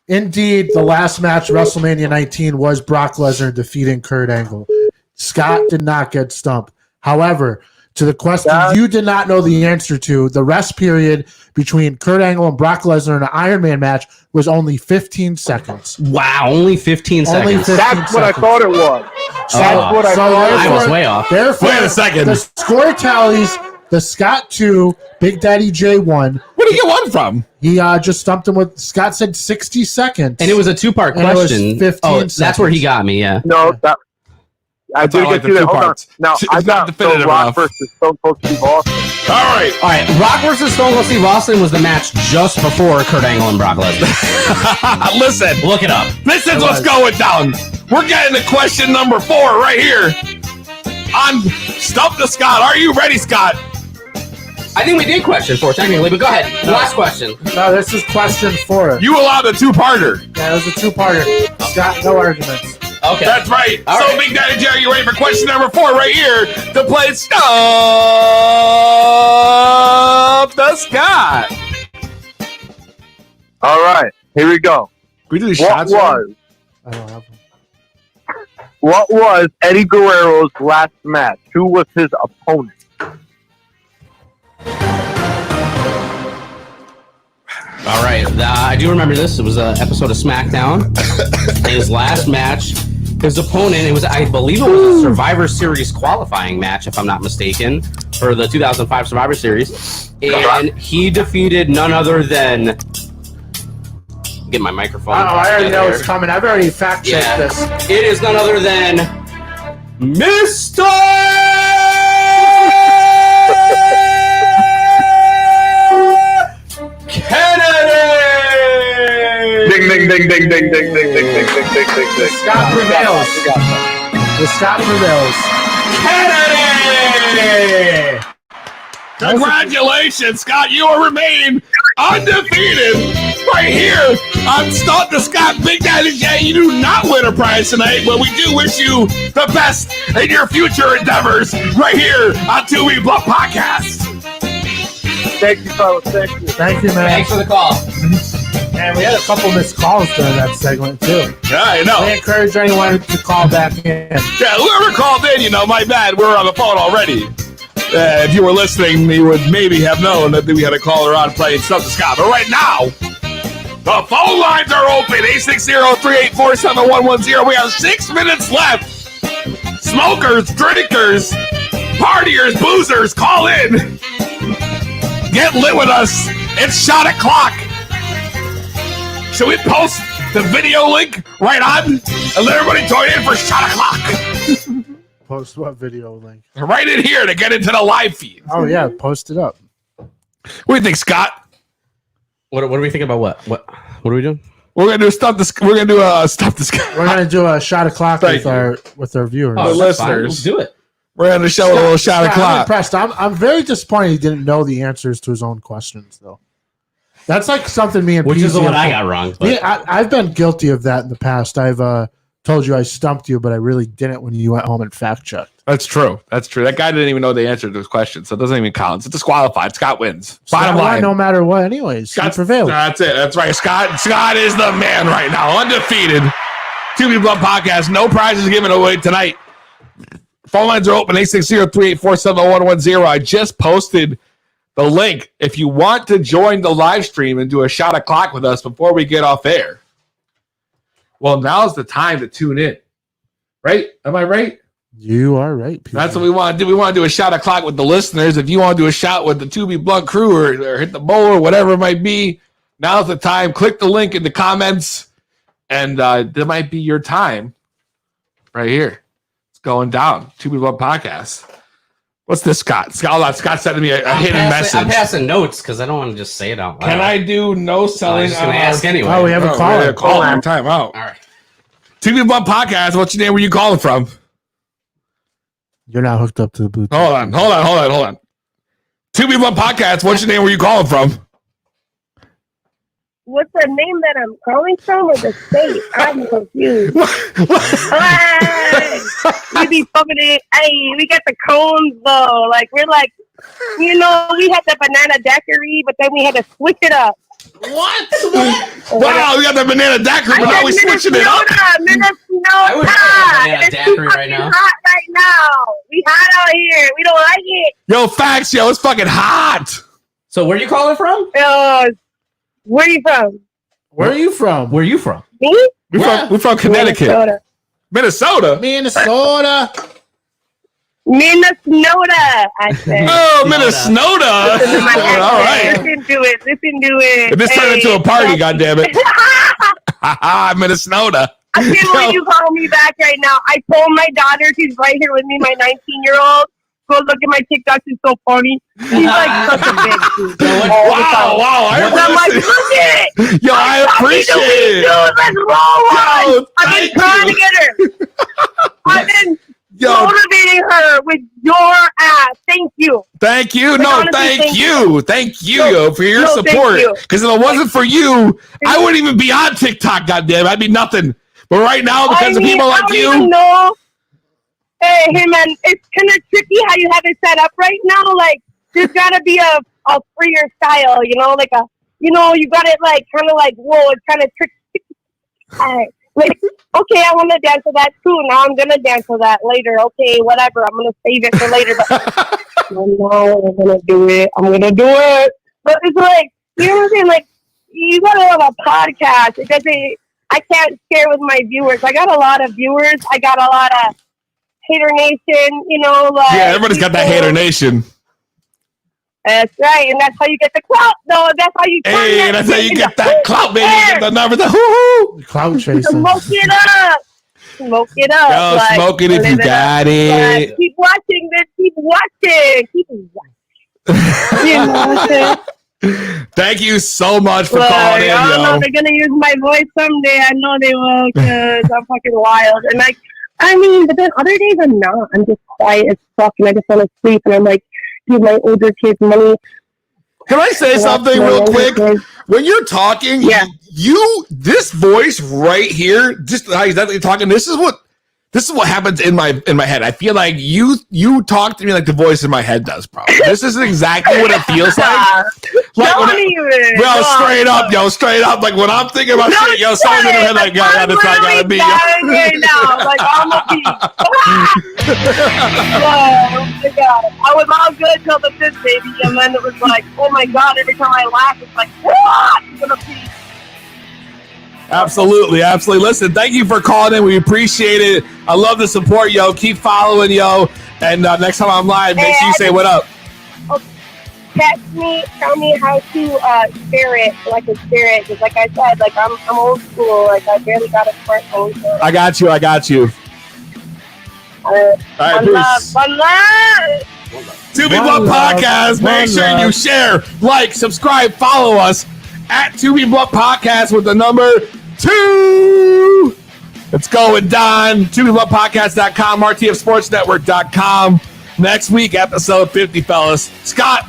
C: indeed, the last match, WrestleMania 19, was Brock Lesnar defeating Kurt Angle. Scott did not get stumped. However, to the question you did not know the answer to, the rest period between Kurt Angle and Brock Lesnar in an Iron Man match was only 15 seconds.
D: Wow, only 15 seconds.
C: Only 15
L: That's what I thought it was. That's what I thought.
D: I was way off.
C: Therefore,
B: wait a second.
C: The score tallies, the Scott 2, Big Daddy J 1.
B: Where did you get 1 from?
C: He just stumped him with, Scott said 60 seconds.
D: And it was a 2-part
C: And it was
D: question.
C: 15
D: that's where he got me, yeah.
L: No, I did get you there. Hold on. Now, I got the Rock versus Stone Cold Steve Austin.
B: All right.
D: Rock versus Stone Cold Steve Austin was the match just before Kurt Angle and Brock Lesnar.
B: Listen.
D: Look it up.
B: This is what's going down. We're getting to question number 4 right here on Stump the Scott. Are you ready, Scott?
D: I think we did question 4 technically, but go ahead. Last question.
C: No, this is question 4.
B: You allowed a 2-parter.
C: Yeah, it was a 2-parter. Scott, no arguments.
D: Okay.
B: That's right.
D: All
B: so,
D: right.
B: Big Daddy Jerry, you ready for question number 4 right here to play Stump the Scott?
L: All right, here we go.
J: We do these
L: What
J: shots.
L: was
C: I don't have them.
L: what was Eddie Guerrero's last match? Who was his opponent?
D: All right. I do remember this. It was an episode of SmackDown. His last match, his opponent, I believe it was a Survivor Series qualifying match, if I'm not mistaken, for the 2005 Survivor Series. And he defeated none other than... Get my microphone.
C: Oh, I already know
D: here.
C: it's coming. I've already fact-checked this.
D: It is none other than Mr. Kennedy!
L: Ding, ding, ding, ding, ding, ding, ding, ding, ding, ding, ding, ding, ding.
C: Scott prevails. The Scott prevails.
B: Kennedy! Congratulations, Scott. You will remain undefeated right here on Stump the Scott. Big Daddy J, you do not win a prize tonight, but we do wish you the best in your future endeavors right here on 2 Week Bluff Podcast.
L: Thank you, fellas. Thank you.
C: Thank you, man.
D: Thanks for the call.
C: And we had a couple missed calls during that segment, too.
B: Yeah, I know.
C: We encourage anyone to call back in.
B: Yeah, whoever called in, my bad. We're on the phone already. If you were listening, you would maybe have known that we had a caller on playing Stump the Scott. But right now, the phone lines are open. 860-384-7110. We have 6 minutes left. Smokers, drinkers, partiers, boozers, call in. Get lit with us. It's shot o'clock. Should we post the video link right on and let everybody join in for shot o'clock?
C: Post what video link?
B: Right in here to get into the live feed.
C: Oh, yeah. Post it up.
B: What do you think, Scott?
D: What do we think about what? What are we doing?
B: We're gonna do Stump the Scott. We're gonna do Stump the Scott.
C: We're going to do a shot o'clock with our viewers.
D: Oh,
B: the
D: that's fine.
B: listeners.
D: We'll do it.
J: We're going to show a little shot
C: I'm
J: o'clock.
C: impressed. I'm very disappointed he didn't know the answers to his own questions, though. That's like something me and
D: Which is the
C: PZ
D: one I
C: have-
D: got wrong. But
C: Yeah, I've been guilty of that in the past. I've told you I stumped you, but I really didn't when you went home and fact checked.
J: That's true. That's true. That guy didn't even know the answer to his question, so it doesn't even count. It's disqualified. Scott wins. Bottom line.
C: No matter what, anyways. He
J: Scott's-
C: prevailed.
J: That's it. That's right. Scott is the man right now. Undefeated. 2B Blood Podcast. No prizes given away tonight. Phone lines are open. 860-384-7110. I just posted the link. If you want to join the live stream and do a shot o'clock with us before we get off air, well, now's the time to tune in. Right? Am I right?
C: You are right, Peter.
J: That's what we want to do. We want to do a shot o'clock with the listeners. If you want to do a shot with the 2B Blood crew or hit the bowl or whatever it might be, now's the time. Click the link in the comments, and there might be your time right here. It's going down. 2B Blood Podcast. What's this, Scott? Scott sending me a hidden message.
D: I'm passing notes because I don't want to just say it out loud.
J: Can I do no selling?
D: I was just going to ask anyway.
C: Oh, we have a caller.
J: Call on time out.
D: All right.
J: 2B Blood Podcast. What's your name? Where you calling from?
C: You're not hooked up to the Bluetooth.
J: Hold on. 2B Blood Podcast. What's your name? Where you calling from?
M: What's the name that I'm calling from or the state? I'm confused. Hey, we be fucking it. Hey, we got the cones though. Like we're like, we had the banana daiquiri, but then we had to switch it up.
J: What? Wow, we got the banana daiquiri, but now we switching it up.
M: Minnesota.
D: I would have a banana
M: It's
D: daiquiri
M: fucking
D: right now.
M: hot right now. We hot out here. We don't like it.
J: Yo, facts, yo, it's fucking hot.
D: So where are you calling from?
M: Where are you from?
C: Where are you from?
D: Where are you from?
M: Me?
J: We're from Connecticut.
M: Minnesota.
J: Minnesota.
M: Minnesota, I said.
J: Oh, Minnesota.
M: Listen to my accent.
J: All right.
M: Listen to it.
J: This turned into a party, goddammit. Minnesota.
M: I can't wait you call me back right now. I told my daughter, she's right here with me, my 19-year-old. Go look at my TikTok. It's so funny. She's like such a big dude.
J: Wow.
M: I'm like, look at it.
J: Yo, I appreciate it.
M: Let's roll
J: Yo,
M: on. I've been trying to get her. I've been
J: Yo.
M: motivating her with your ass. Thank you.
J: Thank you.
M: Like,
J: No,
M: honestly,
J: thank you. Thank you,
M: No,
J: yo, for your
M: no, thank
J: support.
M: you.
J: Because if it wasn't for you, I wouldn't even be on TikTok, goddamn. I'd be nothing. But right now, because of people like
M: I don't
J: you.
M: even know. Hey, man, it's kind of tricky how you have it set up right now. Like, there's got to be a freer style, like you got it like kind of like, whoa, it's kind of tricky. All right. Like, okay, I want to dance to that too. Now I'm going to dance to that later. Okay, whatever. I'm going to save it for later. But no, I'm going to do it. I'm going to do it. But it's like, you know what I'm saying? Like, you got to have a podcast. It doesn't, I can't share with my viewers. I got a lot of viewers. I got a lot of Hater Nation, like.
J: Yeah, everybody's got that Hater Nation.
M: That's right, and that's how you get the clout. No, that's how you.
J: Hey, that's how you get that clout, baby. You get the number, the hoo-hoo.
C: Clout chasing.
M: Smoke it up. Smoke it up.
J: Yo,
M: like,
J: smoke it if you
M: live
J: got
M: up.
J: it.
M: Like, keep watching this. Keep watching. Keep watching. You know what I'm saying?
J: Thank you so much for
M: Like,
J: calling in,
M: I don't know
J: yo.
M: if they're gonna use my voice someday. I know they will, because I'm fucking wild. And like, I mean, but then other days I'm not. I'm just quiet as fuck, and I just want to sleep. And I'm like, give my older kids money.
J: Can I say something real quick? When you're talking, this voice right here, just how you're talking, this is what happens in my head. I feel like you talk to me like the voice in my head does, bro. This is exactly what it feels like. Straight up. Like when I'm thinking about shit, someone's in her head like, yeah, that's not gotta be.
M: Right now, like I'm a beast. Oh my god, I was all good till the fifth, baby, and then it was like, oh my god, every time I laugh, it's like, what? I'm gonna pee.
J: Absolutely. Listen, thank you for calling in. We appreciate it. I love the support, yo. Keep following, yo. And next time I'm live, make sure you say what up.
M: Text me, tell me how to share it, so I can share it. Because like I said, like I'm old school. Like I barely got a smartphone. So.
J: I got you. All right, peace.
M: One love.
J: 2B Blood Podcast. Make sure you share, like, subscribe, follow us at 2B Blood Podcast with the number 2.
B: It's going down. ToBeBluntPodcast.com, RTFSportsNetwork.com. Next week, episode 50, fellas. Scott,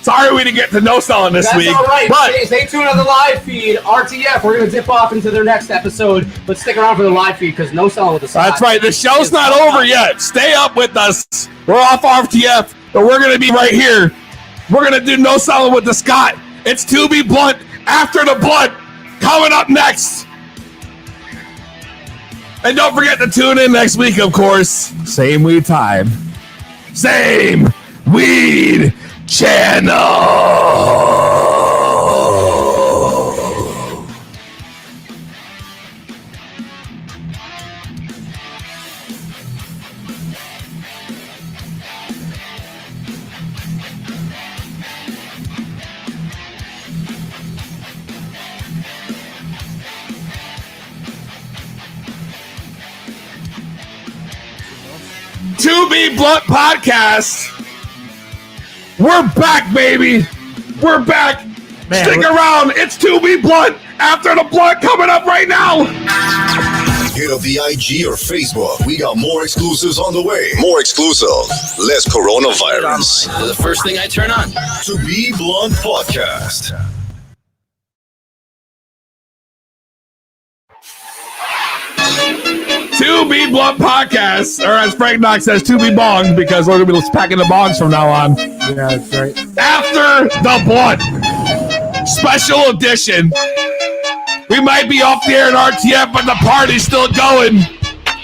B: sorry we didn't get to no selling this week.
D: That's all right.
B: But
D: Stay tuned on the live feed. RTF, we're going to dip off into their next episode, but stick around for the live feed because no selling with the Scott.
B: that's right. The show's not over yet. Stay up with us. We're off RTF, but we're going to be right here. We're going to do no selling with the Scott. It's To Be Blunt after the blunt coming up next. And don't forget to tune in next week, of course. Same weed time. Same weed channel. To Be Blunt Podcast. We're back, baby. We're back.
C: Man,
B: Stick around. It's To Be Blunt after the blunt coming up right now.
N: Hit up the IG or Facebook. We got more exclusives on the way. More exclusive. Less coronavirus.
O: The first thing I turn on.
N: To Be Blunt Podcast.
B: To Be Blunt Podcast, or as Frank Knox says, To Be Bonged, because we're going to be packing the bongs from now on.
C: Yeah, that's right.
B: After the Blunt special edition. We might be off the air at RTF, but the party's still going.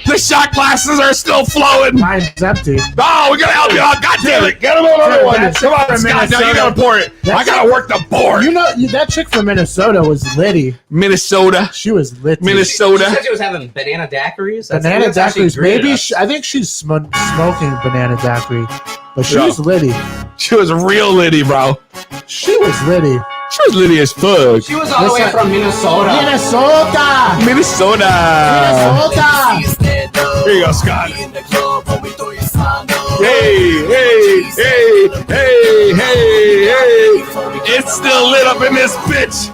B: The shot glasses are still flowing.
C: Mine's empty.
B: Oh, we got to help you out. God damn it. Get him another one. Come on, Scott. Now you got to pour it. I got to work the board.
C: You know, that chick from Minnesota was litty.
B: Minnesota.
C: She was litty.
B: Minnesota.
D: She said she was having banana daiquiris.
C: Banana daiquiris. Maybe I think she's smoking banana daiquiri, but she was litty.
B: She was real litty, bro.
C: She was litty.
B: She was litty as fuck.
D: She was all the way from Minnesota.
C: Minnesota.
B: Here you go, Scott. Hey, hey. It's still lit up in this bitch.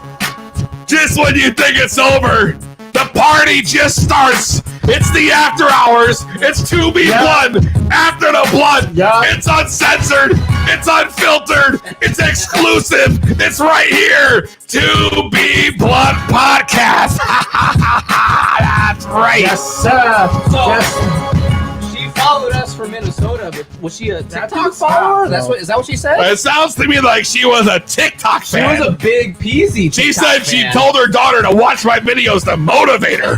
B: Just when you think it's over, the party just starts. It's the after hours. It's To Be Blunt after the blunt. It's uncensored. It's unfiltered. It's exclusive. It's right here. To Be Blunt Podcast. That's right.
C: Yes, sir.
D: She followed us from Minnesota, but was she a TikTok follower? Is that what she said?
B: It sounds to me like she was a TikTok fan.
D: She was a big Peasy
B: She
D: TikTok
B: said she told her daughter to watch my videos to motivate her.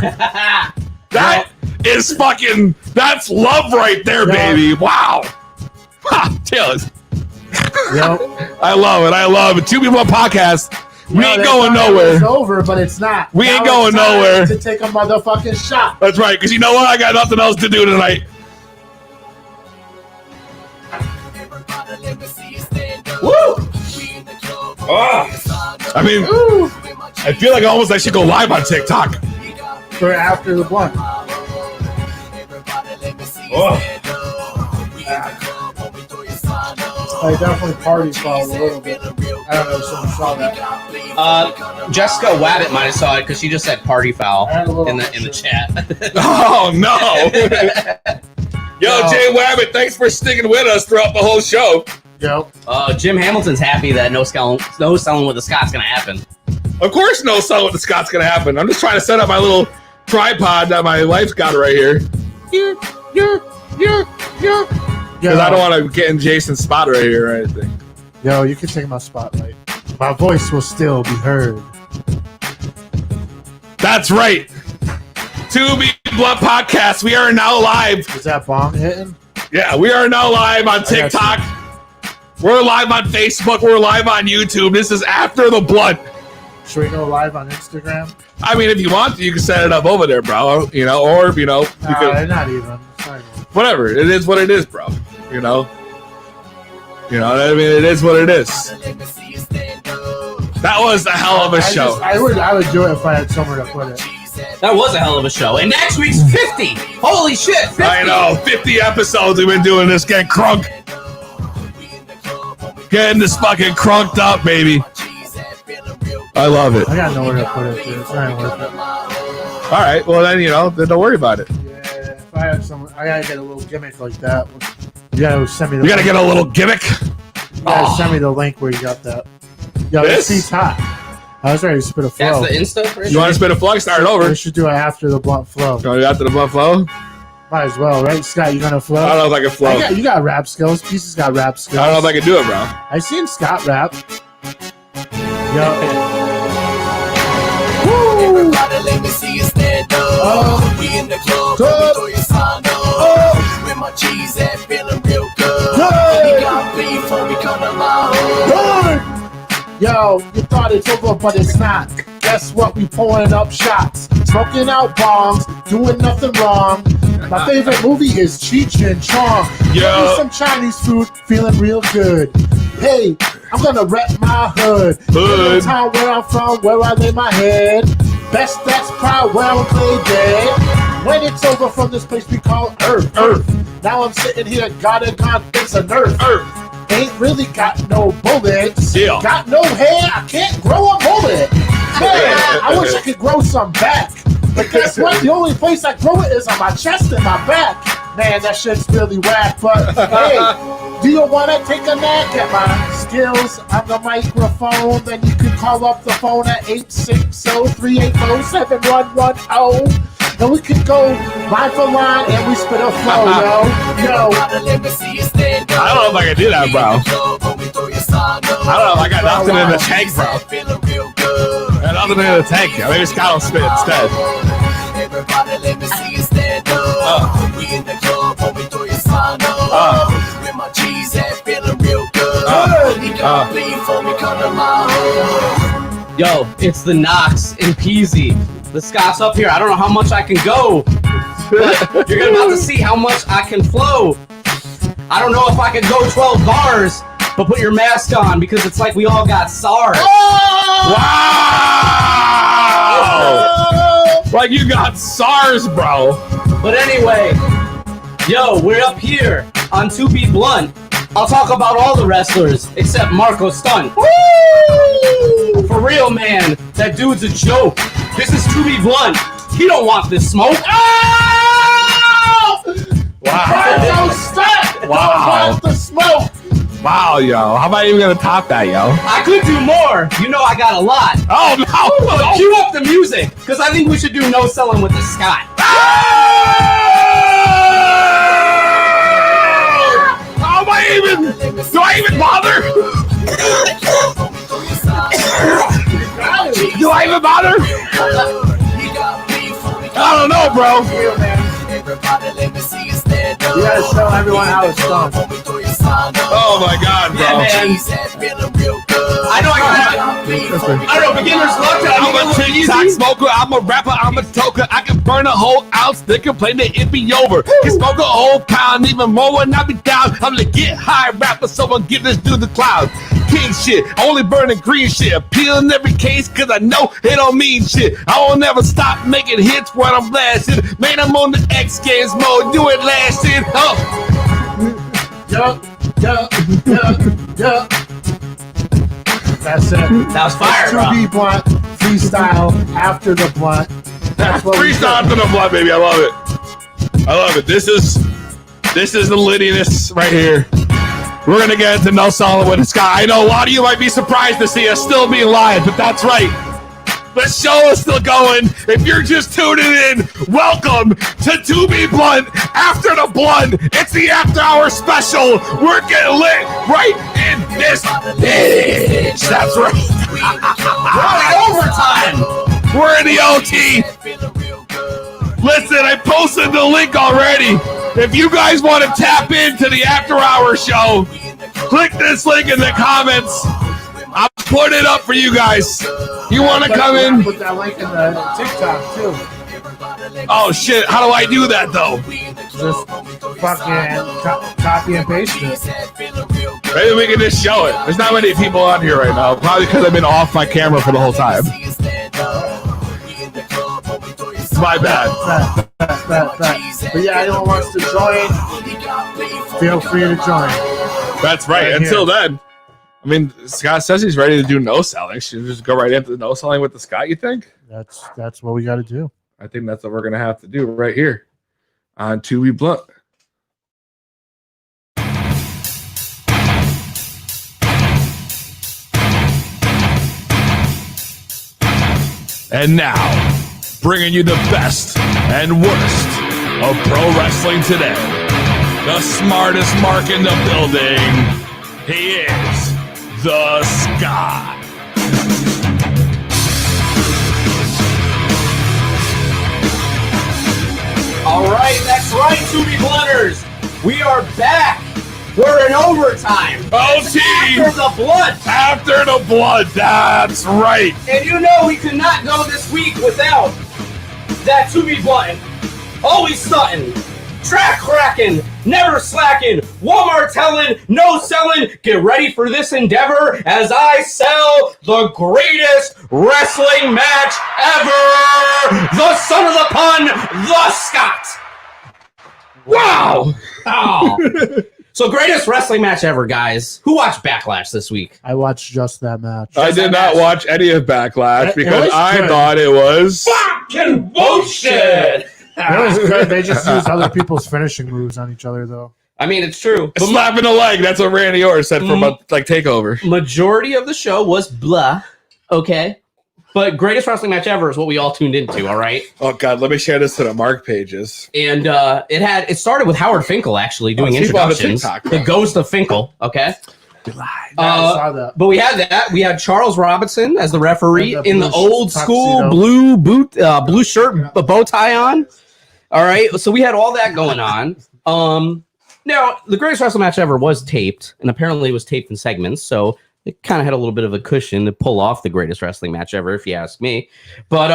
B: That is fucking, that's love right there, baby. Wow. Ha, Taylor. I love it. To Be Blunt Podcast. We ain't going nowhere.
C: It's over, but it's not.
B: We ain't
C: Now
B: going
C: it's time
B: nowhere.
C: to take a motherfucking shot.
B: That's right, because you know what? I got nothing else to do tonight. Woo! I mean, I feel like almost I should go live on TikTok.
C: For after the blunt. I definitely party foul a little bit. I don't know if someone saw that.
D: Jessica Wabbit might have saw it because she just said party foul in the chat.
B: Oh no! Yo, Jay Wabbit, thanks for sticking with us throughout the whole show.
C: Yep.
D: Jim Hamilton's happy that no selling with the Scott's gonna happen.
B: Of course, no selling with the Scott's gonna happen. I'm just trying to set up my little tripod that my wife's got right here. Because I don't want to get in Jason's spot right here or anything.
C: Yo, you can take my spotlight. My voice will still be heard.
B: That's right. To Be Blunt Podcast. We are now live.
C: Is that bong hitting?
B: Yeah, we are now live on TikTok. We're live on Facebook. We're live on YouTube. This is after the blunt.
C: Should we go live on Instagram?
B: I mean, if you want to, you can set it up over there, bro. You know, or if you know, you could,
C: not even. Sorry.
B: Whatever. It is what it is, bro. You know. You know what I mean? It is what it is. That was a hell of a show.
C: I would do it if I had somewhere to put it.
D: That was a hell of a show. And next week's 50. Holy shit, 50.
B: I know. 50 episodes we've been doing this. Getting crunk. Getting this fucking crunked up, baby. I love it.
C: I got nowhere to put it, dude. It's not even worth it.
J: right. Well, then then don't worry about it.
C: Yeah, if I had I gotta get a little gimmick like that. You gotta send me.
J: You gotta get a little gimmick.
C: You gotta send me the link where you got that. Yo,
J: This?
C: this seat's hot. I was ready to spit a flow.
D: That's the Insta.
J: You want to spit a flow? Start it over.
C: We should do it after the blunt flow.
J: You want to do after the blunt flow?
C: Might as well, right? Scott, you gonna flow?
J: I don't know if I can flow.
C: You got rap skills. Pieces got rap skills.
J: I don't know if I can do it, bro.
C: I seen Scott rap. Yo.
O: Everybody, let me see you stand up. We in the club, let me throw your sign up. With my cheese at feeling real good. We got beef before we come to my hood.
C: Yo, you thought it's over, but it's not. Guess what? We pulling up shots, smoking out bombs, doing nothing wrong. My favorite movie is Cheech and Chong. Give me some Chinese food, feeling real good. Hey, I'm gonna rep my hood. The town where I'm from, where I lay my head. Best that's proud, where I play dead. When it's over from this place we call Earth. Now I'm sitting here, got a gun, it's a nerf. Ain't really got no bullets.
J: Yeah.
C: Got no hair, I can't grow a bullet. Man, I wish I could grow some back. But guess what? The only place I grow it is on my chest and my back. Man, that shit's really whack. But hey, do you want to take a nap at my skills on the microphone? Then you can call up the phone at 860-380-7110. And we could go line for line and we spit a flow, yo.
J: I don't know if I can do that, bro. I don't know if I got nothing in the tank, bro. I got nothing in the tank. Maybe Scott will spit instead.
O: Everybody, let me see you stand up. We in the club, when we throw your sign up. With my cheese at feeling real good. We got beef before we come to my hood.
D: Yo, it's the Knox and Peasy. The Scott's up here. I don't know how much I can go, but you're about to see how much I can flow. I don't know if I can go 12 bars, but put your mask on because it's like we all got SARS.
J: Wow! Like you got SARS, bro.
D: But anyway, yo, we're up here on 2B Blunt. I'll talk about all the wrestlers except Marco Stunt. Woo! For real, man, that dude's a joke. This is 2B Blunt. He don't want this smoke. Oh!
C: Marco Stunt!
J: Wow.
C: Don't want the smoke!
J: Wow, yo. How am I even gonna top that, yo?
D: I could do more. You know I got a lot.
J: Oh no!
D: Cue up the music, because I think we should do no selling with the Scott.
J: How am I even? Do I even bother? Do I even bother? I don't know, bro.
C: You gotta show everyone how it's done.
J: Oh my god, bro.
D: Yeah, man. I know beginner's luck.
J: I'm a TikTok smoker, I'm a rapper, I'm a toker. I can burn a whole ounce, they complain that it be over. Can smoke a whole pound, even more when I be down. I'm the get high rapper, someone give this dude the cloud. King shit, only burning green shit. Appealing every case, cause I know it don't mean shit. I won't never stop making hits when I'm blasting. Man, I'm on the X Games mode, do it lasting.
C: Yup. That's it.
D: That was fire, bro.
C: 2B Blunt, freestyle after the blunt. That's what
J: freestyle after the blunt, baby. I love it. I love it. This is the littiness right here. We're gonna get into No Solid with Scott. I know a lot of you might be surprised to see us still being live, but that's right. The show is still going. If you're just tuning in, welcome to 2B Blunt After the Blunt. It's the after hour special. We're getting lit right in this bitch. That's right.
D: We're overtime.
J: We're in the OT. Listen, I posted the link already. If you guys want to tap into the after hour show, click this link in the comments. I'll put it up for you guys. You want to come in?
C: Put that link in the TikTok too.
J: Oh shit! How do I do that though?
C: Just fucking copy and paste it.
J: Maybe we can just show it. There's not many people on here right now. Probably because I've been off my camera for the whole time. It's my bad.
C: But yeah, anyone wants to join, feel free to join.
J: That's right. Until then. I mean, Scott says he's ready to do no selling. Should we just go right into the no selling with the Scott, you think?
C: That's what we got to do.
J: I think that's what we're going to have to do right here on To Be Blunt.
A: And now, bringing you the best and worst of pro wrestling today. The smartest mark in the building. He is the Scott.
D: All right, that's right, To Be Blunters. We are back. We're in overtime.
A: OT.
D: After the blood.
A: After the blood. That's right.
D: And you know we could not go this week without that To Be Blunt. Always stunting, track cracking, never slacking, Walmart telling, no selling. Get ready for this endeavor as I sell the greatest wrestling match ever. The son of the pun, the Scott. Wow. Oh. So greatest wrestling match ever, guys. Who watched Backlash this week?
C: I watched just that match.
J: I did not watch any of Backlash because I thought it was
D: fucking bullshit.
C: It was good. They just used other people's finishing moves on each other, though.
D: I mean, it's true.
J: Slap in the leg. That's what Randy Orton said from TakeOver.
D: Majority of the show was blah. Okay. But greatest wrestling match ever is what we all tuned into, all right?
J: Oh, God. Let me share this to the Mark pages.
D: And it started with Howard Finkel, actually, doing introductions.
J: TikTok,
D: the ghost of Finkel, okay?
C: I saw that.
D: But we had that. We had Charles Robinson as the referee in the old school
C: tuxedo.
D: blue shirt, bow tie on. All right, so we had all that going on. Now, the greatest wrestling match ever was taped, and apparently it was taped in segments, so it kind of had a little bit of a cushion to pull off the greatest wrestling match ever, if you ask me. But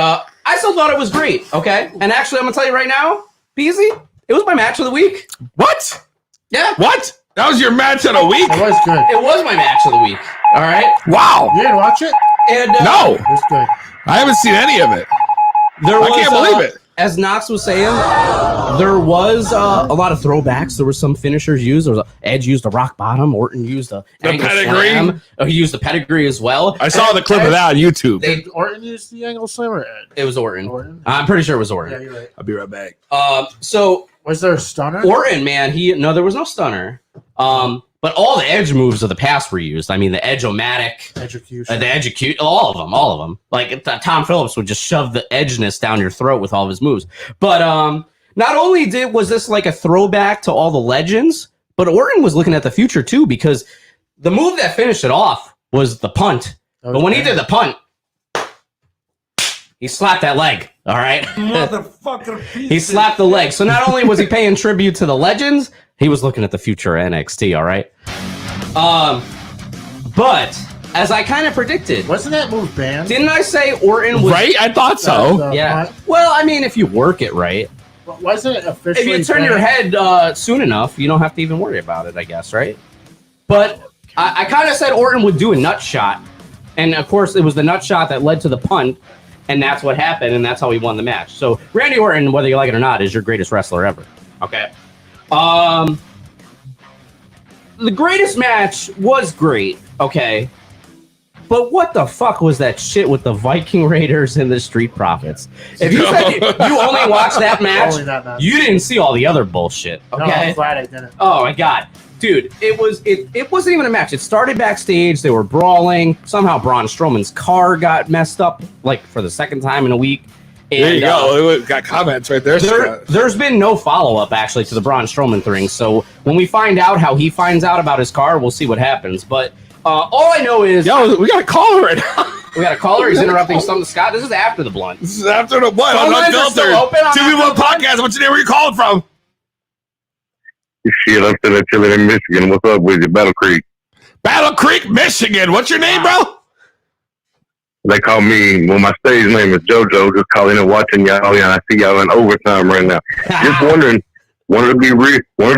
D: I still thought it was great, okay? And actually, I'm going to tell you right now, Beasley, it was my match of the week.
J: What?
D: Yeah.
J: What? That was your match of the week?
C: It was good.
D: It was my match of the week, all right?
J: Wow.
C: You didn't watch it?
D: And
J: No.
C: It was good.
J: I haven't seen any of it.
D: I
J: can't believe it.
D: As Knox was saying, there was a lot of throwbacks. There were some finishers used. There was Edge used a rock bottom. Orton used the angle
J: pedigree.
D: slam. He used the pedigree as well.
J: I saw the clip of that on YouTube.
C: Did Orton use the angle slam or Ed?
D: It was Orton.
C: Orton?
D: I'm pretty sure it was Orton.
C: Yeah, you're right.
J: I'll be right back.
D: So
C: Was there a stunner?
D: Orton, man, there was no stunner. But all the Edge moves of the past were used. I mean, the Edge-o-matic,
C: Execution.
D: all of them. Like Tom Phillips would just shove the edgeness down your throat with all of his moves. But not only was this like a throwback to all the legends, but Orton was looking at the future too, because the move that finished it off was the punt. But when he did the punt, he slapped that leg. All right,
E: Motherfucker.
D: he slapped the leg. So not only was he paying tribute to the legends, he was looking at the future of NXT, all right? But as I kind of predicted,
C: Wasn't that move banned?
D: didn't I say Orton was
J: Right? I thought so.
D: Yeah. Well, I mean, if you work it right,
C: Wasn't it
D: if
C: officially
D: you turn your
C: banned?
D: head soon enough, you don't have to even worry about it, I guess, right? But I kind of said Orton would do a nut shot, and of course, it was the nut shot that led to the punt, and that's what happened, and that's how he won the match. So Randy Orton, whether you like it or not, is your greatest wrestler ever. Okay. The greatest match was great, okay, but what the fuck was that shit with the Viking Raiders and the Street Profits? If you said you only watched that match,
C: Only that match.
D: you didn't see all the other bullshit,
C: No,
D: okay?
C: I'm glad I didn't.
D: Oh my god, dude, it wasn't even a match. It started backstage. They were brawling. Somehow Braun Strowman's car got messed up, like for the second time in a week. And,
J: There you go. We got comments right there.
D: there's been no follow-up actually to the Braun Strowman thing. So when we find out how he finds out about his car, we'll see what happens. But all I know is
J: we got a caller right now.
D: We got a caller. He's interrupting something. Scott, this is after the blunt.
J: This is after the blunt.
D: Phone lines are still open on
J: Two
D: After
J: People
D: the Blunt?
J: Podcast. What's your name? Where you calling from?
L: Shit, I'm still chilling in Michigan. What's up with you? Battle Creek.
J: Battle Creek, Michigan. What's your name, bro?
L: They call me, my stage name is JoJo. Just calling and watching y'all. Yeah, I see y'all in overtime right now. Just wondering, wanted to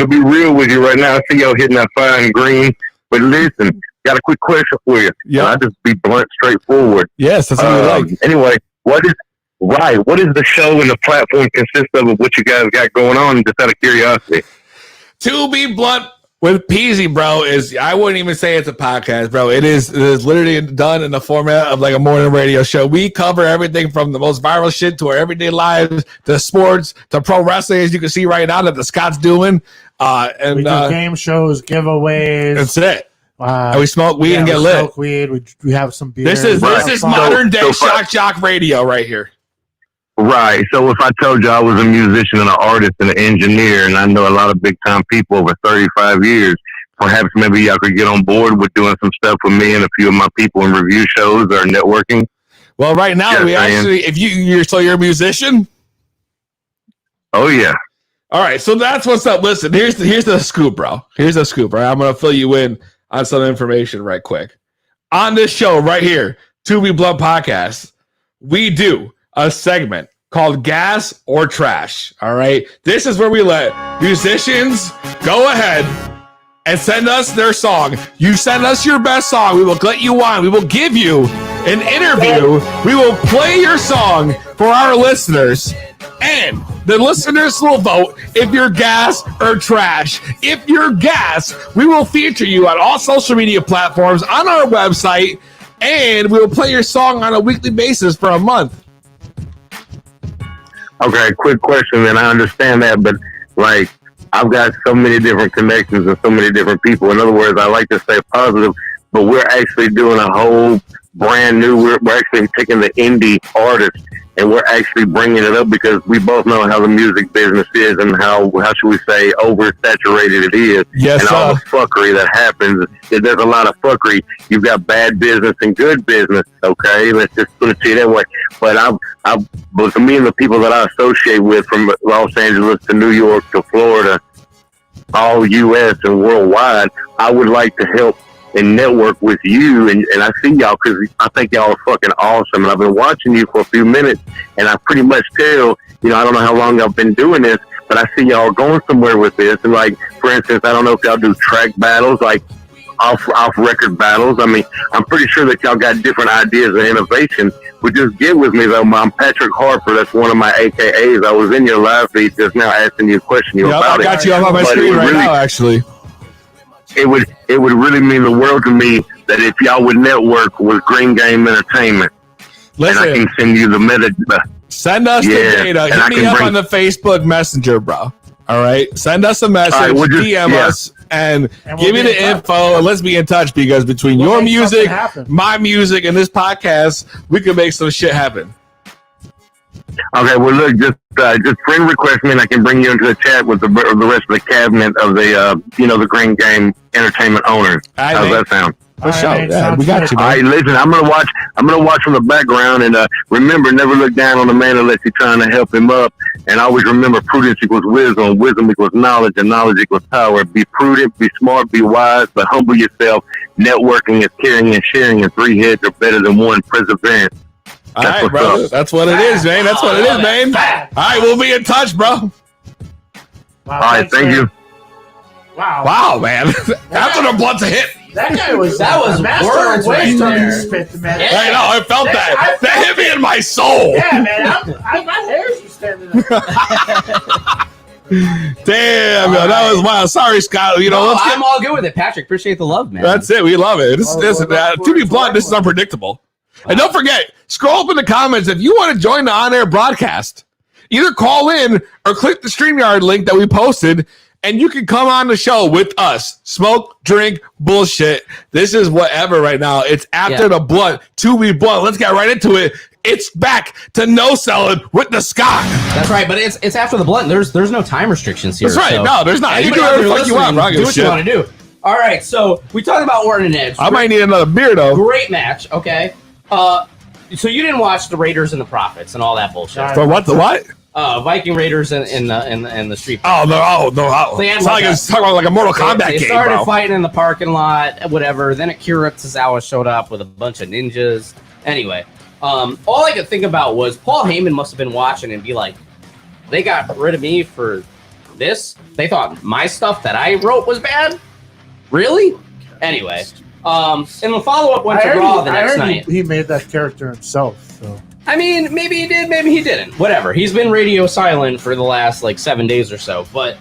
L: be real with you right now. I see y'all hitting that fine green. But listen, got a quick question for you.
J: Yeah.
L: I just be blunt, straightforward.
J: Yes, that's what we like.
L: Anyway, what is the show and the platform consist of what you guys got going on? Just out of curiosity.
J: To Be Blunt with Peasy, bro, is I wouldn't even say it's a podcast, bro. It is literally done in the format of like a morning radio show. We cover everything from the most viral shit to our everyday lives, to sports, to pro wrestling, as you can see right now that the Scott's doing. And
C: we do game shows, giveaways.
J: That's it. And we smoke weed and get lit.
C: Smoke weed. We have some beer.
J: This is modern day shock jock radio right here.
L: Right. So if I told you I was a musician and an artist and an engineer, and I know a lot of big time people over 35 years, perhaps maybe y'all could get on board with doing some stuff with me and a few of my people in review shows or networking.
J: Well, right now we actually, if you're a musician.
L: Oh yeah.
J: All right. So that's what's up. Listen, here's the scoop, bro. Here's the scoop. Right. I'm gonna fill you in on some information right quick. On this show right here, 2B Blunt Podcast, we do a segment called Gas or Trash. All right. This is where we let musicians go ahead and send us their song. You send us your best song. We will let you on. We will give you an interview. We will play your song for our listeners. And the listeners will vote if you're gas or trash. If you're gas, we will feature you on all social media platforms, on our website, and we will play your song on a weekly basis for a month.
L: Okay, quick question, and I understand that, but like I've got so many different connections and so many different people. In other words, I like to stay positive, but we're actually doing a whole brand new. We're actually taking the indie artists and we're actually bringing it up because we both know how the music business is and how should we say oversaturated it is.
J: Yes,
L: and all the fuckery that happens. There's a lot of fuckery. You've got bad business and good business. Okay, let's just put it to you that way. But for me and the people that I associate with from Los Angeles to New York to Florida, all U.S. and worldwide, I would like to help and network with you, and I see y'all because I think y'all are fucking awesome, and I've been watching you for a few minutes, and I pretty much tell, I don't know how long I've been doing this, but I see y'all going somewhere with this, and like, for instance, I don't know if y'all do track battles, like off record battles. I mean, I'm pretty sure that y'all got different ideas and innovation, but just get with me though. I'm Patrick Harper, that's one of my AKAs. I was in your live feed just now asking you a question about it.
J: I got you up on my screen right now, actually.
L: It would really mean the world to me that if y'all would network with Green Game Entertainment.
J: Listen,
L: and I can send you the meta.
J: Send us the data. Hit me up on the Facebook Messenger, bro. All right, send us a message, DM us, and give me the info, and let's be in touch because between your music, my music, and this podcast, we can make some shit happen.
L: Okay, well, look, just friend request me, and I can bring you into a chat with the rest of the cabinet of the the Green Game Entertainment owners. How's that sound?
J: For sure. Yeah, we got you, man.
L: All right, listen, I'm gonna watch from the background, and remember, never look down on the man unless you're trying to help him up. And always remember, prudence equals wisdom, wisdom equals knowledge, and knowledge equals power. Be prudent, be smart, be wise, but humble yourself. Networking is caring and sharing, and 3 heads are better than 1. Perseverance.
J: All right, bro. That's what it is, man. That's what it is, man. All right, we'll be in touch, bro.
L: All right, thank you.
C: Wow,
J: man. After the blunt's a hit.
E: That was words right there.
J: I know, I felt that. That hit me in my soul.
E: Yeah, man. My hair's just standing up.
J: Damn, yo, that was wild. Sorry, Scott.
D: I'm all good with it, Patrick. Appreciate the love, man.
J: That's it. We love it. To be blunt, this is unpredictable. And don't forget, scroll up in the comments if you want to join the on-air broadcast. Either call in or click the StreamYard link that we posted, and you can come on the show with us. Smoke, drink, bullshit. This is whatever right now. It's after the blunt. 2B Blunt. Let's get right into it. It's back to no selling with the Scott.
D: That's right, but it's after the blunt. There's no time restrictions here.
J: That's right.
D: So
J: no, there's not. You do whatever the fuck you want, bro.
D: Do what you want to do. All right, so we talked about Orton and Edge.
J: I might need another beer, though.
D: Great match, okay. So you didn't watch the Raiders and the Prophets and all that bullshit.
J: For what? The what?
D: Viking Raiders and the Street.
J: Oh no! It's like it's talking about like a Mortal Kombat game.
D: They started fighting in the parking lot, whatever. Then Akira Tozawa showed up with a bunch of ninjas. Anyway, all I could think about was Paul Heyman must have been watching and be like, "They got rid of me for this. They thought my stuff that I wrote was bad. Really?" Anyway. And the follow-up went to Raw the next night.
C: He made that character himself, so.
D: I mean, maybe he did, maybe he didn't. Whatever. He's been radio silent for the last, 7 days or so. But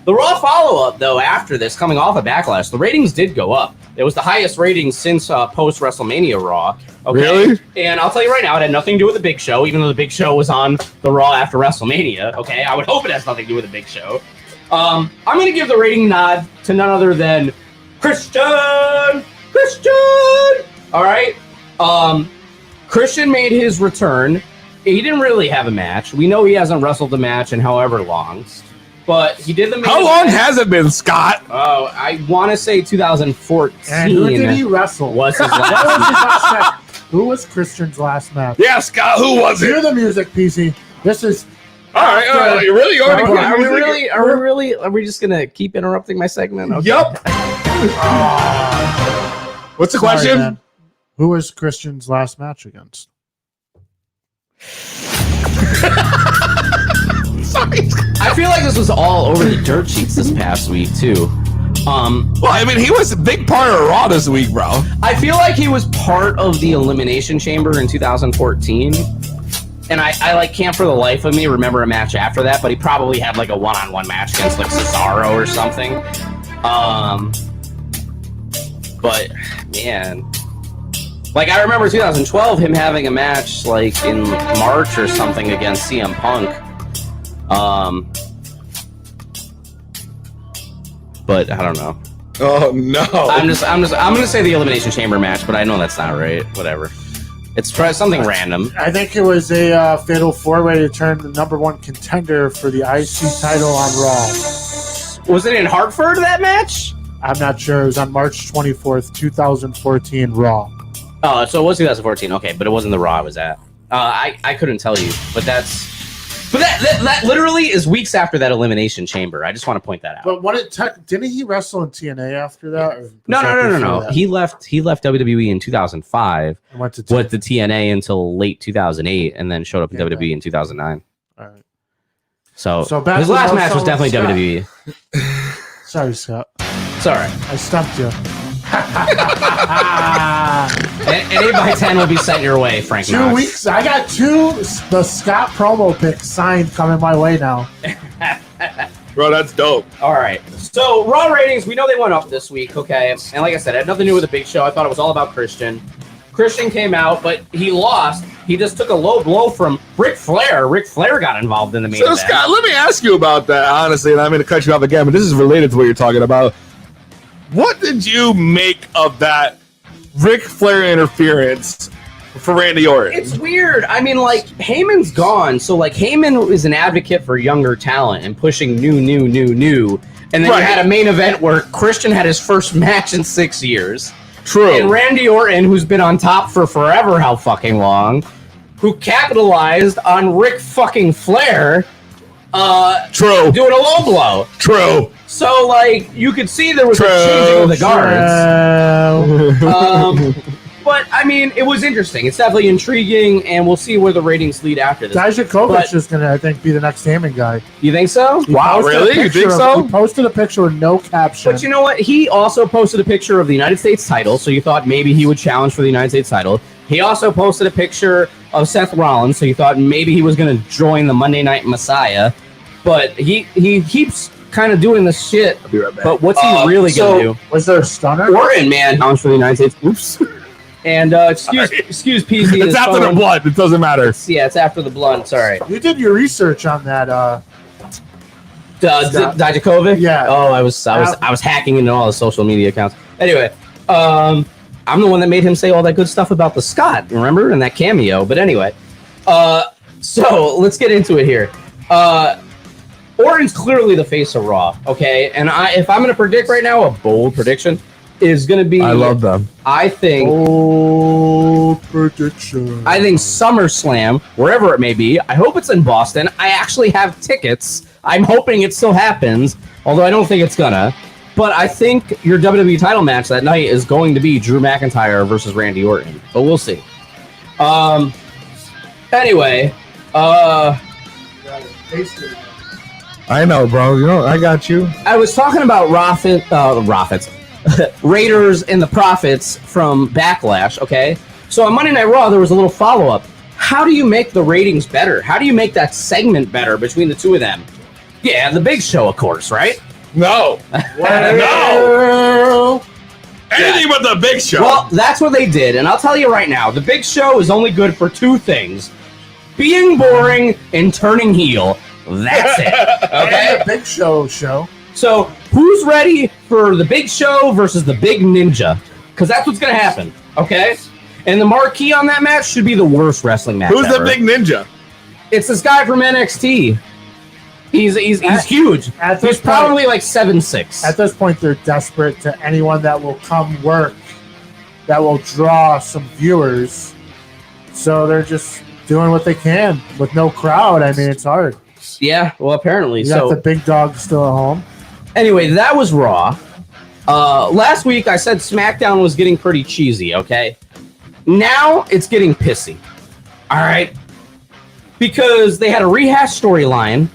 D: The Raw follow-up, though, after this, coming off of Backlash, the ratings did go up. It was the highest ratings since post-WrestleMania Raw. Okay?
J: Really?
D: And I'll tell you right now, it had nothing to do with the Big Show, even though the Big Show was on the Raw after WrestleMania. Okay? I would hope it has nothing to do with the Big Show. I'm going to give the rating nod to none other than Christian! All right? Christian made his return. He didn't really have a match. We know he hasn't wrestled a match in however long. But he did the main
B: How long
D: event.
B: has it been, Scott?
D: Oh, I want to say 2014.
C: And who did he wrestle?
D: Was his
C: What
D: last
C: was his last match? Who was Christian's last match?
B: Yeah, Scott, who was
C: Hear
B: it?
C: the music, PC. This is.
B: All right, you really already
D: Are we just gonna keep interrupting my segment? Okay.
B: Yep. What's the
C: Sorry,
B: question?
C: man. Who was Christian's last match against?
B: Sorry.
D: I feel like this was all over the dirt sheets this past week too.
B: Well, I mean, he was a big part of Raw this week, bro.
D: I feel like he was part of the Elimination Chamber in 2014. And I like can't for the life of me remember a match after that, but he probably had like a one-on-one match against like Cesaro or something. But man, like I remember 2012 him having a match like in March or something against CM Punk. But I don't know.
B: Oh no!
D: I'm gonna say the Elimination Chamber match, but I know that's not right. Whatever. It's something random.
C: I think it was a fatal four-way to turn the #1 contender for the IC title on Raw.
D: Was it in Hartford, that match?
C: I'm not sure. It was on March 24th, 2014 Raw.
D: Oh, so it was 2014. Okay, but it wasn't the Raw I was at. I couldn't tell you, but that literally is weeks after that Elimination Chamber. I just want to point that out.
C: But what didn't he wrestle in TNA after that? Or was
D: No.
C: that?
D: He left WWE in 2005.
C: And went to
D: went to TNA until late 2008, and then showed up in WWE in 2009.
C: All right.
D: So
C: back
D: his
C: to
D: last
C: Mo
D: match was
C: Sullivan
D: definitely
C: Scott.
D: WWE.
C: Sorry, Scott.
D: It's all right.
C: I stumped you.
D: An 8x10 will be sent your way, Frank.
C: 2
D: Knox.
C: weeks. I got the Scott promo pick signed coming my way now.
B: Bro, that's dope.
D: All right. So Raw ratings, we know they went up this week, okay? And like I said, it had nothing to do with the Big Show. I thought it was all about Christian. Christian came out, but he lost. He just took a low blow from Ric Flair. Ric Flair got involved in the main
B: So,
D: event.
B: Scott, let me ask you about that, honestly, and I'm going to cut you off again, but this is related to what you're talking about. What did you make of that Ric Flair interference for Randy Orton?
D: It's weird. I mean, like, Heyman's gone, so, like, Heyman is an advocate for younger talent and pushing new. And then you had a main event where Christian had his first match in 6 years.
B: True.
D: And Randy Orton, who's been on top for forever how fucking long, who capitalized on Ric fucking Flair
B: True.
D: doing a low blow.
B: True.
D: So, like, you could see there was a changing of the guards. But, I mean, it was interesting. It's definitely intriguing, and we'll see where the ratings lead after this.
C: Dijakovic is going to, I think, be the next Heyman guy.
D: You think so?
C: He posted a picture he posted a picture with no caption.
D: But you know what? He also posted a picture of the United States title, so you thought maybe he would challenge for the United States title. He also posted a picture of Seth Rollins, so you thought maybe he was going to join the Monday Night Messiah. But he keeps kind of doing this shit.
B: I'll be right back.
D: But what's he really going to do?
C: Was there a stunner?
D: Orton, man, challenge for the United States. Oops. And excuse PC.
B: It's after the blood. It doesn't matter.
D: It's after the blood. Sorry.
C: You did your research on that.
D: Dijakovic?
C: Yeah.
D: Oh, I was hacking into all the social media accounts. Anyway, I'm the one that made him say all that good stuff about the Scott. Remember in that cameo? But anyway, so let's get into it here. Orton's clearly the face of Raw. Okay, and if I'm going to predict right now, a bold prediction is going to be.
J: I love them.
D: I think.
C: Bold prediction.
D: I think SummerSlam, wherever it may be. I hope it's in Boston. I actually have tickets. I'm hoping it still happens, although I don't think it's gonna. But I think your WWE title match that night is going to be Drew McIntyre versus Randy Orton. But we'll see. Anyway,
J: I know, bro. You know, I got you.
D: I was talking about Raiders and the Profits from Backlash, okay? So on Monday Night Raw, there was a little follow-up. How do you make the ratings better? How do you make that segment better between the two of them? Yeah, the Big Show, of course, right?
B: No.
C: No.
B: Anything but the Big Show.
D: Well, that's what they did, and I'll tell you right now, the Big Show is only good for two things: being boring and turning heel. That's it. Okay.
C: The Big Show.
D: So, who's ready for the Big Show versus the Big Ninja? Because that's what's going to happen. Okay. And the marquee on that match should be the worst wrestling match.
B: Who's
D: ever.
B: the Big Ninja?
D: It's this guy from NXT. He's huge. He's probably like 7'6".
C: At this point, they're desperate to anyone that will come work, that will draw some viewers. So they're just doing what they can with no crowd. I mean, it's hard.
D: Yeah, well, apparently.
C: You got the big dog still at home.
D: Anyway, that was Raw. Last week, I said SmackDown was getting pretty cheesy, okay? Now, it's getting pissy. All right? Because they had a rehash storyline.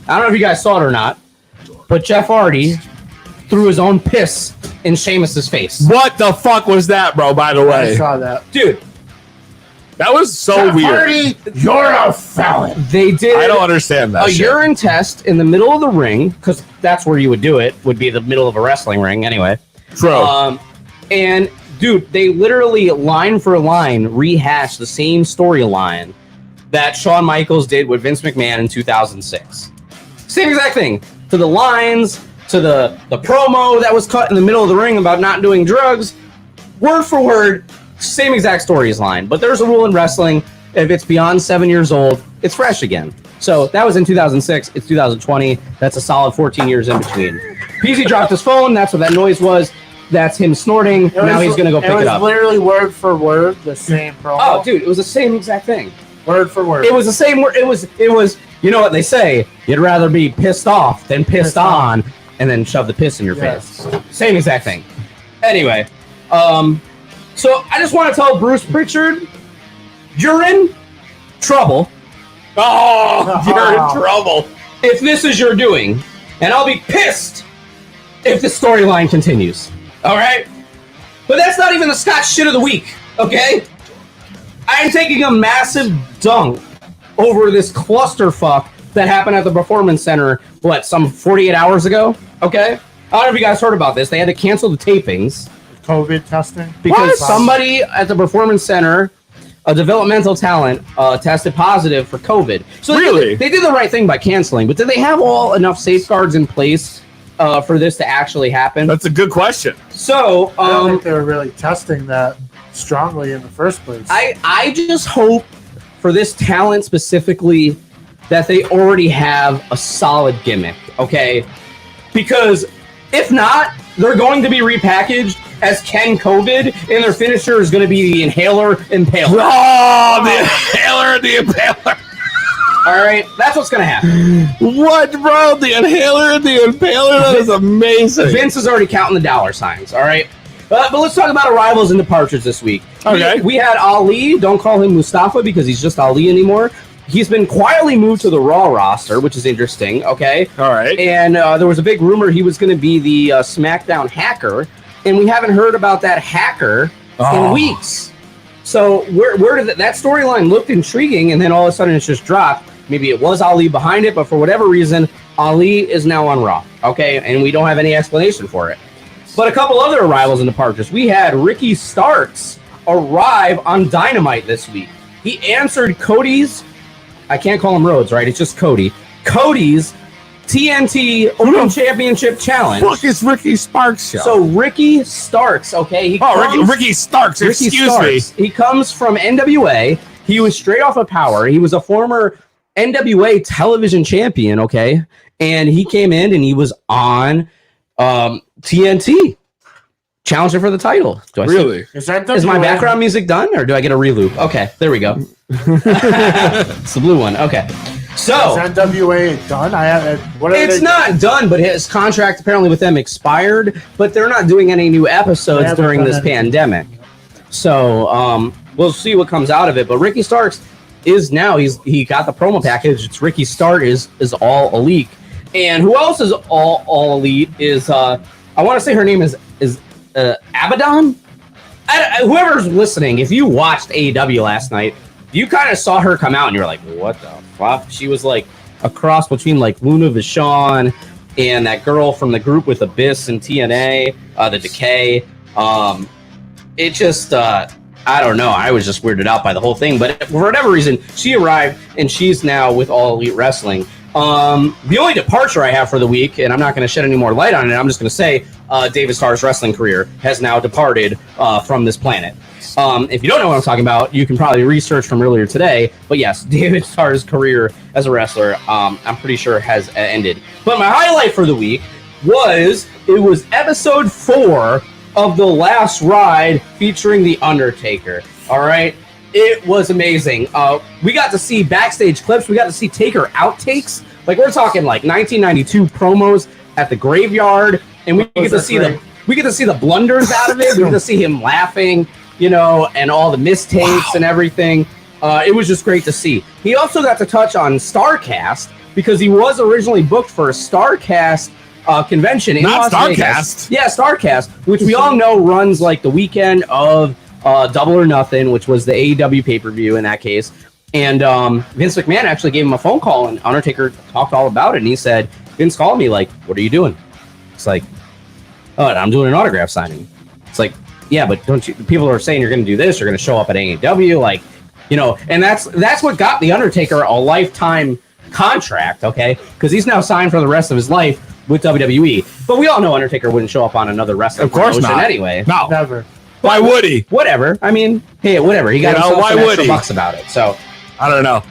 D: I don't know if you guys saw it or not, but Jeff Hardy threw his own piss in Sheamus's face.
B: What the fuck was that, bro, by the way?
C: I saw that.
D: Dude.
B: That was so
C: Jeff
B: weird.
C: Hardy, you're a felon.
D: They did
B: I don't understand that
D: a
B: shit.
D: urine test in the middle of the ring, because that's where you would do it, would be the middle of a wrestling ring anyway.
B: True.
D: And, dude, they literally, line for line, rehashed the same storyline that Shawn Michaels did with Vince McMahon in 2006. Same exact thing. To the lines, to the promo that was cut in the middle of the ring about not doing drugs. Word for word, same exact storyline. But there's a rule in wrestling: if it's beyond 7 years old, it's fresh again. So that was in 2006. It's 2020. That's a solid 14 years in between. PZ dropped his phone. That's what that noise was. That's him snorting. Now he's going to go pick it up.
C: It was literally word for word the same promo.
D: Oh, dude, it was the same exact thing.
C: Word for word.
D: It was the same word. It was, you know what they say? You'd rather be pissed off than pissed on, and then shove the piss in your face. Same exact thing. Anyway, so I just want to tell Bruce Pritchard, you're in trouble.
B: Oh, you're in trouble.
D: If this is your doing, and I'll be pissed if the storyline continues. All right? But that's not even the Scotch shit of the week, okay? I am taking a massive dunk over this clusterfuck that happened at the Performance Center, some 48 hours ago, okay? I don't know if you guys heard about this. They had to cancel the tapings.
C: COVID testing?
D: Because somebody at the Performance Center, a developmental talent, tested positive for COVID. So
B: really?
D: They did the right thing by canceling, but did they have enough safeguards in place for this to actually happen?
B: That's a good question.
D: So,
C: I don't think they were really testing that strongly in the first place.
D: I just hope for this talent specifically that they already have a solid gimmick, okay? Because if not, they're going to be repackaged as Ken COVID, and their finisher is going to be the Inhaler Impaler.
B: Oh, the Inhaler and the Impaler.
D: All right, that's what's going to happen.
B: What, bro? The Inhaler and the Impaler? That is amazing.
D: Vince is already counting the dollar signs, all right? But let's talk about arrivals and departures this week.
B: Okay.
D: We had Ali. Don't call him Mustafa because he's just Ali anymore. He's been quietly moved to the Raw roster, which is interesting, okay?
B: All right.
D: And there was a big rumor he was going to be the SmackDown hacker, and we haven't heard about that hacker in weeks. So where did that storyline looked intriguing, and then all of a sudden it's just dropped. Maybe it was Ali behind it, but for whatever reason, Ali is now on Raw, okay? And we don't have any explanation for it. But a couple other arrivals and departures. We had Ricky Starks arrive on Dynamite this week. He answered Cody's, I can't call him Rhodes, right? It's just Cody. Cody's TNT Open Championship Challenge.
B: Fuck, it's Ricky Starks show.
D: So Ricky Starks, okay?
B: Ricky Starks, excuse me.
D: He comes from NWA. He was straight off of Power. He was a former NWA television champion, okay? And he came in and he was on TNT, challenging for the title.
B: Really?
D: Is my background music done, or do I get a reloop? Okay, there we go. It's the blue one. Okay, so
C: is NWA done?
D: It's not done, but his contract apparently with them expired. But they're not doing any new episodes during this pandemic. So we'll see what comes out of it. But Ricky Starks is now he got the promo package. It's Ricky Stark is all elite. And who else is all elite is I want to say her name is Abaddon. Whoever's listening, if you watched AEW last night, you kind of saw her come out and you're like, what the fuck? She was like a cross between like Luna Vachon and that girl from the group with Abyss and TNA, the Decay. It just, I don't know. I was just weirded out by the whole thing. But for whatever reason, she arrived, and she's now with All Elite Wrestling. The only departure I have for the week, and I'm not going to shed any more light on it, I'm just going to say David Starr's wrestling career has now departed from this planet. If you don't know what I'm talking about, you can probably research from earlier today. But yes, David Starr's career as a wrestler, I'm pretty sure has ended. But my highlight for the week was episode 4 of The Last Ride featuring The Undertaker. All right. It was amazing. We got to see backstage clips. We got to see Taker outtakes. Like, we're talking like 1992 promos at the graveyard, and we get to see the blunders out of it. We get to see him laughing, and all the mistakes and everything. It was just great to see. He also got to touch on StarCast because he was originally booked for a StarCast convention in Las Vegas. Yeah, StarCast, which we all know runs like the weekend of Double or Nothing, which was the AEW pay-per-view in that case. And Vince McMahon actually gave him a phone call, and Undertaker talked all about it. And he said, Vince called me like, "What are you doing?" It's like, "Oh, I'm doing an autograph signing." It's like, "Yeah, but don't you? People are saying you're going to do this. You're going to show up at AEW, like, And that's what got the Undertaker a lifetime contract, okay? Because he's now signed for the rest of his life with WWE. But we all know Undertaker wouldn't show up on another wrestling promotion anyway.
J: No,
C: never.
J: Why would he?
D: Whatever. I mean, hey, whatever. He got himself some extra bucks about it. So
J: I don't know.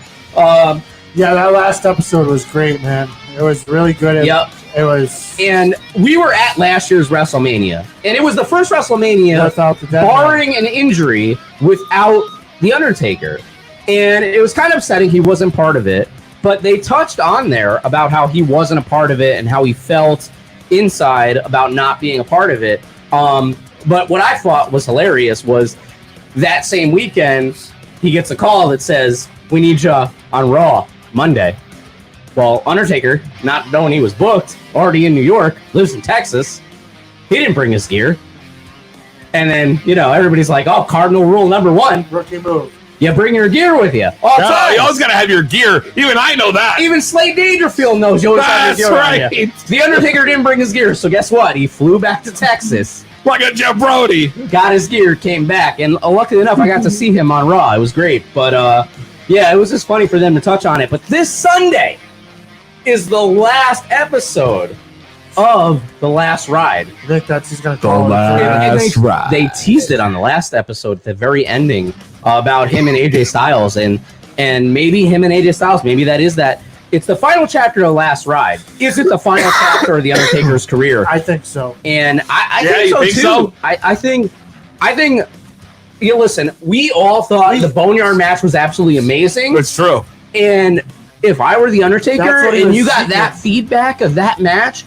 C: Yeah, that last episode was great, man. It was really good.
D: Yep.
C: It was.
D: And we were at last year's WrestleMania, and it was the first WrestleMania
C: without the dead
D: barring an injury without The Undertaker. And it was kind of upsetting he wasn't part of it, but they touched on there about how he wasn't a part of it and how he felt inside about not being a part of it. But what I thought was hilarious was that same weekend, he gets a call that says, "We need you on Raw Monday." Well, Undertaker, not knowing he was booked, already in New York, lives in Texas. He didn't bring his gear. And then, everybody's like, "Oh, cardinal rule number 1.
C: Rookie move.
D: You bring your gear with you."
J: You always got to have your gear. Even I know that.
D: Even Slade Dangerfield knows you always have your gear on you. The Undertaker didn't bring his gear, so guess what? He flew back to Texas.
J: Like a Jeff Brody.
D: Got his gear, came back, and luckily enough, I got to see him on Raw. It was great. But, yeah, it was just funny for them to touch on it. But this Sunday is the last episode of The Last Ride.
C: I think he's going to call it.
J: Last Ride.
D: They teased it on the last episode at the very ending about him and AJ Styles, and maybe him and AJ Styles, maybe that is that. It's the final chapter of Last Ride. Is it the final chapter of The Undertaker's career?
C: I think so.
D: And I think so, too. So? I think, listen, we all thought the Boneyard match was absolutely amazing.
J: It's true.
D: And if I were The Undertaker and you got that feedback of that match,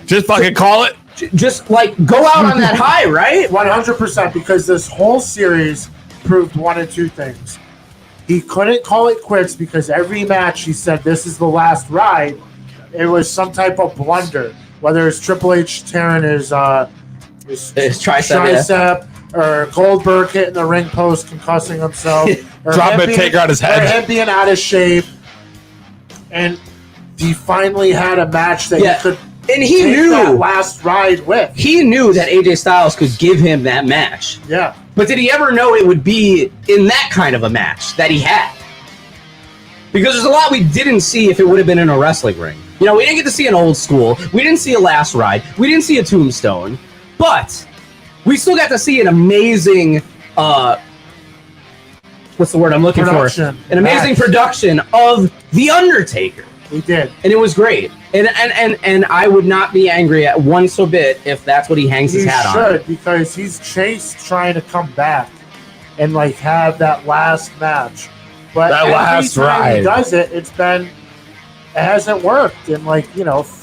J: just fucking call it.
D: Just like go out on that high, right?
C: 100%, because this whole series proved one of two things. He couldn't call it quits because every match he said, "This is the last ride." It was some type of blunder, whether it's Triple H tearing his tricep, or Goldberg hitting the ring post, concussing himself, or
J: dropping a Taker on his head,
C: or him being out of shape. And he finally had a match that he could.
D: And he knew
C: that last ride with.
D: He knew that AJ Styles could give him that match.
C: Yeah.
D: But did he ever know it would be in that kind of a match that he had? Because there's a lot we didn't see if it would have been in a wrestling ring. We didn't get to see an old school. We didn't see a last ride. We didn't see a tombstone. But we still got to see an amazing, what's the word I'm looking for? An amazing production of The Undertaker.
C: We did.
D: And it was great. And I would not be angry at one so bit if that's what he hangs his hat on.
C: He should, because he's chased trying to come back and have that last match. But
J: that last ride,
C: he does it, it hasn't worked in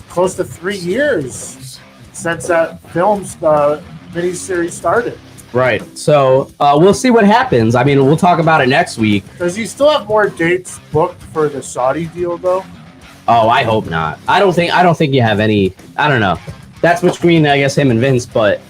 C: close to 3 years since that film's miniseries started.
D: Right. So we'll see what happens. I mean, we'll talk about it next week.
C: Does he still have more dates booked for the Saudi deal though?
D: Oh, I hope not. I don't think you have any. I don't know. That's between, I guess, him and Vince, but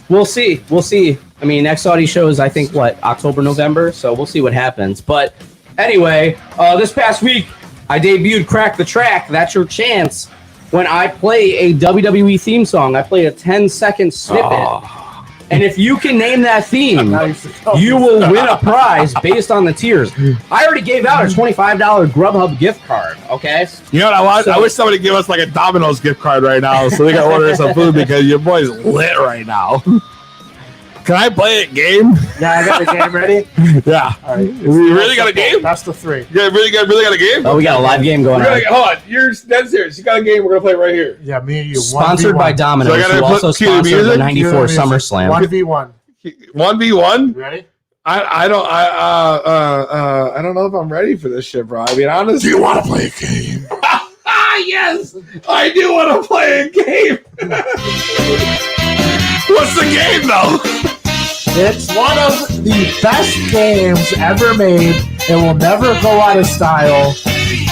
D: we'll see. We'll see. I mean, next Saudi show is, I think, October, November, so we'll see what happens. But anyway, this past week, I debuted Crack the Track. That's your chance when I play a WWE theme song, I play a 10-second snippet. And if you can name that theme, you will win a prize based on the tiers. I already gave out a $25 Grubhub gift card, okay?
B: You know what I want? I wish somebody give us like a Domino's gift card right now so we can order some food because your boy's lit right now. Can I play a game?
C: Yeah, I got the game ready.
B: Yeah.
C: All right.
B: We really got a game?
C: That's the 3.
B: Yeah, really got a game?
D: Oh, we got a live game going on.
B: Hold on. You're dead serious. You got a game. We're going to play right here.
C: Yeah, me and you.
D: Sponsored by Domino's,
B: So I gotta
D: who
B: put
D: also
B: cue the
D: sponsored the
B: music?
D: 94 SummerSlam.
C: 1v1.
B: 1v1?
C: Ready?
B: I don't know if I'm ready for this shit, bro. I mean, honestly.
A: Do you want to play a game?
B: Yes, I do want to play a game. What's the game, though?
C: It's one of the best games ever made. It will never go out of style.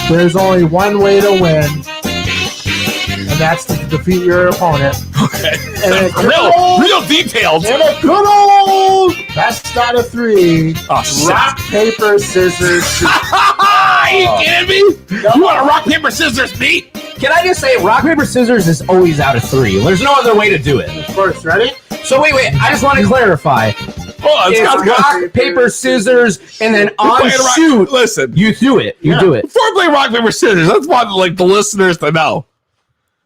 C: There's only one way to win, and that's to defeat your opponent.
B: Okay.
C: And
B: real details.
C: And a good old best out of 3. Rock, paper, scissors, shoot.
B: Are you kidding me? You want to rock, paper, scissors, beat?
D: Can I just say, rock, paper, scissors is always out of 3. There's no other way to do it.
C: Of course, ready?
D: So wait, I just want to clarify. It's rock, paper, scissors, and then on shoot.
B: Listen,
D: you do it. You do it.
B: Before I play rock, paper, scissors, that's want like the listeners to know.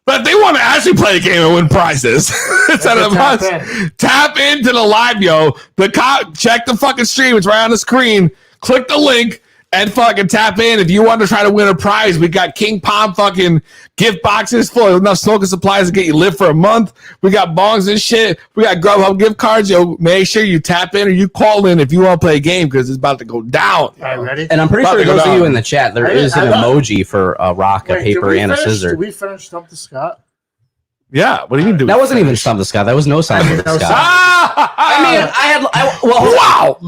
B: But they want to actually play a game and win prizes. Instead of us, tap into the live, yo. Check the fucking stream. It's right on the screen. Click the link and fucking tap in. If you want to try to win a prize, we got King Palm fucking gift boxes full of enough smoking supplies to get you lit for a month. We got bongs and shit. We got Grubhub gift cards. Yo, make sure you tap in or you call in if you want to play a game because it's about to go down.
C: All right, ready?
D: And I'm pretty sure those of you in the chat, there is an emoji for a rock, a paper, and a scissor.
C: Did we finish Stump the Scott?
B: Yeah, what do you mean?
D: That wasn't even Stump the Scott. That was no sign of the Scott.
B: Wow.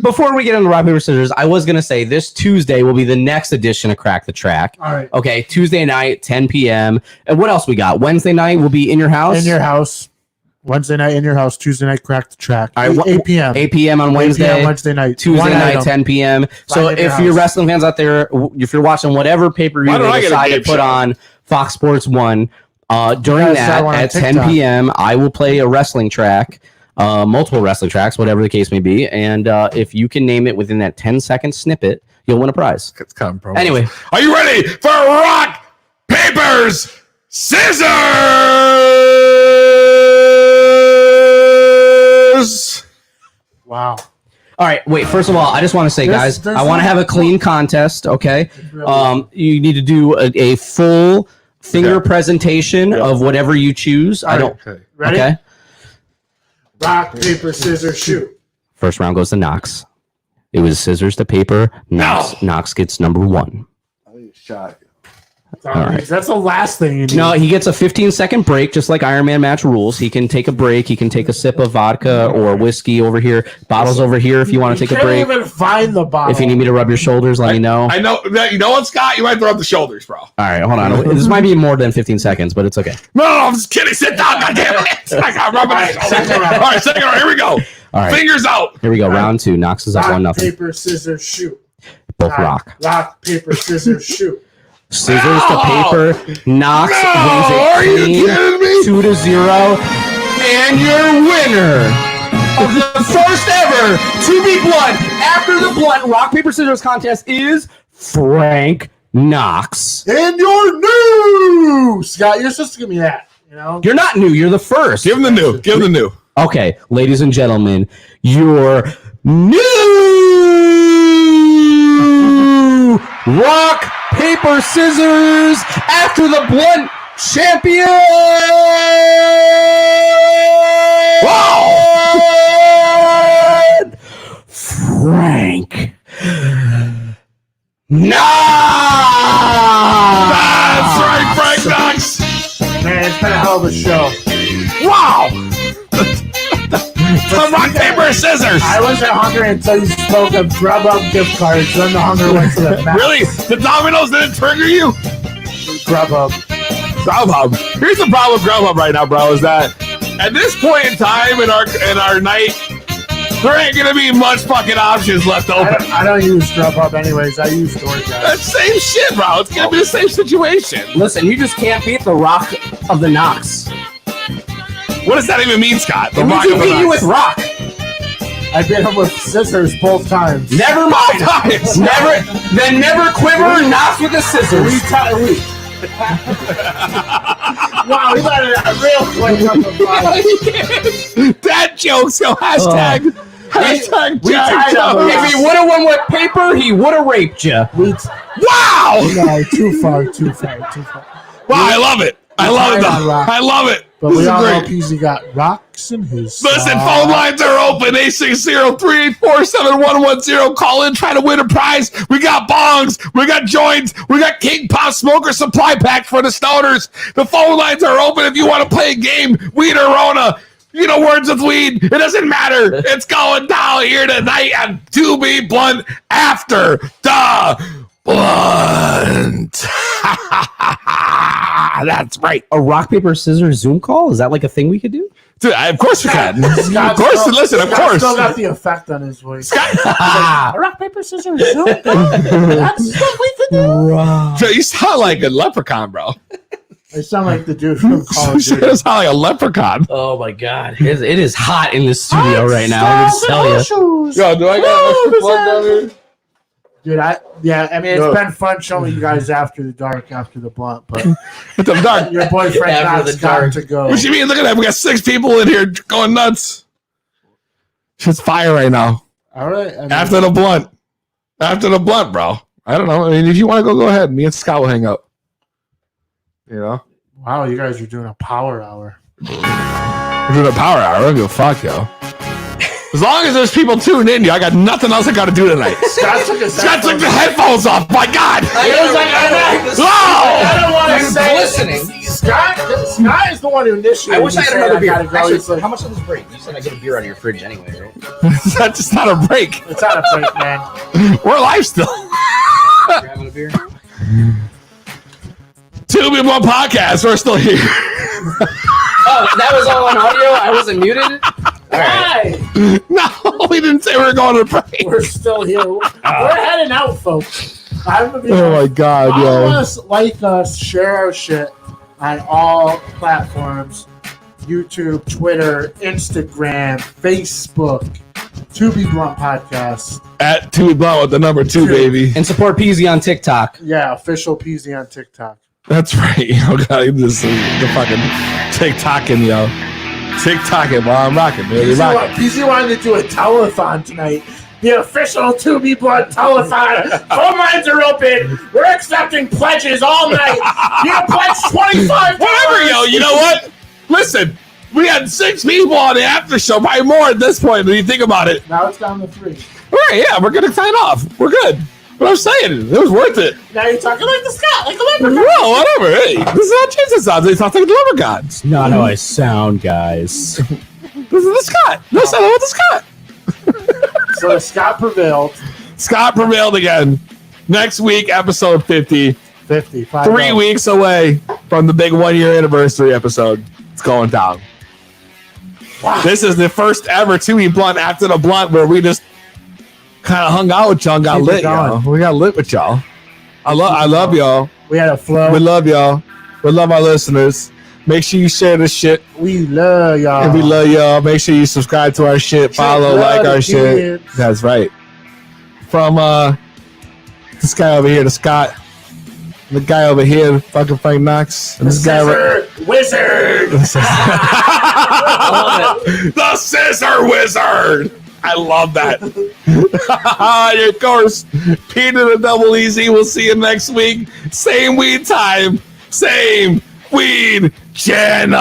D: Before we get into rock, paper, scissors, I was going to say this Tuesday will be the next edition of Crack the Track.
C: All right.
D: Okay, Tuesday night, 10 p.m. And what else we got? Wednesday night will be in your house?
C: In your house. Wednesday night in your house. Tuesday night, Crack the Track.
D: All right,
C: 8 p.m.
D: 8 p.m. on Wednesday.
C: 8 p.m. Wednesday night.
D: Tuesday night, 10 p.m. So if you're wrestling fans out there, if you're watching whatever pay-per-view they decide to put on Fox Sports 1, during that at 10 p.m. I will play a wrestling track, multiple wrestling tracks, whatever the case may be, and if you can name it within that 10-second snippet, you'll win a prize.
B: It's kind of promo.
D: Anyway,
B: are you ready for rock, papers, scissors?
C: Wow.
D: All right, wait. First of all, I just want to say, guys, I want to have a clean contest. Okay, you need to do a full finger presentation of whatever you choose.
C: All right. Ready?
D: Okay.
C: Rock, paper, scissors, shoot.
D: First round goes to Knox. It was scissors to paper. Knox gets number 1.
C: Shot.
D: All right.
C: That's the last thing you need.
D: No, he gets a 15-second break, just like Iron Man match rules. He can take a break. He can take a sip of vodka or whiskey over here. Bottles over here if you want to take a break.
C: Can't even find the bottle.
D: If you need me to rub your shoulders, let me know.
B: I know. You know what, Scott? You might have to rub the shoulders, bro.
D: All right, hold on. This might be more than 15 seconds, but it's okay.
B: No, I'm just kidding. Sit down, goddammit. I got rubbing my shoulders. All right, second round. Here we go.
D: All right.
B: Fingers out.
D: Here we go. Round 2. Knox is up
C: Rock,
D: 1-0.
C: paper, scissors, shoot.
D: Both rock.
C: Rock, paper, scissors, shoot.
D: Scissors to paper. Knox wins
B: are
D: it
B: you
D: clean,
B: kidding me?
D: 2-0. And your winner of the first ever To Be Blunt After the Blunt Rock, Paper, Scissors contest is Frank Knox.
C: And you're new! Scott, you're supposed to give me that. You know?
D: You're not new. You're the first.
B: Give him the new. Give him the new.
D: Okay, ladies and gentlemen, your new Rock, Paper, Scissors After the Blunt champion! Wow! Frank Knox!
B: That's right, Frank Knox!
C: Man, it's been a hell of a show.
B: Wow! The rock, paper, scissors!
C: I wasn't hungry until you spoke of Grubhub gift cards. Then the hunger went to the max.
B: Really? The Domino's didn't trigger you?
C: Grubhub.
B: Grubhub. Here's the problem with Grubhub right now, bro, is that at this point in time in our night, There ain't gonna be much fucking options left open.
C: I don't use Grubhub anyways. I use DoorDash.
B: That's same shit, bro. It's gonna be the same situation.
D: Listen, you just can't beat the Rock of the Knox.
B: What does that even mean, Scott? The
D: It means
B: Rock
D: he
B: of the
D: beat you
B: Knox.
D: with Rock.
C: I beat him with scissors both times.
D: Never mind. Never quiver, not with the scissors.
C: Wow, we let it out real quick.
B: That joke, so hashtag Jack Jones.
D: If he would have won with paper, he would have raped you.
B: Wow!
C: No, too far.
B: Wow, I love it. I love it, though. I love it.
C: But
B: This
C: we
B: is
C: all know
B: great.
C: Peasy got rocks in his
B: Listen,
C: sock.
B: phone lines are open. 860-384-7110. Call in, try to win a prize. We got bongs. We got joints. We got King Pop Smoker Supply Pack for the stoners. The phone lines are open if you want to play a game. Weed or Rona. You know, words with weed. It doesn't matter. It's going down here tonight on To Be Blunt after the blunt. That's right.
D: A rock, paper, scissors Zoom call? Is that like a thing we could do?
B: Dude, of course we can. Of
C: Scott's
B: course,
C: still-
B: listen, of
C: Scott's
B: course.
C: still got the effect on his voice. Rock, paper, scissors. Zoom. That's what we could do.
B: So you sound like a leprechaun, bro.
C: I sound like the dude from Call
B: You
C: of Duty.
B: sound like a leprechaun.
D: Oh my god. It is hot in the studio right now. I can tell you.
B: Yo, do I got an extra plug down here?
C: Dude, I mean, it's been fun showing you guys after the dark, after the blunt, but
B: The dark.
C: your boyfriend
D: After
C: Knox
D: the
C: got
D: dark.
C: to go.
B: What you mean? Look at that. We got 6 people in here going nuts. Shit's fire right now.
C: All right. I mean,
B: After the blunt. After the blunt, bro. I don't know. I mean, if you want to go ahead. Me and Scott will hang up. You know?
C: wow, you guys are doing a power hour.
B: We're doing a power hour. I don't give a fuck, yo. As long as there's people tuned in, yo, I got nothing else I got to do tonight.
C: Scott took his
B: Scott took the headphones off. My God.
C: I don't want to say
D: listening.
C: Scott is the one who initiated.
D: I wish I had another beer.
C: Gotta go.
D: Actually,
C: He's like,
D: how much of this break? You said I get a beer out of your fridge anyway, right?
B: That's just not a break.
C: it's not a break, man.
B: We're live still.
D: You're having a beer?
B: Two Be Blunt Podcast. We're still here.
D: Oh, that was all on audio? I wasn't muted? All right.
C: Hi,
B: No, we didn't say we were going to break.
C: we're still here. We're heading out, folks. I'm gonna be
B: Oh my God,
C: all of
B: yo.
C: us like us, share our shit on all platforms: YouTube, Twitter, Instagram, Facebook. To Be Blunt Podcast.
B: At Two Be Blunt with the number 2, baby.
D: And support Peasy on TikTok.
C: Yeah, official Peasy on TikTok.
B: That's right. Yo, God, this is the fucking TikToking, yo. TikToking while I'm rocking, baby. Rocking.
C: PZ wanted to do a telethon tonight. The official To Be Blunt telethon. Phone lines are open. We're accepting pledges all night. You can pledge $25.
B: Whatever, yo. You know what? Listen, we had 6 people on the after show, probably more at this point when you think about it.
C: Now it's down to 3.
B: All right, yeah, we're going to sign off. We're good. But I'm saying, it was worth it.
C: Now you're talking like the Scott, like the leprechaun.
B: No, whatever. Hey, this is how Jesus sounds. He sounds like the leprechauns.
D: Not how I sound, guys.
B: This is the Scott. No, sound with the Scott.
C: So Scott prevailed.
B: Scott prevailed again. Next week, episode 50.
C: 50.
B: 3 weeks away from the big 1-year anniversary episode. It's going down. Wow. This is the first ever To Be Blunt after the blunt where we just kind of hung out with y'all and got
C: Keep it
B: lit, y'all.
C: going.
B: We got lit with y'all. I love y'all.
C: We had a flow.
B: We love y'all. We love our listeners. Make sure you share this shit.
C: We love y'all.
B: And we love y'all. Make sure you subscribe to our shit. Follow, like our shit.
C: kids.
B: That's right. From this guy over here, to Scott. The guy over here, fucking Frank Knox. And this guy
C: Wizard.
B: The Scissor Wizard. I love that. And of course, Peter the Double Easy. We'll see you next week. Same weed time. Same weed channel.